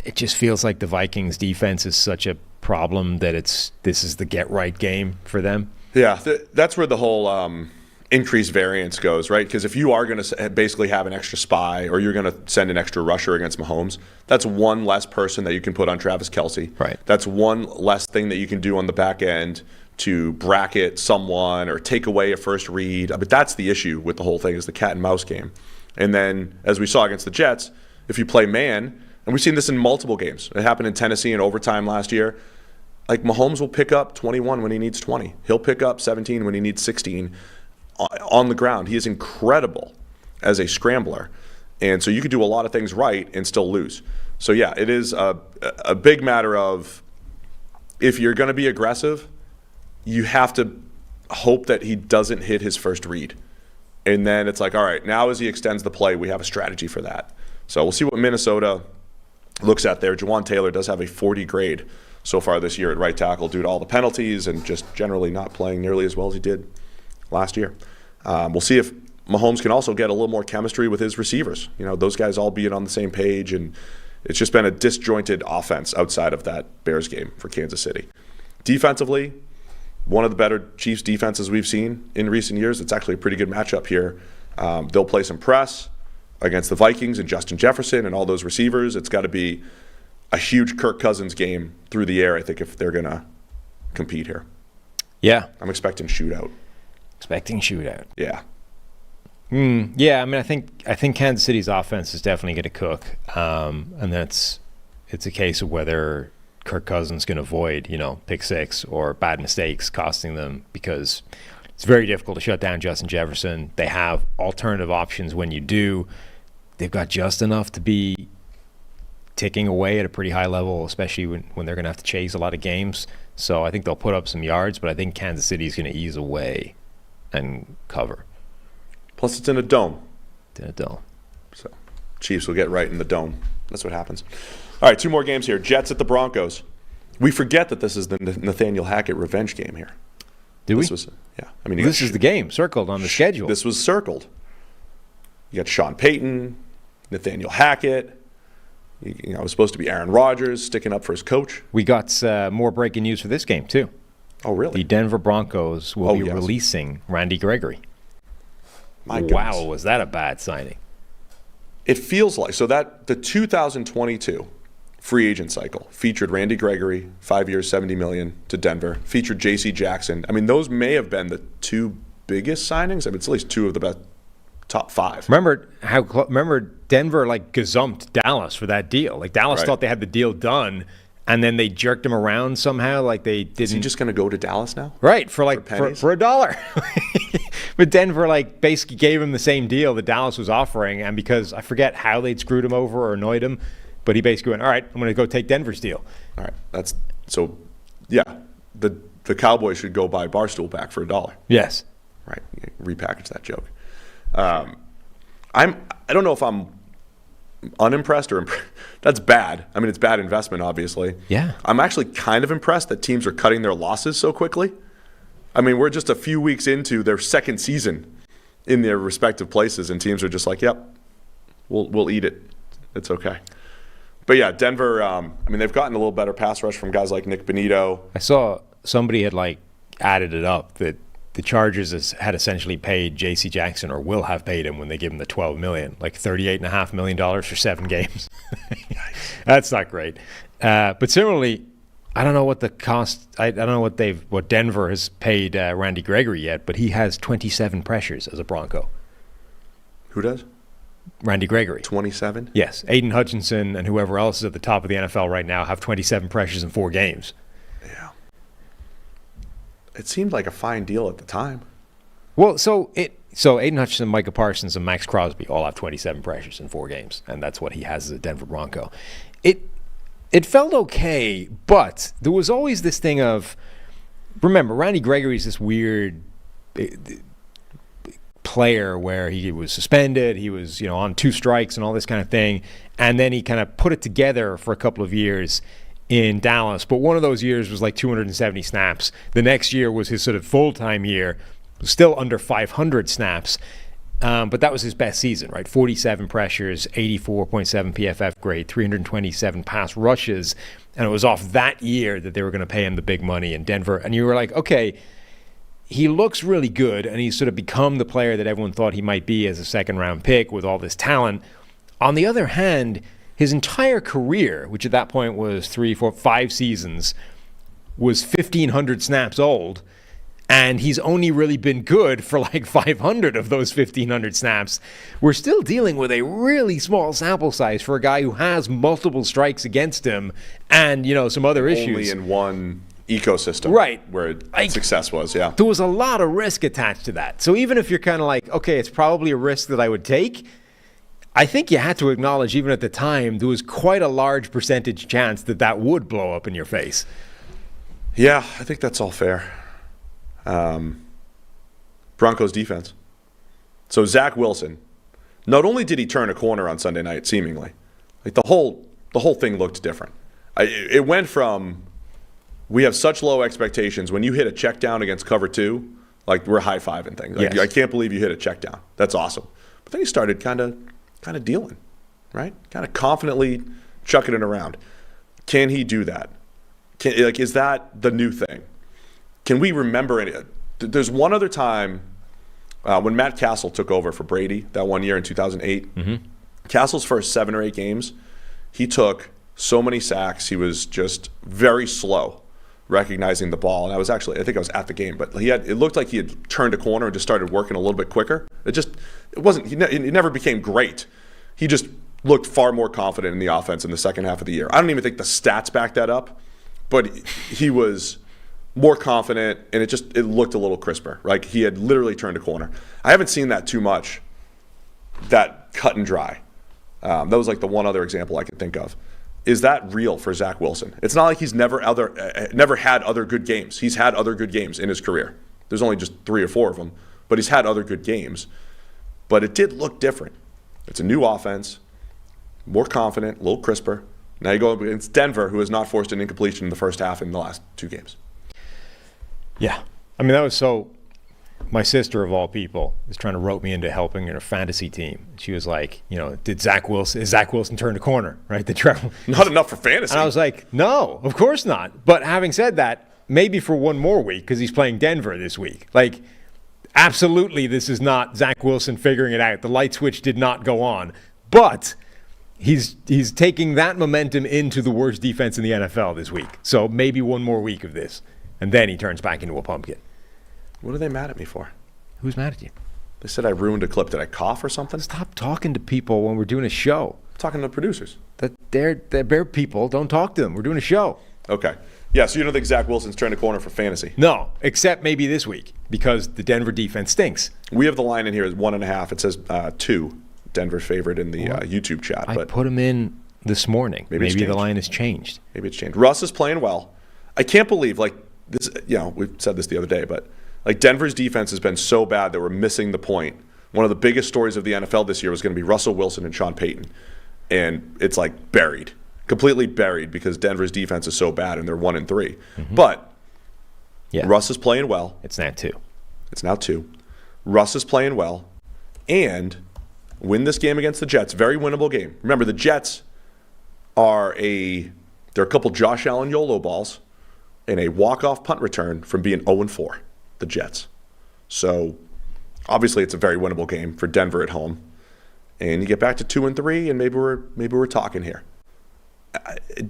it just feels like the Vikings defense is such a problem that this is the get right game for them. Yeah, that's where the whole increased variance goes, right? Because if you are going to basically have an extra spy or you're going to send an extra rusher against Mahomes, that's one less person that you can put on Travis Kelce. Right. That's one less thing that you can do on the back end to bracket someone or take away a first read. But that's the issue with the whole thing is the cat and mouse game. And then, as we saw against the Jets, if you play man, and we've seen this in multiple games. It happened in Tennessee in overtime last year. Like, Mahomes will pick up 21 when he needs 20. He'll pick up 17 when he needs 16 on the ground. He is incredible as a scrambler. And so you could do a lot of things right and still lose. So, yeah, it is a big matter of, if you're going to be aggressive, you have to hope that he doesn't hit his first read. And then it's like, all right, now as he extends the play, we have a strategy for that. So we'll see what Minnesota looks at there. Jawan Taylor does have a 40 grade so far this year at right tackle due to all the penalties and just generally not playing nearly as well as he did last year. We'll see if Mahomes can also get a little more chemistry with his receivers. You know, those guys all being on the same page, and it's just been a disjointed offense outside of that Bears game for Kansas City. Defensively, one of the better Chiefs defenses we've seen in recent years. It's actually a pretty good matchup here. They'll play some press against the Vikings and Justin Jefferson and all those receivers. It's got to be a huge Kirk Cousins game through the air, I think, if they're going to compete here. Yeah. I'm expecting shootout. Yeah. Yeah, I mean, I think Kansas City's offense is definitely going to cook, and it's a case of whether Kirk Cousins can avoid, pick six or bad mistakes costing them, because it's very difficult to shut down Justin Jefferson. They have alternative options when you do. They've got just enough to be ticking away at a pretty high level, especially when they're going to have to chase a lot of games. So I think they'll put up some yards, but I think Kansas City is going to ease away and cover. Plus, it's in a dome. So Chiefs will get right in the dome. That's what happens. All right, 2 more games here. Jets at the Broncos. We forget that this is the Nathaniel Hackett revenge game here. Do we? Yeah. I mean, this is the game circled on the schedule. This was circled. You got Sean Payton, Nathaniel Hackett. It was supposed to be Aaron Rodgers sticking up for his coach. We got more breaking news for this game, too. Oh, really? The Denver Broncos will be releasing Randy Gregory. My goodness. Wow, was that a bad signing? It feels like. So that the 2022 free agent cycle featured Randy Gregory, 5 years, $70 million to Denver, featured J.C. Jackson. I mean, those may have been the 2 biggest signings. I mean, it's at least 2 of the best top 5. Remember Denver gazumped Dallas for that deal. Dallas thought they had the deal done, and then they jerked him around somehow. They didn't. Is he just going to go to Dallas now? Right, for $1. But Denver basically gave him the same deal that Dallas was offering, and because I forget how they'd screwed him over or annoyed him, but he basically went, all right, I'm going to go take Denver's deal. All right, the Cowboys should go buy Barstool back for $1. Yes. Right, repackage that joke. I don't know if I'm unimpressed or that's bad. I mean, it's bad investment, obviously. Yeah. I'm actually kind of impressed that teams are cutting their losses so quickly. I mean, we're just a few weeks into their second season in their respective places, and teams are just like, yep, we'll eat it. It's okay. But yeah, Denver, they've gotten a little better pass rush from guys like Nick Bonito. I saw somebody had added it up that the Chargers had essentially paid J.C. Jackson, or will have paid him when they give him the $12 million, $38.5 million for 7 games. That's not great. But similarly, I don't know what the cost. I don't know what Denver has paid Randy Gregory yet, but he has 27 pressures as a Bronco. Who does? Randy Gregory. 27? Yes. Aiden Hutchinson and whoever else is at the top of the NFL right now have 27 pressures in 4 games. Yeah. It seemed like a fine deal at the time. Well, so Aiden Hutchinson, Micah Parsons, and Max Crosby all have 27 pressures in 4 games, and that's what he has as a Denver Bronco. It felt okay, but there was always this thing of, remember, Randy Gregory's this weird player where he was suspended, he was on 2 strikes and all this kind of thing, and then he kind of put it together for a couple of years in Dallas, but one of those years was 270 snaps. The next year was his sort of full-time year, still under 500 snaps, but that was his best season, right? 47 pressures, 84.7 PFF grade, 327 pass rushes, and it was off that year that they were going to pay him the big money in Denver. And you were like, okay, he looks really good, and he's sort of become the player that everyone thought he might be as a second-round pick with all this talent. On the other hand, his entire career, which at that point was 3, 4, 5 seasons, was 1,500 snaps old, and he's only really been good for 500 of those 1,500 snaps. We're still dealing with a really small sample size for a guy who has multiple strikes against him and, some other issues. Only in one ecosystem, Right. where Like, success was. Yeah, there was a lot of risk attached to that. So even if you're kind of like, okay, it's probably a risk that I would take, I think you had to acknowledge, even at the time, there was quite a large percentage chance that that would blow up in your face. yeah, I think that's all fair. Broncos defense. So Zach Wilson, not only did he turn a corner on Sunday night, seemingly, like the whole thing looked different. It went from, we have such low expectations. When you hit a check down against cover 2, like we're high-fiving things. Like, Yes. I can't believe you hit a check down. That's awesome. But then he started kind of dealing, right? Kind of confidently chucking it around. Can he do that? Is that the new thing? Can we remember any? There's one other time when Matt Castle took over for Brady that one year in 2008. Castle's first 7 or 8 games, he took so many sacks. He was just very slow recognizing the ball. And I think I was at the game, but it looked like he had turned a corner and just started working a little bit quicker. He never became great. He just looked far more confident in the offense in the second half of the year. I don't even think the stats back that up, but he was more confident, and it looked a little crisper. Like he had literally turned a corner. I haven't seen that too much, that cut and dry. That was like the one other example I could think of. Is that real for Zach Wilson? It's not like he's never had other good games. He's had other good games in his career. There's only just 3 or 4 of them, but he's had other good games. But it did look different. It's a new offense, more confident, a little crisper. Now you go against Denver, who has not forced an incompletion in the first half in the last 2 games. Yeah. I mean, that was so. My sister, of all people, is trying to rope me into helping in a fantasy team. She was like, is Zach Wilson turned a corner, right? Not enough for fantasy. And I was like, no, of course not. But having said that, maybe for one more week, because he's playing Denver this week. Like, absolutely, this is not Zach Wilson figuring it out. The light switch did not go on. But he's taking that momentum into the worst defense in the NFL this week. So maybe one more week of this. And then he turns back into a pumpkin. What are they mad at me for? Who's mad at you? They said I ruined a clip. Did I cough or something? Stop talking to people when we're doing a show. I'm talking to the producers. They're people. Don't talk to them. We're doing a show. Okay. Yeah, so you don't think Zach Wilson's turned a corner for fantasy? No, except maybe this week, because the Denver defense stinks. We have the line in here as 1.5. It says 2. Denver's favorite in the YouTube chat. I put him in this morning. Maybe the line has changed. Maybe it's changed. Russ is playing well. I can't believe, like, this. We've said this the other day, but like Denver's defense has been so bad that we're missing the point. One of the biggest stories of the NFL this year was going to be Russell Wilson and Sean Payton. And it's like buried, completely buried, because Denver's defense is so bad and they're 1-3. Mm-hmm. But Russ is playing well. It's now 2. Russ is playing well. And win this game against the Jets. Very winnable game. Remember, the Jets they're a couple Josh Allen YOLO balls and a walk-off punt return from being 0-4, the Jets. So obviously it's a very winnable game for Denver at home. And you get back to 2-3, and maybe we're talking here.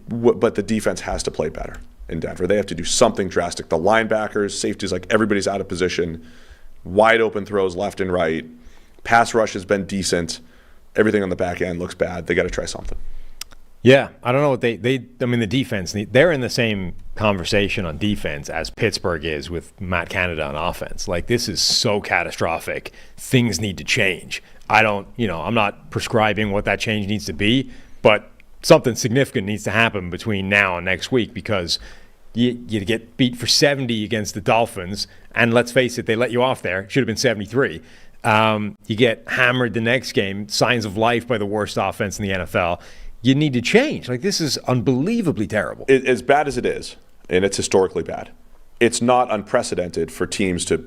But the defense has to play better in Denver. They have to do something drastic. The linebackers, safeties, like everybody's out of position. Wide open throws left and right. Pass rush has been decent. Everything on the back end looks bad. They got to try something. Yeah, I don't know what the defense, they're in the same conversation on defense as Pittsburgh is with Matt Canada on offense. Like, this is so catastrophic. Things need to change. I'm not prescribing what that change needs to be, but something significant needs to happen between now and next week, because you get beat for 70 against the Dolphins, and let's face it, they let you off there. It should have been 73. You get hammered the next game, signs of life by the worst offense in the NFL. You need to change. Like, this is unbelievably terrible. As bad as it is, and it's historically bad, it's not unprecedented for teams to,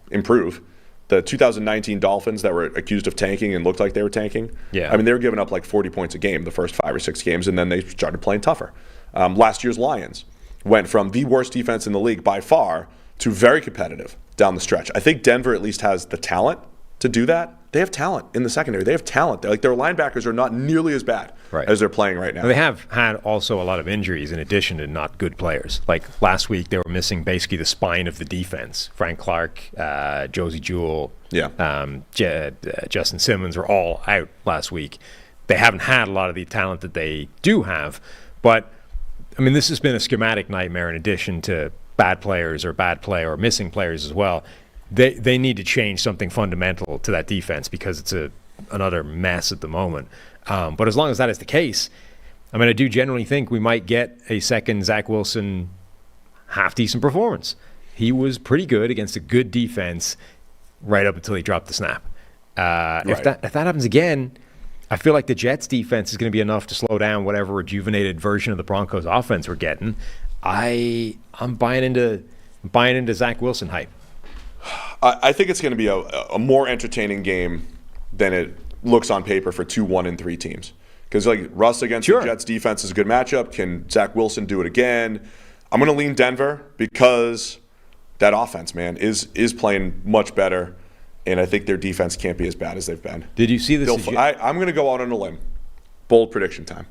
improve. The 2019 Dolphins that were accused of tanking and looked like they were tanking, yeah. I mean, they were giving up like 40 points a game the first 5 or 6 games, and then they started playing tougher. Last year's Lions went from the worst defense in the league by far to very competitive down the stretch. I think Denver at least has the talent to do that. They have talent in the secondary. They have talent. Their linebackers are not nearly as bad as they're playing right now. They have had also a lot of injuries in addition to not good players. Like last week, they were missing basically the spine of the defense. Frank Clark, Josie Jewell, Justin Simmons were all out last week. They haven't had a lot of the talent that they do have, but I mean, this has been a schematic nightmare in addition to bad players or bad play or missing players as well. They need to change something fundamental to that defense because it's another mess at the moment. But as long as that is the case, I mean, I do generally think we might get a second Zach Wilson half-decent performance. He was pretty good against a good defense right up until he dropped the snap. If that happens again, I feel like the Jets' defense is going to be enough to slow down whatever rejuvenated version of the Broncos' offense we're getting. I'm buying into Zach Wilson hype. I think it's going to be a more entertaining game than it looks on paper for 2 1-3 teams. Because like Russ against the Jets defense is a good matchup. Can Zach Wilson do it again? I'm going to lean Denver because that offense, man, is playing much better, and I think their defense can't be as bad as they've been. Did you see this? I'm going to go out on a limb. Bold prediction time.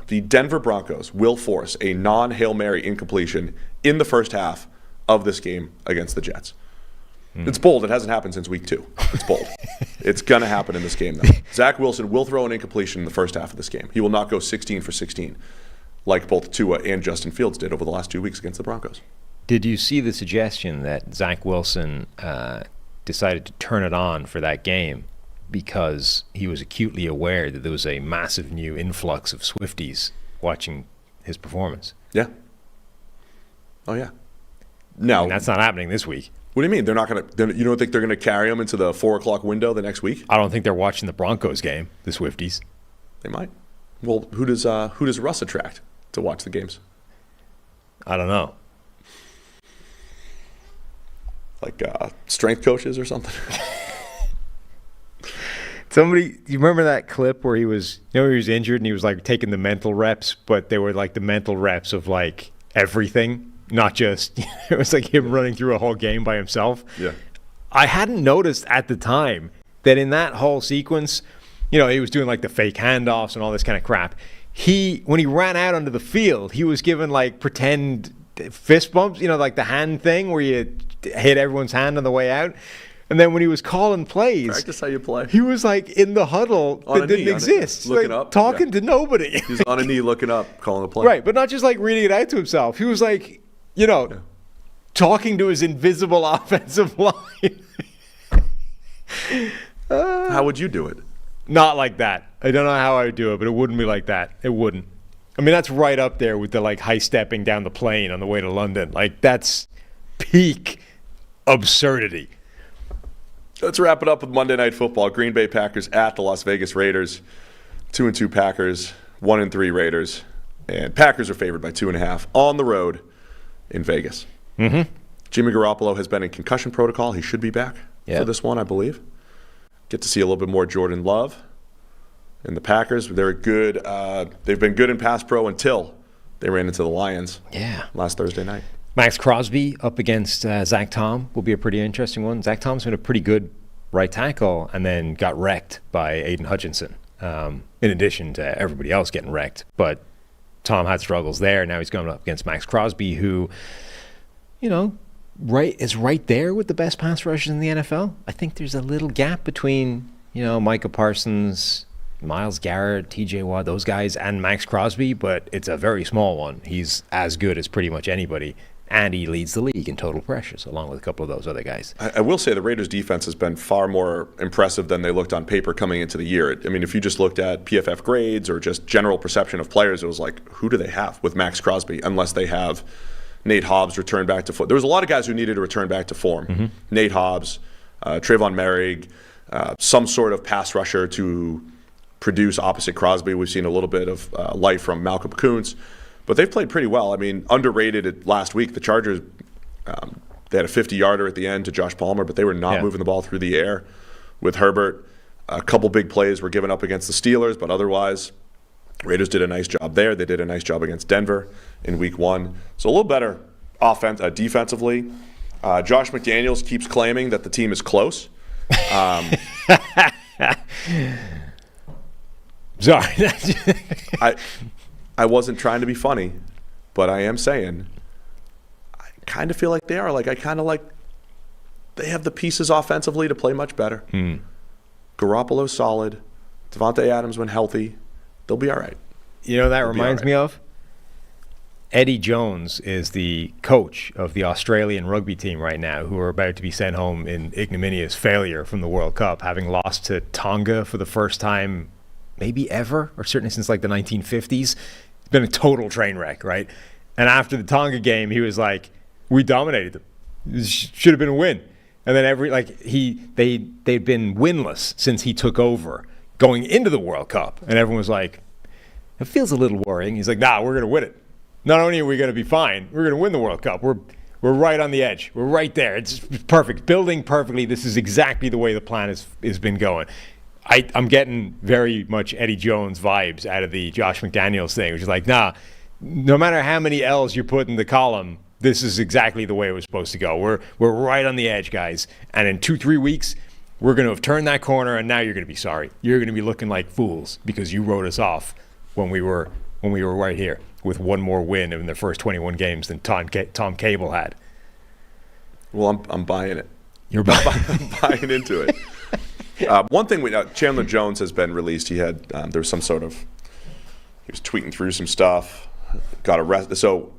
The Denver Broncos will force a non-Hail Mary incompletion in the first half of this game against the Jets. It's bold. It hasn't happened since week 2. It's bold. It's going to happen in this game, though. Zach Wilson will throw an incompletion in the first half of this game. He will not go 16 for 16 like both Tua and Justin Fields did over the last 2 weeks against the Broncos. Did you see the suggestion that Zach Wilson decided to turn it on for that game because he was acutely aware that there was a massive new influx of Swifties watching his performance? Yeah. Oh, yeah. No. And that's not happening this week. What do you mean? They're not going to? You don't think they're going to carry him into the 4:00 window the next week? I don't think they're watching the Broncos game, the Swifties. They might. Well, who does Russ attract to watch the games? I don't know. Like strength coaches or something? Somebody, you remember that clip where he was injured and he was like taking the mental reps, but they were like the mental reps of like everything, not just, it was like him running through a whole game by himself. Yeah. I hadn't noticed at the time that in that whole sequence, he was doing like the fake handoffs and all this kind of crap. When he ran out onto the field, he was given like pretend fist bumps, like the hand thing where you hit everyone's hand on the way out. And then when he was calling plays, practice how you play. He was like in the huddle that didn't exist, looking up, talking to nobody. He was on a knee looking up, calling the play. Right, but not just like reading it out to himself. He was like, talking to his invisible offensive line. How would you do it? Not like that. I don't know how I would do it, but it wouldn't be like that. It wouldn't. I mean, that's right up there with the like high stepping down the plane on the way to London. Like that's peak absurdity. Let's wrap it up with Monday Night Football. Green Bay Packers at the Las Vegas Raiders. 2-2 Packers, 1-3 Raiders. And Packers are favored by 2.5 on the road in Vegas. Mm-hmm. Jimmy Garoppolo has been in concussion protocol. He should be back for this one, I believe. Get to see a little bit more Jordan Love. And the Packers, they're good. They've been good in pass pro until they ran into the Lions last Thursday night. Max Crosby up against Zach Tom will be a pretty interesting one. Zach Tom's been a pretty good right tackle and then got wrecked by Aiden Hutchinson, in addition to everybody else getting wrecked. But Tom had struggles there. Now he's going up against Max Crosby, who, is right there with the best pass rushers in the NFL. I think there's a little gap between, Micah Parsons, Myles Garrett, TJ Watt, those guys, and Max Crosby, but it's a very small one. He's as good as pretty much anybody. And he leads the league in total pressures, along with a couple of those other guys. I will say the Raiders' defense has been far more impressive than they looked on paper coming into the year. I mean, if you just looked at PFF grades or just general perception of players, it was like, who do they have with Max Crosby unless they have Nate Hobbs return back to form? There was a lot of guys who needed to return back to form. Mm-hmm. Nate Hobbs, Trayvon Merrig, some sort of pass rusher to produce opposite Crosby. We've seen a little bit of life from Malcolm Kuntz. But they've played pretty well. I mean, underrated last week. The Chargers, they had a 50-yarder at the end to Josh Palmer, but they were not moving the ball through the air with Herbert. A couple big plays were given up against the Steelers, but otherwise, Raiders did a nice job there. They did a nice job against Denver in Week 1. So a little better defensively. Josh McDaniels keeps claiming that the team is close. Sorry. I wasn't trying to be funny, but I am saying I kind of feel like they are. Like I kind of like they have the pieces offensively to play much better. Garoppolo's solid. Devontae Adams when healthy. They'll be all right. That reminds me of? Eddie Jones is the coach of the Australian rugby team right now, who are about to be sent home in ignominious failure from the World Cup, having lost to Tonga for the first time maybe ever, or certainly since like the 1950s. It's been a total train wreck, right? And after the Tonga game, he was like, we dominated them. This should have been a win. And then they'd been winless since he took over going into the World Cup. And everyone was like, it feels a little worrying. He's like, nah, we're going to win it. Not only are we going to be fine, we're going to win the World Cup. We're right on the edge. We're right there. It's perfect. Building perfectly. This is exactly the way the plan has been going. I'm getting very much Eddie Jones vibes out of the Josh McDaniels thing, which is like, nah, no matter how many L's you put in the column, this is exactly the way it was supposed to go. We're right on the edge, guys. And in 2-3 weeks, we're going to have turned that corner, and now you're going to be sorry. You're going to be looking like fools because you wrote us off when we were right here with one more win in their first 21 games than Tom Cable had. Well, I'm buying it. You're buying I'm buying into it. One thing, Chandler Jones has been released. He had there was some sort of, he was tweeting through some stuff, got arrested. So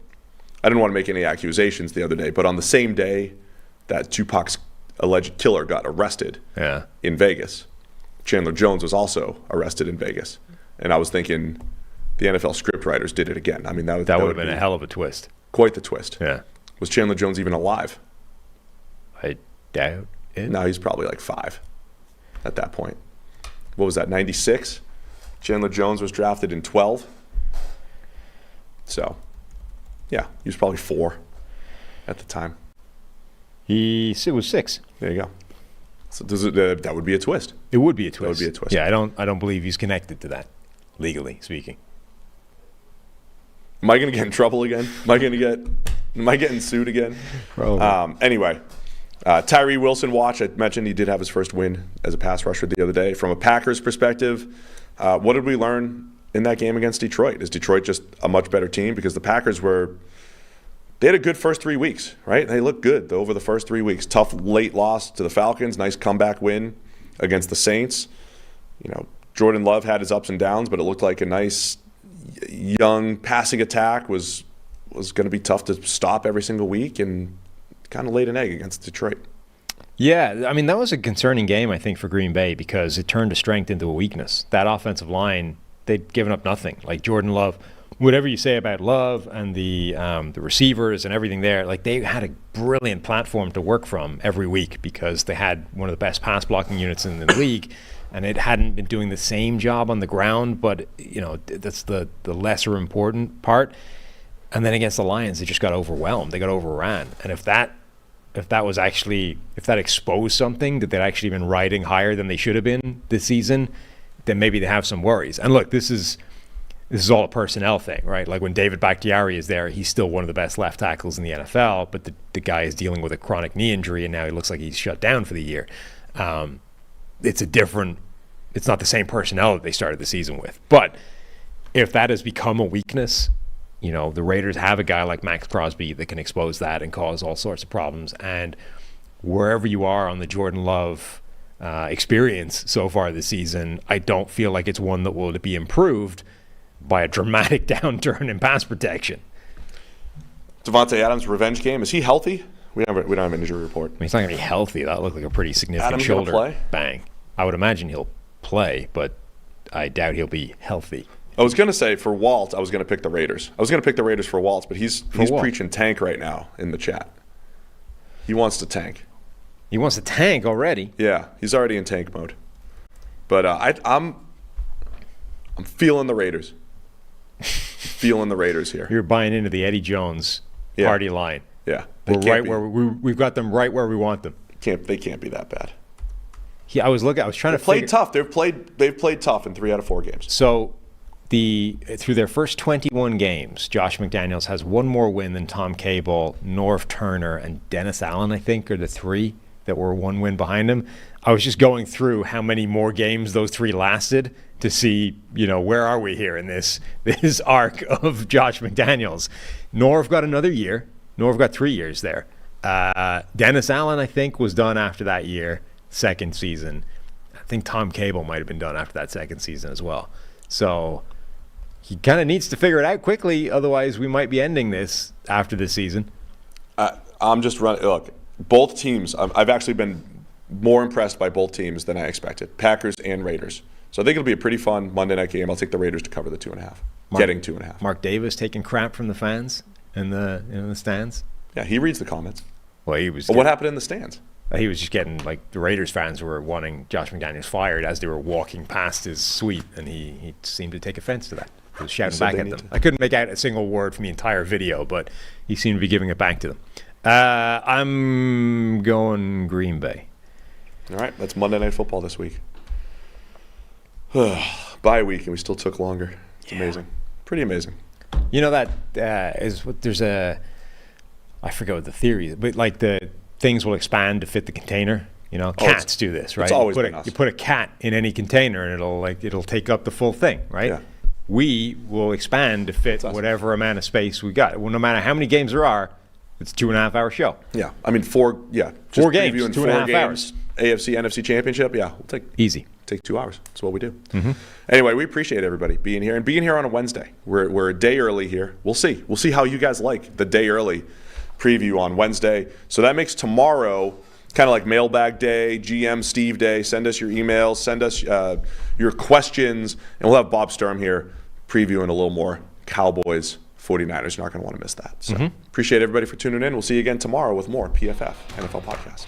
I didn't want to make any accusations the other day, but on the same day that Tupac's alleged killer got arrested in Vegas, Chandler Jones was also arrested in Vegas. And I was thinking the NFL scriptwriters did it again. I mean, that would have been a hell of a twist. Quite the twist. Yeah. Was Chandler Jones even alive? I doubt it. No, he's probably like 5 at that point. What was that, 96? Chandler Jones was drafted in 12. So, yeah, he was probably 4 at the time. He was 6. There you go. So that would be a twist. It would be a twist. That would be a twist. Yeah, I don't believe he's connected to that, legally speaking. Am I going to get in trouble again? Am I getting sued again? Probably. Anyway, Tyree Wilson watch. I mentioned he did have his first win as a pass rusher the other day. From a Packers perspective, what did we learn in that game against Detroit? Is Detroit just a much better team? Because the Packers they had a good first 3 weeks, right? They looked good over the first 3 weeks. Tough late loss to the Falcons. Nice comeback win against the Saints. You know, Jordan Love had his ups and downs, but it looked like a nice young passing attack was going to be tough to stop every single week, and kind of laid an egg against Detroit. Yeah, I mean, that was a concerning game, I think, for Green Bay because it turned a strength into a weakness. That offensive line, they'd given up nothing. Like Jordan Love, whatever you say about Love and the receivers and everything there, like they had a brilliant platform to work from every week because they had one of the best pass blocking units in the league, and it hadn't been doing the same job on the ground, but you know that's the lesser important part. And then against the Lions, they just got overwhelmed. They got overran. And if that exposed something that they'd actually been riding higher than they should have been this season, then maybe they have some worries. And look, this is all a personnel thing, right? Like when David Bakhtiari is there, he's still one of the best left tackles in the NFL, but the guy is dealing with a chronic knee injury, and now he looks like he's shut down for the year. It's not the same personnel that they started the season with. But if that has become a weakness, you know, the Raiders have a guy like Max Crosby that can expose that and cause all sorts of problems. And wherever you are on the Jordan Love experience so far this season, I don't feel like it's one that will be improved by a dramatic downturn in pass protection. Devontae Adams' revenge game. Is he healthy? We don't have an injury report. I mean, he's not going to be healthy. That looked like a pretty significant Adams shoulder play? bang. I would imagine he'll play, but I doubt he'll be healthy. I was going to say for Walt, I was going to pick the Raiders. I was going to pick the Raiders for Walt, but he's preaching tank right now in the chat. He wants to tank. He wants to tank already? Yeah, he's already in tank mode. But I'm feeling the Raiders. Feeling the Raiders here. You're buying into the Eddie Jones party line. Yeah, we've got them right where we want them. They can't be that bad. I was trying to play tough. They've played tough in 3 out of 4 games. So through their first 21 games, Josh McDaniels has one more win than Tom Cable, Norv Turner, and Dennis Allen, I think, are the 3 that were 1 win behind him. I was just going through how many more games those 3 lasted to see, you know, where are we here in this arc of Josh McDaniels. Norv got another year. Norv got 3 years there. Dennis Allen, I think, was done after that year, second season. I think Tom Cable might have been done after that second season as well. So he kind of needs to figure it out quickly. Otherwise, we might be ending this after this season. I'm just running. Look, both teams. I've actually been more impressed by both teams than I expected. Packers and Raiders. So I think it'll be a pretty fun Monday night game. I'll take the Raiders to cover the 2.5. Getting 2.5. Mark Davis taking crap from the fans in the stands. Yeah, he reads the comments. Well, he was. But what happened in the stands? He was just getting, like, the Raiders fans were wanting Josh McDaniels fired as they were walking past his suite, and he seemed to take offense to that. He was shouting back at them. I couldn't make out a single word from the entire video, but he seemed to be giving it back to them. I'm going Green Bay. All right, that's Monday Night Football this week. Bye week, and we still took longer. It's amazing. Pretty amazing. You know, that is what there's a, I forget what the theory is, but like the things will expand to fit the container. You know, cats do this, right? It's always been us. You put a cat in any container, and it'll take up the full thing, right? Yeah. We will expand to fit whatever amount of space we got. Well, no matter how many games there are, it's a 2.5-hour show. Yeah, I mean 4 games, previewing 2.5 hours. AFC, NFC Championship. Yeah, we'll take 2 hours. That's what we do. Mm-hmm. Anyway, we appreciate everybody being here and being here on a Wednesday. We're a day early here. We'll see how you guys like the day early preview on Wednesday. So that makes tomorrow kind of like mailbag day, GM Steve day. Send us your emails, send us your questions, and we'll have Bob Sturm here previewing a little more Cowboys 49ers. You're not going to want to miss that. So appreciate everybody for tuning in. We'll see you again tomorrow with more PFF NFL Podcast.